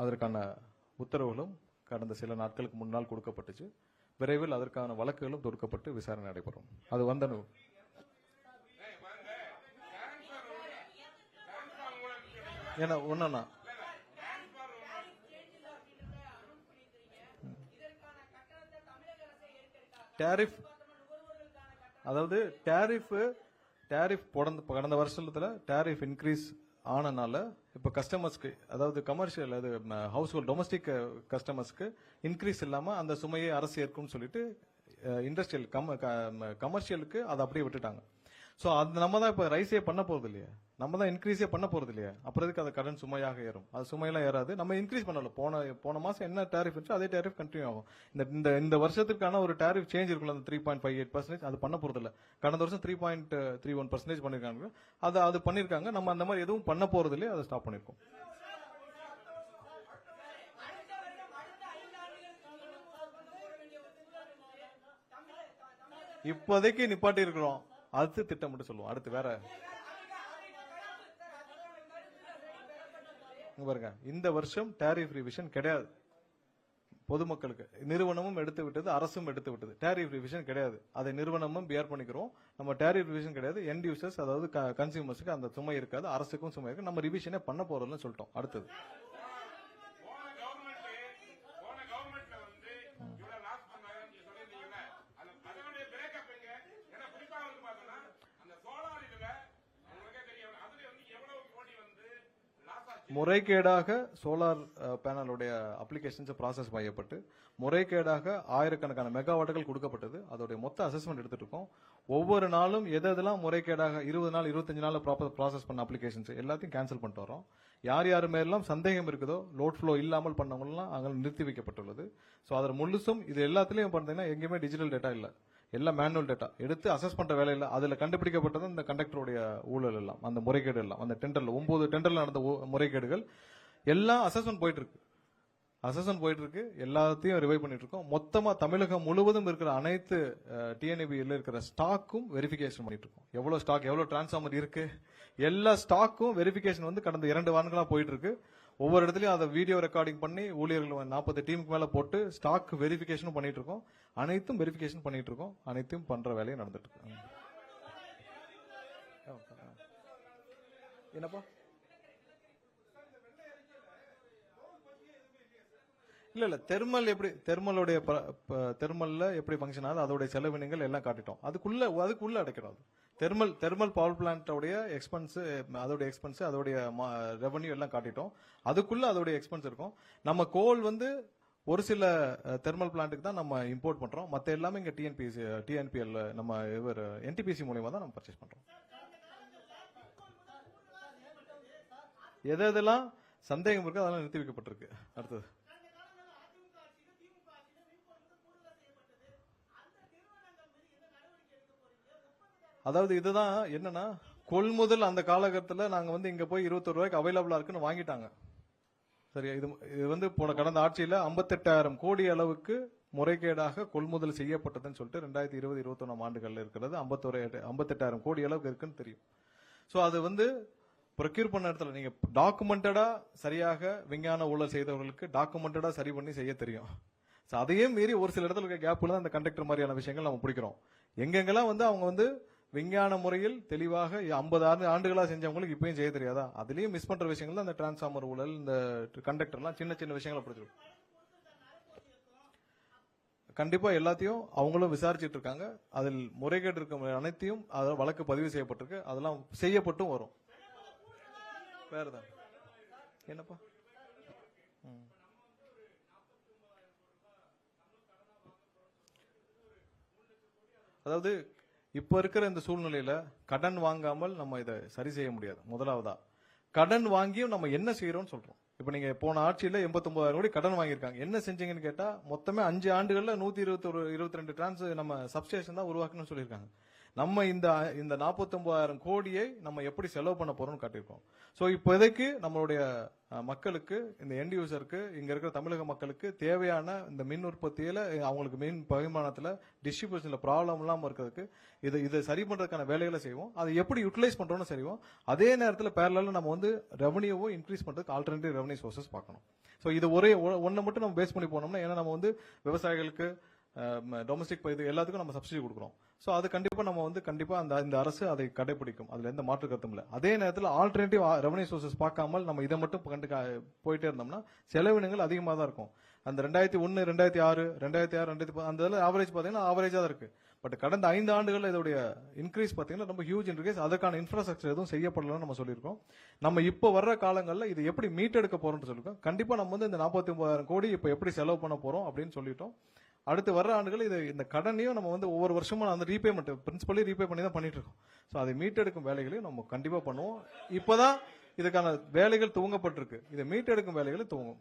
அதற்கான உத்தரவுகளும் கடந்த சில நாட்களுக்கு முன்னால் கொடுக்கப்பட்டுச்சு. விரைவில் அதற்கான வழக்குகளும் தொடுக்கப்பட்டு விசாரணை நடைபெறும். அது வந்தனு ஏன்னா ஒன்னா டேரிஃப் அதாவது டேரிஃப் கடந்த வருஷத்துல டேரிஃப் இன்க்ரீஸ் ஆனனால இப்ப கஸ்டமர்ஸ்க்கு அதாவது கமர்ஷியல் அது ஹவுஸ் ஹோல்ட் டொமஸ்டிக் கஸ்டமர்ஸ்க்கு இன்க்ரீஸ் இல்லாம அந்த சுமையை அரசு ஏற்கும்னு சொல்லிட்டு இண்டஸ்ட்ரியல் கமர்ஷியலுக்கு அதை அப்படியே விட்டுட்டாங்க. சோ அது நம்ம தான் இப்ப ரைஸே பண்ண போறது இல்லையா, நம்ம தான் இன்க்ரீஸே பண்ண போறது இல்லையா, அப்புறம் எதுக்கு அது கடன் சுமையாக ஏறும்? அது சுமையெல்லாம் ஏறாது, நம்ம இன்க்ரீஸ் பண்ணல. போன மாசம் என்ன டேரிஃப் இருந்துச்சோ அதே டேரிஃப் கண்டினியூ ஆகும். இந்த வருஷத்துக்கான ஒரு டேரிஃப் சேஞ்ச் இருக்குல்ல, அந்த 3.58% அது பண்ண போறது இல்ல. கடந்த வருஷம் 3.31% பண்ணிருக்காங்க, அது பண்ணிருக்காங்க. நம்ம அந்த மாதிரி எதுவும் பண்ண போறது இல்லையா, அதை ஸ்டாப் பண்ணிருக்கோம். இப்போதைக்கு நிப்பாட்டி இருக்கிறோம், அடுத்து திட்டம் மட்டும் சொல்லுவோம். அடுத்து வேற பாருங்க, இந்த வருஷம் டேரிஃப் ரிவிஷன் கிடையாது. பொதுமக்களுக்கு நிறுவனமும் எடுத்து விட்டது, அரசும் எடுத்து விட்டது. டேரிஃப் ரிவிஷன் கிடையாது, அதை நிறுவனமும் பியர் பண்ணிக்கிறோம். நம்ம டேரிஃப் ரிவிஷன் கிடையாது, எண்ட் யூசர்ஸ் அதாவது கன்சியூமர்ஸ்க்கு அந்த சுமை இருக்காது, அரசுக்கும் சுமை இருக்கு. நம்ம ரிவிஷனே பண்ண போறோம்னு சொல்லிட்டோம். அடுத்தது முறைகேடாக சோலார் பேனலுடைய அப்ளிகேஷன்ஸ் ப்ராசஸ் செய்யப்பட்டு முறைகேடாக ஆயிரக்கணக்கான மெகாவாட்டுகள் கொடுக்கப்பட்டது. அதோடைய மொத்த அசஸ்மெண்ட் எடுத்துட்டு இருக்கோம். ஒவ்வொரு நாளும் எதெல்லாம் முறைகேடாக 20 நாள் 25 நாள் ப்ராசஸ் பண்ண அப்ளிகேஷன்ஸ் எல்லாத்தையும் கேன்சல் பண்ணிட்டு வரோம். யார் மேலாம் சந்தேகம் இருக்குதோ, லோட் ஃப்ளோ இல்லாமல் பண்ணவங்கலாம் அங்கே நிறுத்தி வைக்கப்பட்டுள்ளது. ஸோ அதில் முழுசும் இது எல்லாத்துலயும் பார்த்தீங்கன்னா எங்கேயுமே டிஜிட்டல் டேட்டா இல்லை, எல்லாம் மேனுவல் டேட்டா எடுத்து அசஸ் பண்ற வேலை இல்லை. அதுல கண்டுபிடிக்கப்பட்டது இந்த கண்டக்டருடைய ஊழல் எல்லாம், அந்த முறைகேடு எல்லாம், அந்த டெண்டர்ல 9 டெண்டர்ல நடந்த முறைகேடுகள் எல்லாம் அசஸ்மெண்ட் போயிட்டு இருக்கு. எல்லாத்தையும் ரிவைவ் பண்ணிட்டு இருக்கோம். மொத்தமா தமிழகம் முழுவதும் இருக்கிற அனைத்து டிஎன்ஏபியில் இருக்கிற ஸ்டாக்கும் வெரிஃபிகேஷன் பண்ணிட்டு இருக்கோம். எவ்வளவு ஸ்டாக், எவ்வளவு டிரான்ஸ்ஃபார்மர் இருக்கு, எல்லா ஸ்டாக்கும் வெரிஃபிகேஷன் வந்து கடந்த 2 வாரங்களா போயிட்டு இருக்கு. ஒவ்வொரு இடத்துலயும் அதை வீடியோ ரெக்கார்டிங் பண்ணி ஊழியர்கள் 40 டீமுக்கு மேல போட்டு ஸ்டாக் வெரிஃபிகேஷனும் பண்ணிட்டு இருக்கோம். அனைத்தும் வெரிஃபிகேஷன் பண்ணிட்டு இருக்கோம். அனைத்தும் பண்ற வேலையை நடந்துட்டு இருக்கு. என்னப்பா இல்ல தெர்மல் எப்படி தெர்மல்ல எப்படி ஃபங்க்ஷன் ஆகுது, அதோட செலவினங்கள் எல்லாம் காட்டிட்டோம். அதுக்குள்ள அடைக்கிறோம். தெர்மல் பவர் பிளான்டோடைய எக்ஸ்பென்ஸ், அதோடைய ரெவன்யூ எல்லாம் காட்டிட்டோம். அதுக்குள்ள அதோடைய எக்ஸ்பென்ஸ் இருக்கும். நம்ம கோல் வந்து ஒரு சில தெர்மல் பிளான்ட்டுக்கு தான் நம்ம இம்போர்ட் பண்றோம். மத்த எல்லாமே இங்க டிஎன்பிஎல் நம்ம என்டிபிசி மூலமா தான் நம்ம பர்ச்சேஸ் பண்றோம். எதெல்லாம் சந்தேகம் இருக்கு அதெல்லாம் நிறுத்தி வைக்கப்பட்டிருக்கு. அடுத்தது அதாவது இதுதான் என்னன்னா, கொள்முதல் அந்த காலகட்டத்தில் நாங்க வந்து இங்க போய் 21 ரூபாய்க்கு அவைலபிளா இருக்குன்னு வாங்கிட்டாங்க. சரியா, இது வந்து போன கடந்த ஆட்சியில 58,000 கோடி அளவுக்கு முறைகேடாக கொள்முதல் செய்யப்பட்டதுன்னு சொல்லிட்டு 2020-21 ஆண்டுகள்ல இருக்கிறது 58,000 கோடி அளவுக்கு இருக்குன்னு தெரியும். சோ அது வந்து ப்ரொக்யூர் பண்ண இடத்துல நீங்க டாக்குமெண்டடா சரியாக விஞ்ஞான ஊழல் செய்தவர்களுக்கு டாக்குமெண்டடா சரி பண்ணி செய்ய தெரியும். அதையே மீறி ஒரு சில இடத்துல இருக்க கேப்ல தான் இந்த கண்டக்டர் மாதிரியான விஷயங்கள் நம்ம பிடிக்கிறோம். எங்கெங்கெல்லாம் வந்து அவங்க வந்து விஞ்ஞான முறையில் தெளிவாக 50 ஆண்டுகளா செஞ்சவங்களுக்கு இப்பயும் செய்ய தெரியாதா, அதுலயும் மிஸ் பண்ற விஷயங்கள் தான் இந்த டிரான்ஸ்ஃபார்மர் ஊழல், இந்த கண்டக்டர்லாம் சின்ன விஷயங்களை பிடிச்சிருக்கும். கண்டிப்பா எல்லாத்தையும் அவங்களும் விசாரிச்சுட்டு இருக்காங்க. அதில் முறைகேடு இருக்க அனைத்தையும் வழக்கு பதிவு செய்யப்பட்டிருக்கு, அதெல்லாம் செய்யப்பட்டும் வரும். வேறதான் என்னப்பா அதாவது இப்ப இருக்கிற இந்த சூழ்நிலையில கடன் வாங்காமல் நம்ம இதை சரி செய்ய முடியாது. முதலாவதா கடன் வாங்கியும் நம்ம என்ன செய்யறோம்னு சொல்றோம். இப்ப நீங்க போன ஆட்சியில 89,000 கோடி கடன் வாங்கியிருக்காங்க. என்ன செஞ்சீங்கன்னு கேட்டா மொத்தமே 5 ஆண்டுகள்ல 122 டிரான்ஸ் நம்ம சப்ஸ்டேஷன் தான் உருவாக்கணும்னு சொல்லியிருக்காங்க. நம்ம இந்த 49,000 கோடியை நம்ம எப்படி செலவு பண்ண போறோம்னு காட்டியிருக்கோம். சோ இப்போதைக்கு நம்மளுடைய மக்களுக்கு, இந்த எண்ட் யூசருக்கு, இங்க இருக்கிற தமிழக மக்களுக்கு தேவையான இந்த மின் உற்பத்தியில அவங்களுக்கு மின் பரிமாணத்துல டிஸ்ட்ரிபியூஷன்ல ப்ராப்ளம் இல்லாம இருக்கிறதுக்கு இதை சரி பண்றதுக்கான வேலைகளை செய்வோம். அதை எப்படி யூட்டிலைஸ் பண்றோம்னு செய்வோம். அதே நேரத்தில் பேரலால நம்ம வந்து ரெவன்யூவும் இன்க்ரீஸ் பண்றதுக்கு ஆல்டர்னேட்டிவ் ரெவன்யூ சோர்சஸ் பார்க்கணும். சோ இது ஒன்றை மட்டும் நம்ம பேஸ் பண்ணி போனோம்னா, ஏன்னா நம்ம வந்து விவசாயிகளுக்கு டொமஸ்டிக் இது எல்லாத்துக்கும் நம்ம சப்சிடி கொடுக்குறோம். சோ அது கண்டிப்பா நம்ம வந்து கண்டிப்பா இந்த அரசு அதை கடைபிடிக்கும், அதுல எந்த மாற்று கருத்தும் இல்லை. அதே நேரத்தில் ஆல்டர்னேட்டிவ் ரெவன்யூ சோர்சஸ் பார்க்காமல் நம்ம இதை மட்டும் போயிட்டே இருந்தோம்னா செலவினங்கள் அதிகமாக தான் இருக்கும். அந்த 2001, 2006, 2006, அந்த இதில் ஆவரேஜ் பார்த்தீங்கன்னா ஆவரேஜாக தான் இருக்கு. பட் கடந்த 5 ஆண்டுகள் இதோடைய இன்க்ரீஸ் பார்த்தீங்கன்னா ரொம்ப ஹியூஜ் இன்க்ரீஸ். அதற்கான இன்ஃப்ராஸ்ட்ரக்சர் எதுவும் செய்யப்படலன்னு நம்ம சொல்லியிருக்கோம். நம்ம இப்போ வர்ற காலங்களில் இது எப்படி மீட்டெடுக்க போறோம்னு சொல்லியிருக்கோம். கண்டிப்பா நம்ம வந்து இந்த 49,000 கோடி இப்போ எப்படி செலவு பண்ண போறோம் அப்படின்னு சொல்லிட்டோம். அடுத்து வர்ற ஆண்டுகள் இது இந்த கடனையும் நம்ம வந்து ஒவ்வொரு வருஷமும் அந்த ரீபேமெண்ட் பிரின்சிபலி ரீபே பண்ணி தான் பண்ணிட்டு இருக்கோம். ஸோ அதை மீட்டெடுக்கும் வேலைகளையும் நம்ம கண்டிப்பா பண்ணுவோம். இப்போதான் இதுக்கான வேலைகள் துவங்கப்பட்டிருக்கு. இதை மீட்டெடுக்கும் வேலைகளை துவங்கும்.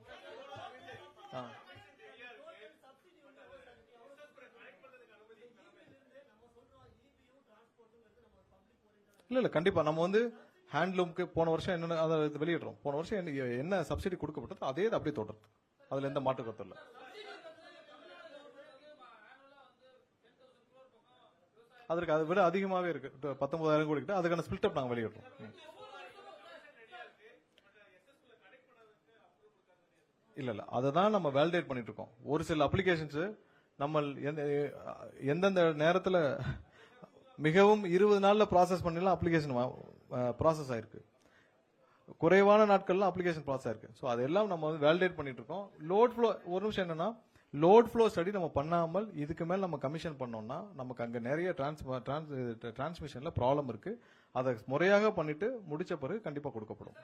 இல்ல கண்டிப்பா நம்ம வந்து ஹேண்ட்லூம்க்கு போன வருஷம் என்ன அதை வெளியிடுறோம். போன வருஷம் என்ன சப்சிடி கொடுக்கப்பட்டது அதே அப்படியே தொடருது. அதுல எந்த மாற்று கருத்தும் இல்லை. அதற்கு அதை விட அதிகமாவே இருக்கு. 19,000 கோடி கிட்ட அதுக்கான ஸ்பிளிட் அப் நாங்க வெளியிடுறோம். இல்ல அதை தான் நம்ம வேலிடேட் பண்ணிட்டு இருக்கோம். ஒரு சில அப்ளிகேஷன்ஸ் நம்ம எந்தெந்த நேரத்தில் மிகவும் 20 நாள்ல ப்ராசஸ் பண்ணலாம் அப்ளிகேஷன் ப்ராசஸ் ஆயிருக்கு. குறைவான நாட்கள்ல அப்ளிகேஷன் ப்ராசஸ் ஆயிருக்கு. ஸோ அதெல்லாம் நம்ம வந்து வேலிடேட் பண்ணிட்டு இருக்கோம். லோட் ஃப்ளோ ஒரு நிமிஷம் என்னன்னா லோட் ஃப்ளோ ஸ்டடி நம்ம பண்ணாமல் இதுக்கு மேல நம்ம கமிஷன் பண்ணோம்னா நமக்கு அங்க நிறைய டிரான்ஸ்மிஷன்ல ப்ராப்ளம் இருக்கு. அதை முறையாக பண்ணிட்டு முடிச்ச பிறகு கண்டிப்பா கொடுக்கப்படும்.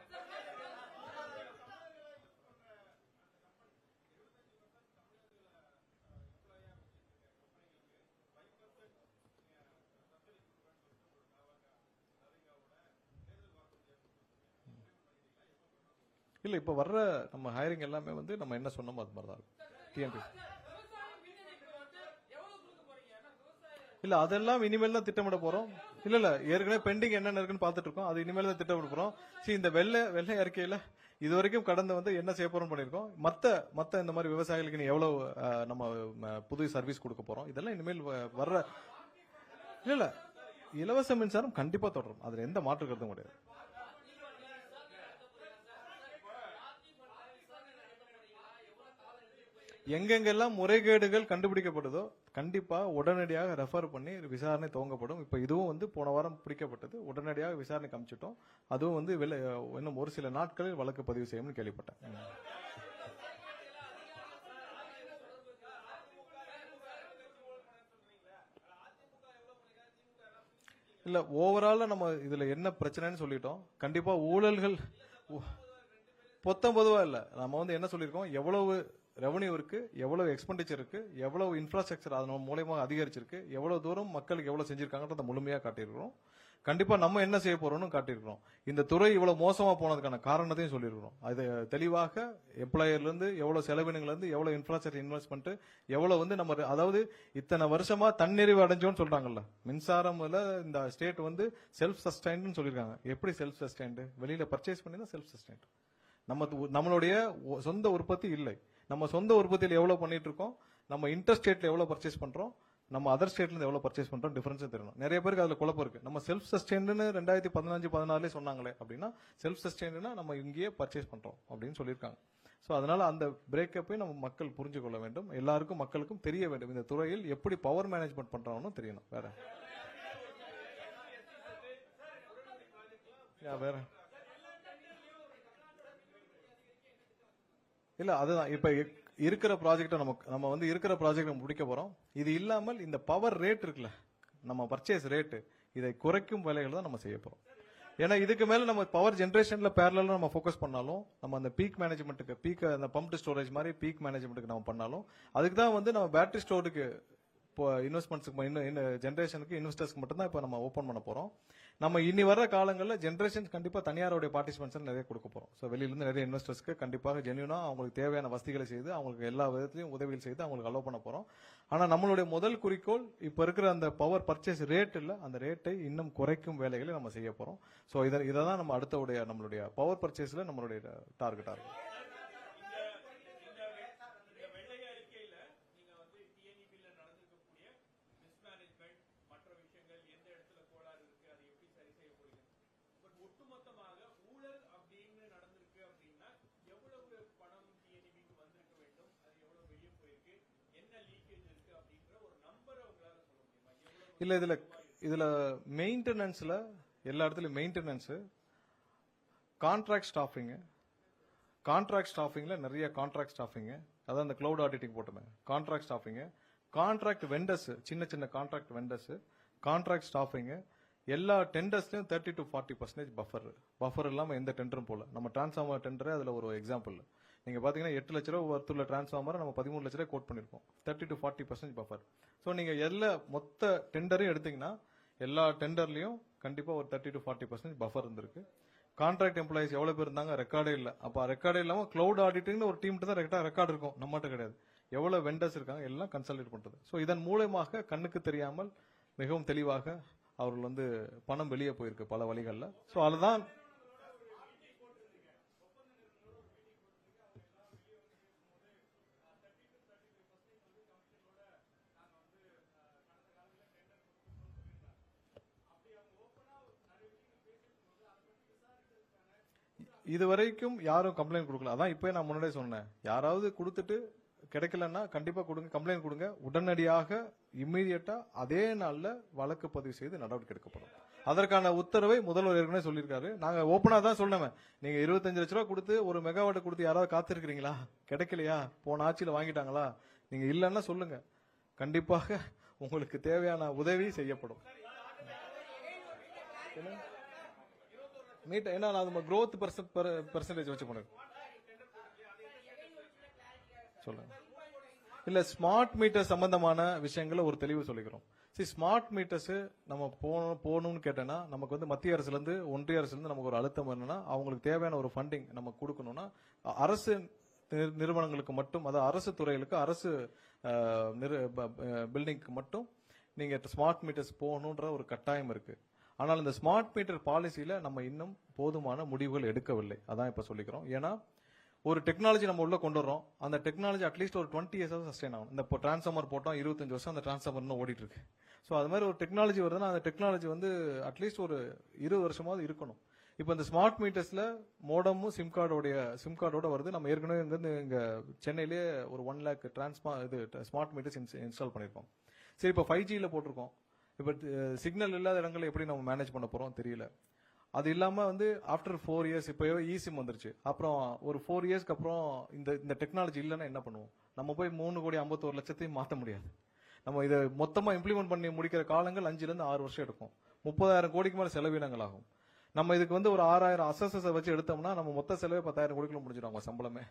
இல்ல இப்ப வர்ற நம்ம ஹையரிங் எல்லாமே வந்து நம்ம என்ன சொன்னோமோ அது மாதிரி தான் இருக்கும். டிஎன்பி இல்ல அதெல்லாம் இனிமேல் தான் திட்டமிட போறோம். இல்ல ஏற்கனவே பெண்டிங் என்னென்ன இருக்குன்னு பாத்துட்டு இருக்கோம். அது இனிமேல் தான் திட்டமிட போறோம். இந்த வெள்ளை அறிக்கையில இது வரைக்கும் கடந்து வந்து என்ன செய்ய போறோம் பண்ணிருக்கோம். மத்த இந்த மாதிரி விவசாயிகளுக்கு எவ்வளவு நம்ம புது சர்வீஸ் கொடுக்க போறோம். இதெல்லாம் இனிமேல் வர்ற இல்ல இலவச மின்சாரம் கண்டிப்பா தொடரும். அதுல எந்த மாற்று கருத்தும் கிடையாது. எங்கெங்கெல்லாம் முறைகேடுகள் கண்டுபிடிக்கப்படுதோ கண்டிப்பா உடனடியாக ரெஃபர் பண்ணி விசாரணை துவங்கப்படும். இப்ப இதுவும் வந்து போன வாரம் பிடிக்கப்பட்டது. உடனடியாக விசாரணை காமிச்சிட்டோம். அதுவும் வந்து இன்னும் ஒரு சில நாட்களில் வழக்கு பதிவு செய்யும்னு கேள்விப்பட்டேன். இல்ல ஓவரால நம்ம இதுல என்ன பிரச்சனைன்னு சொல்லிட்டோம். கண்டிப்பா ஊழல்கள் பொதுவா இல்ல. நம்ம வந்து என்ன சொல்லியிருக்கோம், எவ்வளவு ரெவன்யூ இருக்கு, எவ்வளவு எக்ஸ்பெண்டிச்சர் இருக்கு, எவ்வளவு இன்ஃப்ராஸ்ட்ரக்சர் அதன் மூலமா அதிகரிச்சிருக்கு, எவ்வளவு தூரம் மக்களுக்கு எவ்வளவு செஞ்சிருக்காங்கன்றத முழுமையா காட்டியிருக்கிறோம். கண்டிப்பா நம்ம என்ன செய்ய போறோம்னு காட்டியிருக்கிறோம். இந்த துறை இவ்வளவு மோசமா போனதுக்கான காரணத்தையும் சொல்லியிருக்கிறோம். அது தெளிவாக எம்ப்ளாயர்ல இருந்து எவ்வளவு செலவினங்கள்ல இருந்து எவ்வளவு இன்ஃப்ராஸ்ட்ரக்சர் இன்வெஸ்ட்மெண்ட் எவ்வளவு வந்து நம்ம அதாவது இத்தனை வருஷமா தன்னிறைவு அடைஞ்சோம்னு சொல்றாங்கல்ல. மின்சாரம்ல இந்த ஸ்டேட் வந்து செல்ஃப் சஸ்டைன்ட்னு சொல்லியிருக்காங்க. எப்படி செல்ஃப் சஸ்டைன்ட்? வெளியில பர்ச்சேஸ் பண்ணி தான் செல்ஃப் சஸ்டைன்ட். நம்மளுடைய சொந்த உற்பத்தி இல்லை. நம்ம சொந்த உற்பத்தியில் எவ்வளவு பண்ணிட்டு இருக்கோம், நம்ம இன்டர் ஸ்டேட்ல எவ்வளவு பர்ச்சேஸ் பண்றோம், நம்ம அதர் ஸ்டேட்ல இருந்து எவ்வளவு பர்ச்சேஸ் பண்றோம், டிஃபரன்ஸ் தெரியணும். நிறைய பேருக்கு அதுல குழப்பம் இருக்கு. நம்ம செல்ஃப் சஸ்டைன்ட்னு 2015-16 சொன்னாங்களே அப்படின்னா செல்ஃப் சஸ்டைன்ட்னா நம்ம இங்கேயே பர்ச்சேஸ் பண்றோம் அப்படின்னு சொல்லியிருக்காங்க. ஸோ அதனால அந்த பிரேக்கப்பை நம்ம மக்கள் புரிஞ்சு கொள்ள வேண்டும். எல்லாருக்கும் மக்களுக்கும் தெரிய வேண்டும். இந்த துறையில் எப்படி பவர் மேனேஜ்மெண்ட் பண்றாங்கன்னு தெரியணும். வேற இல்ல அதுதான் இப்ப இருக்கிற ப்ராஜெக்ட் நம்ம வந்து இருக்கிற ப்ராஜெக்ட் முடிக்க போறோம். இது இல்லாமல் இந்த பவர் ரேட் இருக்குல்ல, நம்ம பர்ச்சேஸ் ரேட், இதை குறைக்கும் வேலைகள் தான் நம்ம செய்ய போறோம். ஏன்னா இதுக்கு மேல நம்ம பவர் ஜெனரேஷன்ல பேரலா நம்ம ஃபோக்கஸ் பண்ணாலும், நம்ம அந்த பீக் மேனேஜ்மெண்ட்டுக்கு அந்த பம்ப் ஸ்டோரேஜ் மாதிரி பீக் மேனேஜ்மெண்ட்டுக்கு நம்ம பண்ணாலும், அதுக்கு தான் வந்து நம்ம பேட்டரி ஸ்டோருக்கு இப்போ இன்வெஸ்ட்மெண்ட்ஸ்க்கு ஜென்ரேஷனுக்கு இன்வெஸ்டர்ஸ்க்கு மட்டும் தான் இப்போ நம்ம ஓப்பன் பண்ண போறோம். நம்ம இனி வர காலங்களில் ஜென்ரேஷன் கண்டிப்பா தனியாருடைய பார்ட்டிசிபென்ட்ஸ் நிறைய கொடுக்க போறோம். ஸோ வெளியிலிருந்து நிறைய இன்வெஸ்டர்ஸ்க்கு கண்டிப்பாக ஜென்யூனா அவங்களுக்கு தேவையான வசதிகளை செய்து அவங்களுக்கு எல்லா விதத்திலையும் உதவிகள் செய்து அவங்களுக்கு அலோவ் பண்ண போறோம். ஆனா நம்மளுடைய முதல் குறிக்கோள் இப்ப இருக்கிற அந்த பவர் பர்ச்சேஸ் ரேட் இல்ல, அந்த ரேட்டை இன்னும் குறைக்கும் வேலைகளை நம்ம செய்ய போறோம். ஸோ இதை தான் நம்ம அடுத்த நம்மளுடைய பவர் பர்ச்சேஸ்ல நம்மளுடைய டார்கெட்டா இருக்கும். இல்ல இதுல மெயின்டெனன்ஸ்ல எல்லா இடத்துலயும் மெயின்டெனன்ஸ், கான்ட்ராக்ட் ஸ்டாஃபிங் நிறைய கான்ட்ராக்ட் ஸ்டாஃபிங், அதான் இந்த கிளவுட் ஆடிட்டிங் போட்டோமே, கான்ட்ராக்ட் ஸ்டாஃபிங், கான்ட்ராக்ட் வெண்டர்ஸ், சின்ன சின்ன கான்ட்ராக்ட் வெண்டர்ஸ், கான்ட்ராக்ட் ஸ்டாஃபிங், எல்லா டெண்டர்ஸ்லயும் 30 to 40% பஃபர் இல்லாம எந்த டெண்டரும் போல. நம்ம டிரான்ஸ்ஃபார்மர் டெண்டரே அதுல ஒரு எக்ஸாம்பிள். நீங்க பாத்தீங்கன்னா 8 லட்ச ரூபாய் ஒர்த்துள்ள டிரான்ஸ்ஃபார்மர் நம்ம 13 லட்ச ரூபாய் கோட் பண்ணிருக்கோம். 30 to 40% பஃபர். சோ நீங்க எல்லா மொத்த டெண்டரையும் எடுத்தீங்கன்னா எல்லா டெண்டர்லயும் கண்டிப்பா ஒரு 30 to 40% பஃபர் இருந்திருக்கு. கான்ட்ராக்ட் எம்ப்ளாயிஸ் எவ்வளவு பேர் இருந்தாங்க, ரெக்கார்டே இல்ல. அப்ப ரெக்கார்டே இல்லாம கிளவுட் ஆடிட்டிங் ஒரு டீம் தான் ரெக்கார்டு இருக்கும், நம்மகிட்ட கிடையாது. எவ்வளவு வெண்டர்ஸ் இருக்காங்க எல்லாம் கன்சல்டேட் பண்றது. சோ இதன் மூலமாக கண்ணுக்கு தெரியாமல் மிகவும் தெளிவாக அவர்கள் வந்து பணம் வெளியே போயிருக்கு பல வழிகள்ல. சோ அதுதான் இதுவரைக்கும் யாரும் கம்ப்ளைண்ட் கொடுக்கல. அதான் இப்ப நான் முன்னாடியே சொன்னேன், யாராவது கொடுத்துட்டு கிடைக்கலன்னா கண்டிப்பா கொடுங்க, கம்ப்ளைண்ட் கொடுங்க. உடனடியாக இம்மீடியட்டா அதே நாள்ல வழக்கு பதிவு செய்து நடவடிக்கை எடுக்கப்படும். அதற்கான உத்தரவை முதல்வர் ஏற்கனவே சொல்லியிருக்காரு. நாங்க ஓப்பனா தான் சொன்னோம், நீங்க 25 லட்ச ரூபாய் கொடுத்து ஒரு மெகாவாட் கொடுத்து யாராவது காத்திருக்கிறீங்களா? கிடைக்கலையா? போன ஆட்சியில வாங்கிட்டாங்களா? நீங்க இல்லன்னா சொல்லுங்க, கண்டிப்பாக உங்களுக்கு தேவையான உதவி செய்யப்படும். மீட் என்ன நம்ம growth percentage வச்சு பண்ணுங்க சொல்லுங்க. இல்ல ஸ்மார்ட் மீட்டர் சம்பந்தமான விஷயங்களை ஒரு தெளிவு சொல்லிக்கிறோம். ஸ்மார்ட் மீட்டர்ஸ் நம்ம போகணும்னு கேட்டேன்னா நமக்கு வந்து மத்திய அரசுல இருந்து ஒன்றிய அரசுல இருந்து நமக்கு ஒரு அழுத்தம் என்னன்னா, அவங்களுக்கு தேவையான ஒரு ஃபண்டிங் நம்ம கொடுக்கணும்னா அரசு நிறுவனங்களுக்கு மட்டும், அதாவது அரசு துறைகளுக்கு, அரசு பில்டிங்க்கு மட்டும் நீங்க ஸ்மார்ட் மீட்டர்ஸ் போகணுன்ற ஒரு கட்டாயம் இருக்கு. ஆனால் இந்த ஸ்மார்ட் மீட்டர் பாலிசியில நம்ம இன்னும் போதுமான முடிவுகள் எடுக்கவில்லை. அதான் இப்ப சொல்லிக்கிறோம். ஏன்னா ஒரு டெக்னாலஜி நம்ம உள்ள கொண்டு வரோம், அந்த டெக்னாலஜி அட்லீஸ்ட் ஒரு 20 இயர்ஸ் சஸ்டைன் ஆகும். இந்த டிரான்ஸ்ஃபார்மர் போட்டோம் 25 வருஷம் அந்த டிரான்ஸ்ஃபார்மர் இன்னும் ஓடிட்டு இருக்கு. ஸோ அது மாதிரி ஒரு டெக்னாலஜி வருதுன்னா அந்த டெக்னாலஜி வந்து அட்லீஸ்ட் ஒரு 20 வருஷமாவது இருக்கணும். இப்போ இந்த ஸ்மார்ட் மீட்டர்ஸ்ல மோடமும் சிம் கார்டோட வருது. நம்ம ஏற்கனவே இங்க சென்னையிலேயே ஒரு 1 lakh ஸ்மார்ட் மீட்டர்ஸ் இன்ஸ்டால் பண்ணிருக்கோம். சரி, இப்போ 5Gல போட்டிருக்கோம். இப்போ சிக்னல் இல்லாத இடங்களை எப்படி நம்ம மேனேஜ் பண்ண போறோம் தெரியல. அது இல்லாம வந்து ஆஃப்டர் 4 இயர்ஸ் இப்போ இசிம் வந்துருச்சு. அப்புறம் ஒரு 4 இயர்ஸ்க்கு அப்புறம் இந்த டெக்னாலஜி இல்லைன்னா என்ன பண்ணுவோம்? நம்ம போய் 3,51,00,000 மாற்ற முடியாது. நம்ம இதை மொத்தமா இம்ப்ளிமெண்ட் பண்ணி முடிக்கிற காலங்கள் 5 to 6 வருஷம் எடுக்கும். 30,000 கோடிக்கு மேல செலவினங்கள் ஆகும். நம்ம இதுக்கு வந்து ஒரு 6,000 அசஸஸ் வச்சு எடுத்தோம்னா நம்ம மொத்த செலவே 10,000 கோடிக்குள்ள முடிஞ்சிடும் அவங்க சம்பளமே.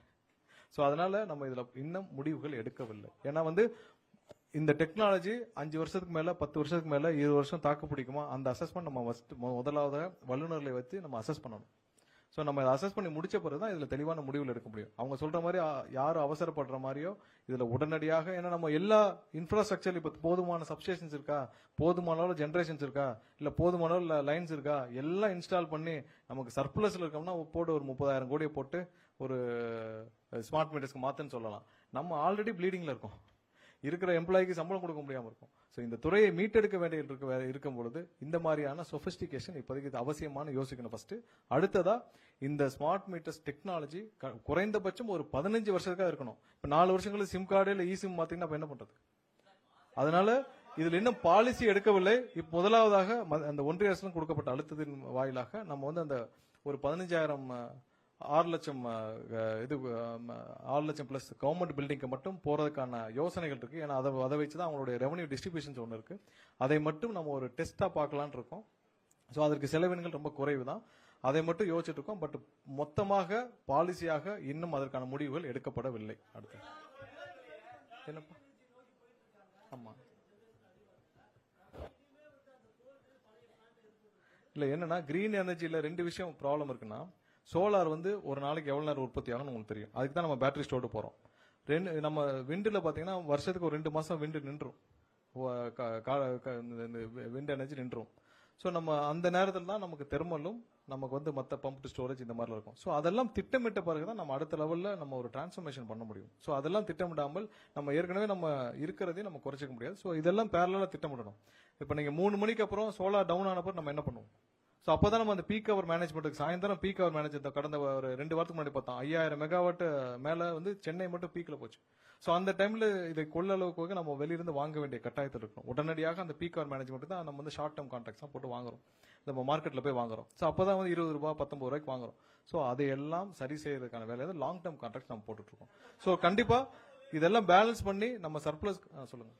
சோ அதனால நம்ம இதுல இன்னும் முடிவுகள் எடுக்கவில்லை. ஏன்னா வந்து இந்த டெக்னாலஜி 5 வருஷத்துக்கு மேல, 10 வருஷத்துக்கு மேல, 20 வருஷம் தாக்கு பிடிக்குமா, அந்த அசஸ்மெண்ட் நம்ம முதலாவது வல்லுநர்களை வச்சு நம்ம அசஸ் பண்ணணும். சோ நம்ம இதை அசஸ் பண்ணி முடிச்ச பிறகுதான் இதுல தெளிவான முடிவுகள் எடுக்க முடியும். அவங்க சொல்ற மாதிரி யாரும் அவசரப்படுற மாதிரியோ இதுல உடனடியாக, ஏன்னா நம்ம எல்லா இன்ஃப்ராஸ்ட்ரக்சர் இப்ப போதுமான சப்ஸ்டேஷன்ஸ் இருக்கா, போதுமான அளவு ஜெனரேஷன்ஸ் இருக்கா, இல்ல போதுமான அளவு லைன்ஸ் இருக்கா, எல்லாம் இன்ஸ்டால் பண்ணி நமக்கு சர்ப்ளஸ்ல இருக்கோம்னா போட்டு ஒரு 30,000 கோடியை போட்டு ஒரு ஸ்மார்ட் மீட்டர்ஸ்க்கு மாத்துன்னு சொல்லலாம். நம்ம ஆல்ரெடி ப்ளீடிங்ல இருக்கோம், இருக்கிற எம்ப்ளாய்க்கு சம்பளம் கொடுக்க முடியாம இருக்கும். சோ இந்த துறையை மீட்டெடுக்க வேண்டிய இருக்கும் பொழுது இந்த மாதிரியான சொபிஸ்டிகேஷன் இப்போதைக்கு அவசியமான யோசிக்கணும் ஃபர்ஸ்ட். அடுத்ததா இந்த ஸ்மார்ட் மீட்டர்ஸ் டெக்னாலஜி குறைந்தபட்சம் ஒரு 15 வருஷத்துக்காக இருக்கணும். இப்ப 4 வருஷங்களுக்கு சிம் கார்டு இல்ல இ சிம் மாத்தீங்கன்னா என்ன பண்றது? அதனால இதுல இன்னும் பாலிசி எடுக்கவில்லை. இப்ப முதலாவதாக அந்த ஒன்றிய அரசு கொடுக்கப்பட்ட அழுத்தத்தின் வாயிலாக நம்ம வந்து அந்த ஒரு 15,000 6 லட்சம் 6 லட்சம் பிளஸ் கவர்மெண்ட் பில்டிங்க்கு மட்டும் போறதுக்கான யோசனைகள் இருக்கு. ஏன்னா அதை வச்சுதான் அவங்களுடைய ரெவன்யூ டிஸ்ட்ரிபியூஷன்ஸ் ஒன்று இருக்கு. அதை மட்டும் நம்ம ஒரு டெஸ்டா பார்க்கலான்னு இருக்கோம். ஸோ அதற்கு செலவினங்கள் ரொம்ப குறைவு தான். அதை மட்டும் யோசிச்சுட்டு இருக்கோம். பட் மொத்தமாக பாலிசியாக இன்னும் அதற்கான முடிவுகள் எடுக்கப்படவில்லை. அடுத்து என்னப்பா? ஆமா, இல்ல என்னன்னா கிரீன் எனர்ஜில 2 விஷயம் ப்ராப்ளம் இருக்குன்னா, சோலார் வந்து ஒரு நாளைக்கு எவ்வளவு நேரம் உற்பத்தி ஆகும்னு உங்களுக்கு தெரியும். அதுக்கு தான் நம்ம பேட்டரி ஸ்டோர்டு போறோம். நம்ம விண்டுல பாத்தீங்கன்னா வருஷத்துக்கு ஒரு 2 மாசம் விண்டு நின்றும், விண்ட் எனர்ஜி நின்றும். ஸோ நம்ம அந்த நேரத்தில் தான் நமக்கு தெர்மலும் நமக்கு வந்து மற்ற பம்ப் ஸ்டோரேஜ் இந்த மாதிரிலாம் இருக்கும். ஸோ அதெல்லாம் திட்டமிட்ட பிறகுதான் நம்ம அடுத்த லெவலில் நம்ம ஒரு டிரான்ஸ்ஃபர்மேஷன் பண்ண முடியும். ஸோ அதெல்லாம் திட்டமிடாமல் நம்ம ஏற்கனவே நம்ம இருக்கிறதையும் நம்ம குறைச்சிக்க முடியாது. ஸோ இதெல்லாம் பேரலாக திட்டமிடணும். இப்போ நீங்க 3 மணிக்கு அப்புறம் சோலார் டவுன் ஆனப்போ நம்ம என்ன பண்ணுவோம்? ஸோ அப்போதான் நம்ம அந்த பீக் அவர் மேனேஜ்மெண்ட்டுக்கு சாயந்தரம் பீக் அவர் மேனேஜ்மெண்ட் கடந்த ஒரு 2 வாரத்துக்கு முன்னாடி பார்த்தோம் 5000 மெகாவாட் மேல வந்து சென்னை மட்டும் பீக்ல போச்சு. ஸோ அந்த டைம்ல இதை கொள்ளளவுக்கு நம்ம வெளியிருந்து வாங்க வேண்டிய கட்டாயத்தில் இருக்கும். உடனடியாக அந்த பீக் அவர் மேனேஜ்மெண்ட் தான் நம்ம வந்து ஷார்ட் டேர்ம் கான்ட்ராக்ட்ஸ் தான் போட்டு வாங்குறோம், நம்ம மார்க்கெட்ல போய் வாங்குறோம். ஸோ அப்போதான் வந்து 20 ரூபாய் 19 ரூபாய்க்கு வாங்குறோம். ஸோ அதையெல்லாம் சரி செய்யறதுக்கான வேலையை லாங் டேர்ம் கான்ட்ராக்ட் நம்ம போட்டுட்டு இருக்கோம். ஸோ கண்டிப்பா இதெல்லாம் பேலன்ஸ் பண்ணி நம்ம சர்ப்ளஸ் சொல்லுங்க.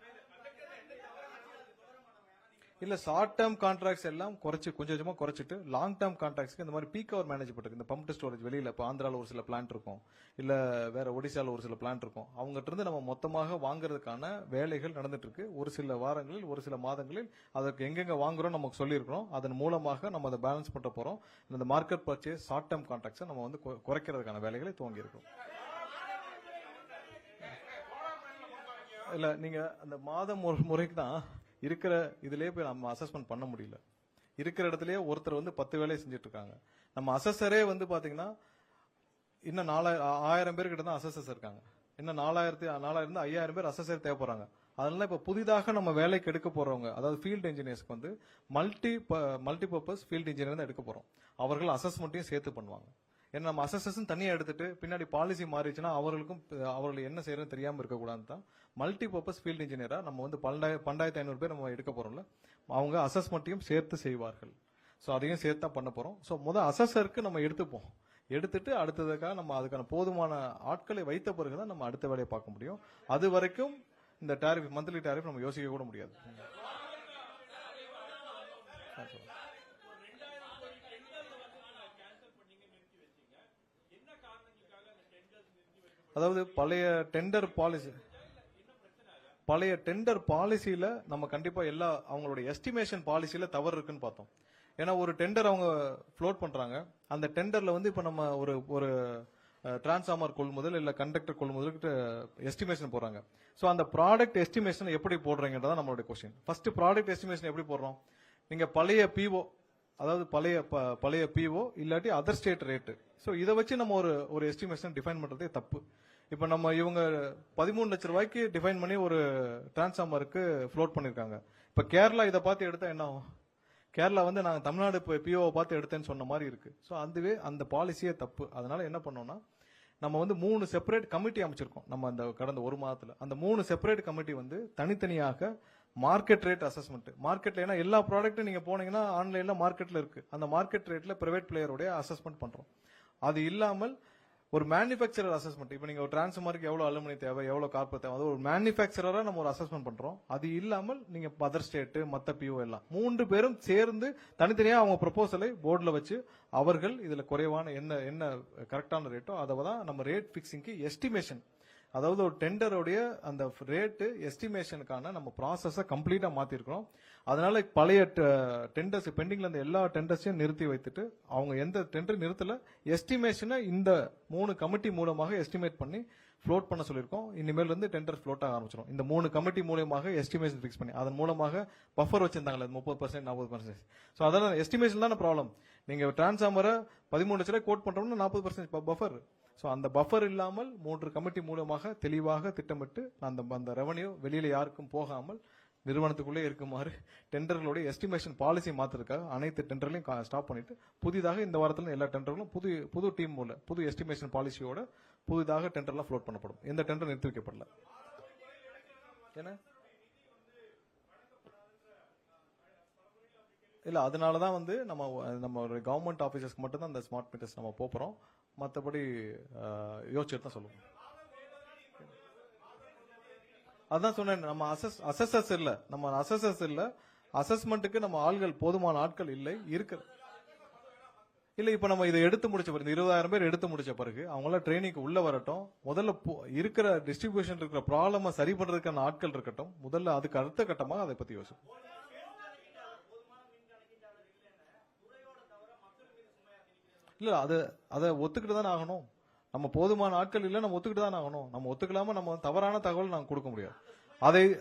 இல்ல ஷார்ட் டேர்ம் கான்ட்ராக்ட்ஸ் எல்லாம் குறைச்சு கொஞ்சம் கொஞ்சமா குறைச்சிட்டு லாங் டேர்ம் கான்ட்ராக்ட்ஸ்க்கு இந்த மாதிரி பீக் அவர் மேனேஜ் பண்ணிருக்கு. இந்த பம்ப் ஸ்டோரேஜ் வெளியில இப்போ ஆந்திரால ஒரு சில பிளான்ட் இருக்கும், இல்ல வேற ஒடிசால ஒரு சில பிளான்ட் இருக்கும். அவங்ககிட்ட இருந்து நம்ம மொத்தமாக வாங்குறதுக்கான வேலைகள் நடந்துட்டு இருக்கு. ஒரு சில வாரங்களில் ஒரு சில மாதங்களில் அதற்கு எங்கெங்க வாங்குறோம் நமக்கு சொல்லியிருக்கிறோம். அதன் மூலமாக நம்ம அதை பேலன்ஸ் பண்ண போறோம். இந்த மார்க்கெட் பர்ச்சேஸ் ஷார்ட் டேர்ம் கான்ட்ராக்ட்ஸை நம்ம வந்து குறைக்கிறதுக்கான வேலைகளை துவங்கி இருக்கோம். இல்ல நீங்க அந்த மாதம் ஒரு முறைக்கு தான் இருக்கிற இதுலயே போய் நம்ம அசஸ்மெண்ட் பண்ண முடியல. இருக்கிற இடத்துலயே ஒருத்தர் வந்து 10 வேலையை செஞ்சுட்டு இருக்காங்க. நம்ம அசஸரே வந்து பாத்தீங்கன்னா இன்னும் 4000 பேர் கிட்ட தான் அசஸர்ஸ் இருக்காங்க. இன்னும் 4000 5000 பேர் அசஸர் தேவைப்படுறாங்க. அதனால இப்ப புதிதாக நம்ம வேலைக்கு எடுக்க போறவங்க, அதாவது ஃபீல்ட் இன்ஜினியர்ஸ்க்கு வந்து மல்டி பர்பஸ் ஃபீல்ட் இன்ஜினியர் தான் எடுக்க போறோம். அவர்கள் அசஸ்மெண்ட்டையும் சேர்த்து பண்ணுவாங்க. ஏன்னா நம்ம அசஸர்ஸ் தனியா எடுத்துட்டு பின்னாடி பாலிசி மாறிச்சுன்னா அவர்கள் என்ன செய்யறதுன்னு தெரியாம இருக்கக்கூடாதுன்னு தான் மல்டி பர்பஸ் ஃபீல்ட் இன்ஜினியரா நம்ம வந்து 12,500 பேர் நம்ம எடுக்க போறோம்ல, அவங்க அசஸ்மெண்ட்டையும் சேர்த்து செய்வார்கள். ஸோ அதையும் சேர்த்து தான் பண்ண போறோம். ஸோ அசஸருக்கு நம்ம எடுத்துப்போம். எடுத்துட்டு அடுத்ததுக்காக நம்ம அதுக்கான போதுமான ஆட்களை வைத்த பிறகுதான் நம்ம அடுத்த வேலையை பார்க்க முடியும். அது வரைக்கும் இந்த டாரிஃப் மந்த்லி டாரிஃப் நம்ம யோசிக்க கூட முடியாது. அதாவது பழைய டெண்டர் பாலிசியில நம்ம கண்டிப்பா அவங்களோட எஸ்டிமேஷன் பாலிசியில தவறு இருக்குன்னு பார்த்தோம். ஏன்னா ஒரு டெண்டர் அவங்க ஃப்ளோட் பண்றாங்க. அந்த டெண்டர்ல வந்து இப்ப நம்ம ஒரு டிரான்ஸ்ஃபார்மர் கொள்முதல் இல்ல கண்டக்டர் கொள்முதலுக்கு எஸ்டிமேஷன் போடுறாங்க. சோ அந்த ப்ராடக்ட் எஸ்டிமேஷன் எப்படி போடுறீங்கன்றதான் நம்மளோட கொஸ்டின். ஃபர்ஸ்ட் ப்ராடக்ட் எஸ்டிமேஷன் எப்படி போடுறோம்? நீங்க பழைய பிஓ, அதாவது பழைய பிஓ இல்லாட்டி அதர் ஸ்டேட் ரேட்டு. சோ இதை வச்சு நம்ம ஒரு எஸ்டிமேஷன் டிஃபைன் பண்றதே தப்பு. இப்ப நம்ம இவங்க 13 லட்சம் ரூபாய்க்கு டிஃபைன் பண்ணி ஒரு டிரான்ஸ்ஃபார்மருக்கு ஃப்ளோட் பண்ணிருக்காங்க. இப்ப கேரளா இதை பார்த்து எடுத்தா என்ன ஆகும்? கேரளா வந்து நாங்க தமிழ்நாடு பிஓவை பார்த்து எடுத்தேன்னு சொன்ன மாதிரி இருக்கு. சோ அதுவே அந்த பாலிசியே தப்பு. அதனால என்ன பண்ணோம்னா நம்ம வந்து 3 செப்பரேட் கமிட்டி அமைச்சிருக்கோம். நம்ம அந்த கடந்த ஒரு மாதத்துல அந்த 3 செப்பரேட் கமிட்டி வந்து தனித்தனியாக மார்க்கெட் ரேட் அசஸ்மெண்ட், மார்க்கெட்ல ஏன்னா எல்லா ப்ராடக்ட்டும் நீங்க போனீங்கன்னா ஆன்லைன்ல மார்க்கெட்ல இருக்கு. அந்த மார்க்கெட் ரேட்ல பிரைவேட் பிளேயருடைய அசஸ்மெண்ட் பண்றோம். அது இல்லாமல் ஒரு மேனுஃபேக்சரர் அசஸ்மெண்ட், இப்ப நீங்க ஒரு டிரான்ஸ்ஃபார்மருக்கு எவ்வளவு அலுமினி தேவை, எவ்வளவு காப்பர் தேவை, அது ஒரு மேனுஃபேக்சரரா நம்ம ஒரு அசஸ்மெண்ட் பண்றோம். அது இல்லாமல் நீங்க அதர் ஸ்டேட் மத்த பிஓ எல்லாம் 3 பேரும் சேர்ந்து தனித்தனியா அவங்க ப்ரொபோசலை போர்டுல வச்சு அவர்கள் இதுல குறைவான என்ன கரெக்டான ரேட்டோ அதை தான் நம்ம ரேட் பிக்சிங்க்கு எஸ்டிமேஷன், அதாவது ஒரு டெண்டருடைய அந்த ரேட்டு எஸ்டிமேஷனுக்கான நம்ம ப்ராசஸை கம்ப்ளீட்டா மாத்திருக்கிறோம். அதனால பழைய டெண்டர்ஸ் பெண்டிங்ல இருந்த எல்லா டெண்டர்ஸையும் நிறுத்தி வைத்துட்டு அவங்க எந்த டெண்டர் நிறுத்தல எஸ்டிமேஷனை இந்த 3 கமிட்டி மூலமாக எஸ்டிமேட் பண்ணி ஃப்ளோட் பண்ண சொல்லியிருக்கோம். இனிமேல் இருந்து டெண்டர் ஃப்ளோட் ஆக ஆரம்பிச்சிடும். இந்த 3 கமிட்டி மூலமாக எஸ்டிமேஷன் பிக்ஸ் பண்ணி அதன் மூலமாக பஃபர் வச்சிருந்தாங்களே 30% 40%. ஸோ அதெல்லாம் எஸ்டிமேஷன் தான ப்ராப்ளம். நீங்க டிரான்ஸ்ஃபார்மரை 13 லட்சம் ரூபாய் கோட் பண்றோம்னா 40% பஃபர். ஸோ அந்த பஃபர் இல்லாமல் 3 கமிட்டி மூலமாக தெளிவாக திட்டமிட்டு அந்த ரெவன்யூ வெளியில யாருக்கும் போகாமல் நிறுவனத்துக்குள்ளே இருக்குமாறு டெண்டர்களுடைய எஸ்டிமேஷன் பாலிசி மாத்திருக்காக அனைத்து டெண்டர்களையும் ஸ்டாப் பண்ணிட்டு புதிதாக இந்த வாரத்தில் எல்லா டெண்டர்களும் புது டீம் மூல புது எஸ்டிமேஷன் பாலிசியோட புதிதாக டெண்டர்லாம் ஃப்ளோட் பண்ணப்படும். எந்த டெண்டர் நிறுத்தி வைக்கப்படல. என்ன இல்ல அதனாலதான் வந்து நம்ம ஒரு கவர்மெண்ட் ஆபீசர்ஸ்க்கு மட்டும் தான் அந்த ஸ்மார்ட் மீட்டர்ஸ் நம்ம போறோம். மற்றபடி யோசிச்சுட்டு தான் சொல்லுவோம். அதான் சொன்னேன், நம்ம அசஸர்ஸ் இல்ல, அசஸ்மெண்ட்டுக்கு நம்ம ஆள்கள் போதுமான ஆட்கள் இல்லை இருக்கு. இல்ல இப்ப நம்ம இதை எடுத்து முடிச்ச பிறகு 20,000 பேர் எடுத்து முடிச்ச பிறகு அவங்கள ட்ரைனிங் உள்ள வரட்டும். முதல்ல இருக்கிற டிஸ்ட்ரிபியூஷன் இருக்கிற ப்ராப்ளம சரி பண்றதுக்கான ஆட்கள் இருக்கட்டும். முதல்ல அதுக்கு அடுத்த கட்டமாக அதை பத்தி யோசிப்போம். இல்ல அதை ஒத்துக்கிட்டு தானே ஆகணும். நம்ம போதுமான ஆட்கள் இல்ல, நம்ம ஒத்துக்கிட்டு தான் ஆகணும். நம்ம ஒத்துக்கலாம நம்ம தவறான தகவல் நாங்க கொடுக்க முடியாது.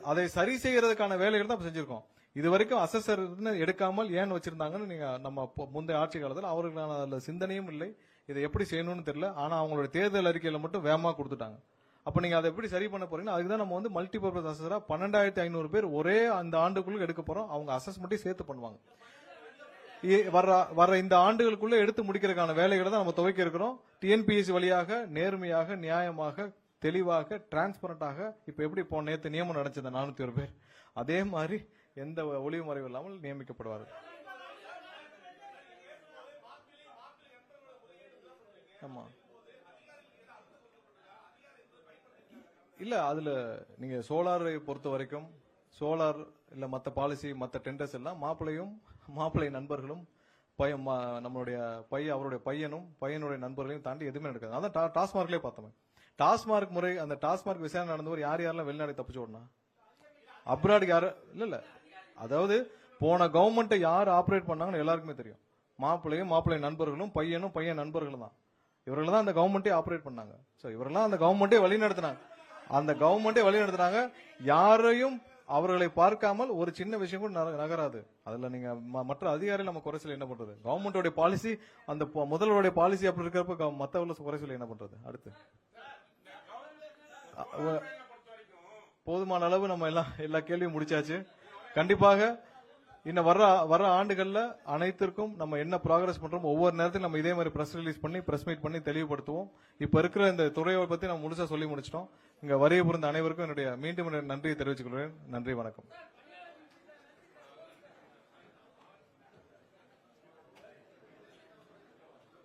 அதை சரி செய்யறதுக்கான வேலைகள் தான் செஞ்சிருக்கோம். இது வரைக்கும் அசஸர் எடுக்காமல் ஏன் வச்சிருந்தாங்கன்னு நீங்க நம்ம முந்தைய ஆட்சி காலத்தில் அவர்களுக்கான அதுல சிந்தனையும் இல்லை, இதை எப்படி செய்யணும்னு தெரியல. ஆனா அவங்களோட தேர்தல் அறிக்கையில மட்டும் வேகமா கொடுத்துட்டாங்க. அப்ப நீங்க அதை எப்படி சரி பண்ண போறீங்கன்னா அதுக்கு தான் நம்ம வந்து மல்டி பர்பஸ் அசஸரா 12,500 பேர் ஒரே அந்த ஆண்டுக்குள்ள எடுக்க போறோம். அவங்க அசஸ்மெண்ட்டையும் சேர்த்து பண்ணுவாங்க. வர்ற இந்த ஆண்டுகளுக்குள்ள எடுத்து முடிக்கிறதுக்கான வேலைகளை தான் நம்ம துவக்கி இருக்கிறோம். டிஎன்பிஎஸ்சி வழியாக நேர்மையாக நியாயமாக தெளிவாக டிரான்ஸ்பரண்டாக இப்ப எப்படி நேற்று நியமனம் நடந்தது 401 பேர் அதே மாதிரி எந்த ஒளிவு மறைவு இல்லாமல் நியமிக்கப்படுவார்கள். ஆமா இல்ல அதுல நீங்க சோலாரை பொறுத்த வரைக்கும் சோலார் இல்ல மத்த பாலிசி மத்த டெண்டர்ஸ் எல்லாம் மாப்பிள்ளை நண்பர்களும் நம்மளுடைய அவருடைய பையனுடைய நண்பர்களையும் தாண்டி எதுவுமே நடக்காது. அதான் டாஸ்மார்க்லயே பார்த்தோம். டாஸ்மார்க் முறை, அந்த டாஸ்மார்க் விசாரணை நடந்தவர் யாரெல்லாம் வெளிநாடு தப்பிச்சு ஓடனா, அப்ராடுக்கு யாரு இல்ல அதாவது போன கவர்மெண்ட்டை யார் ஆபரேட் பண்ணாங்கன்னு எல்லாருக்குமே தெரியும். மாப்பிள்ளை நண்பர்களும் பையன் நண்பர்களும் தான். இவர்கள் தான் அந்த கவர்மெண்ட்டே ஆபரேட் பண்ணாங்க. சோ இவரெல்லாம் அந்த கவர்மெண்ட்டே வழிநடத்தினாங்க. யாரையும் அவர்களை பார்க்காமல் ஒரு சின்ன விஷயம் கூட நகராது. அதுல நீங்க மற்ற அதிகாரிகள் நம்ம குறை சொல்ல என்ன பண்றது? கவர்மெண்டோட பாலிசி, அந்த முதல்வருடைய பாலிசி அப்படி இருக்கிறப்ப மத்தவங்கள குறை சொல்ல என்ன பண்றது? அடுத்து போதுமான அளவு நம்ம எல்லா கேள்வியும் முடிச்சாச்சு. கண்டிப்பாக இன்னும் வர்ற ஆண்டுகள்ல அனைத்திற்கும் நம்ம என்ன ப்ராக்ரஸ் பண்றோம், ஒவ்வொரு நேரத்திலும் நம்ம இதே மாதிரி பிரஸ் ரிலீஸ் பண்ணி பிரஸ் மீட் பண்ணி தெளிவுபடுத்துவோம். இப்ப இருக்கிற இந்த துறையை பத்தி நம்ம முழுசா சொல்லி முடிச்சிட்டோம். இங்க வருகை புரிந்த அனைவருக்கும் என்னுடைய மீண்டும் நன்றியை தெரிவித்துக் கொள்கிறேன். நன்றி, வணக்கம்.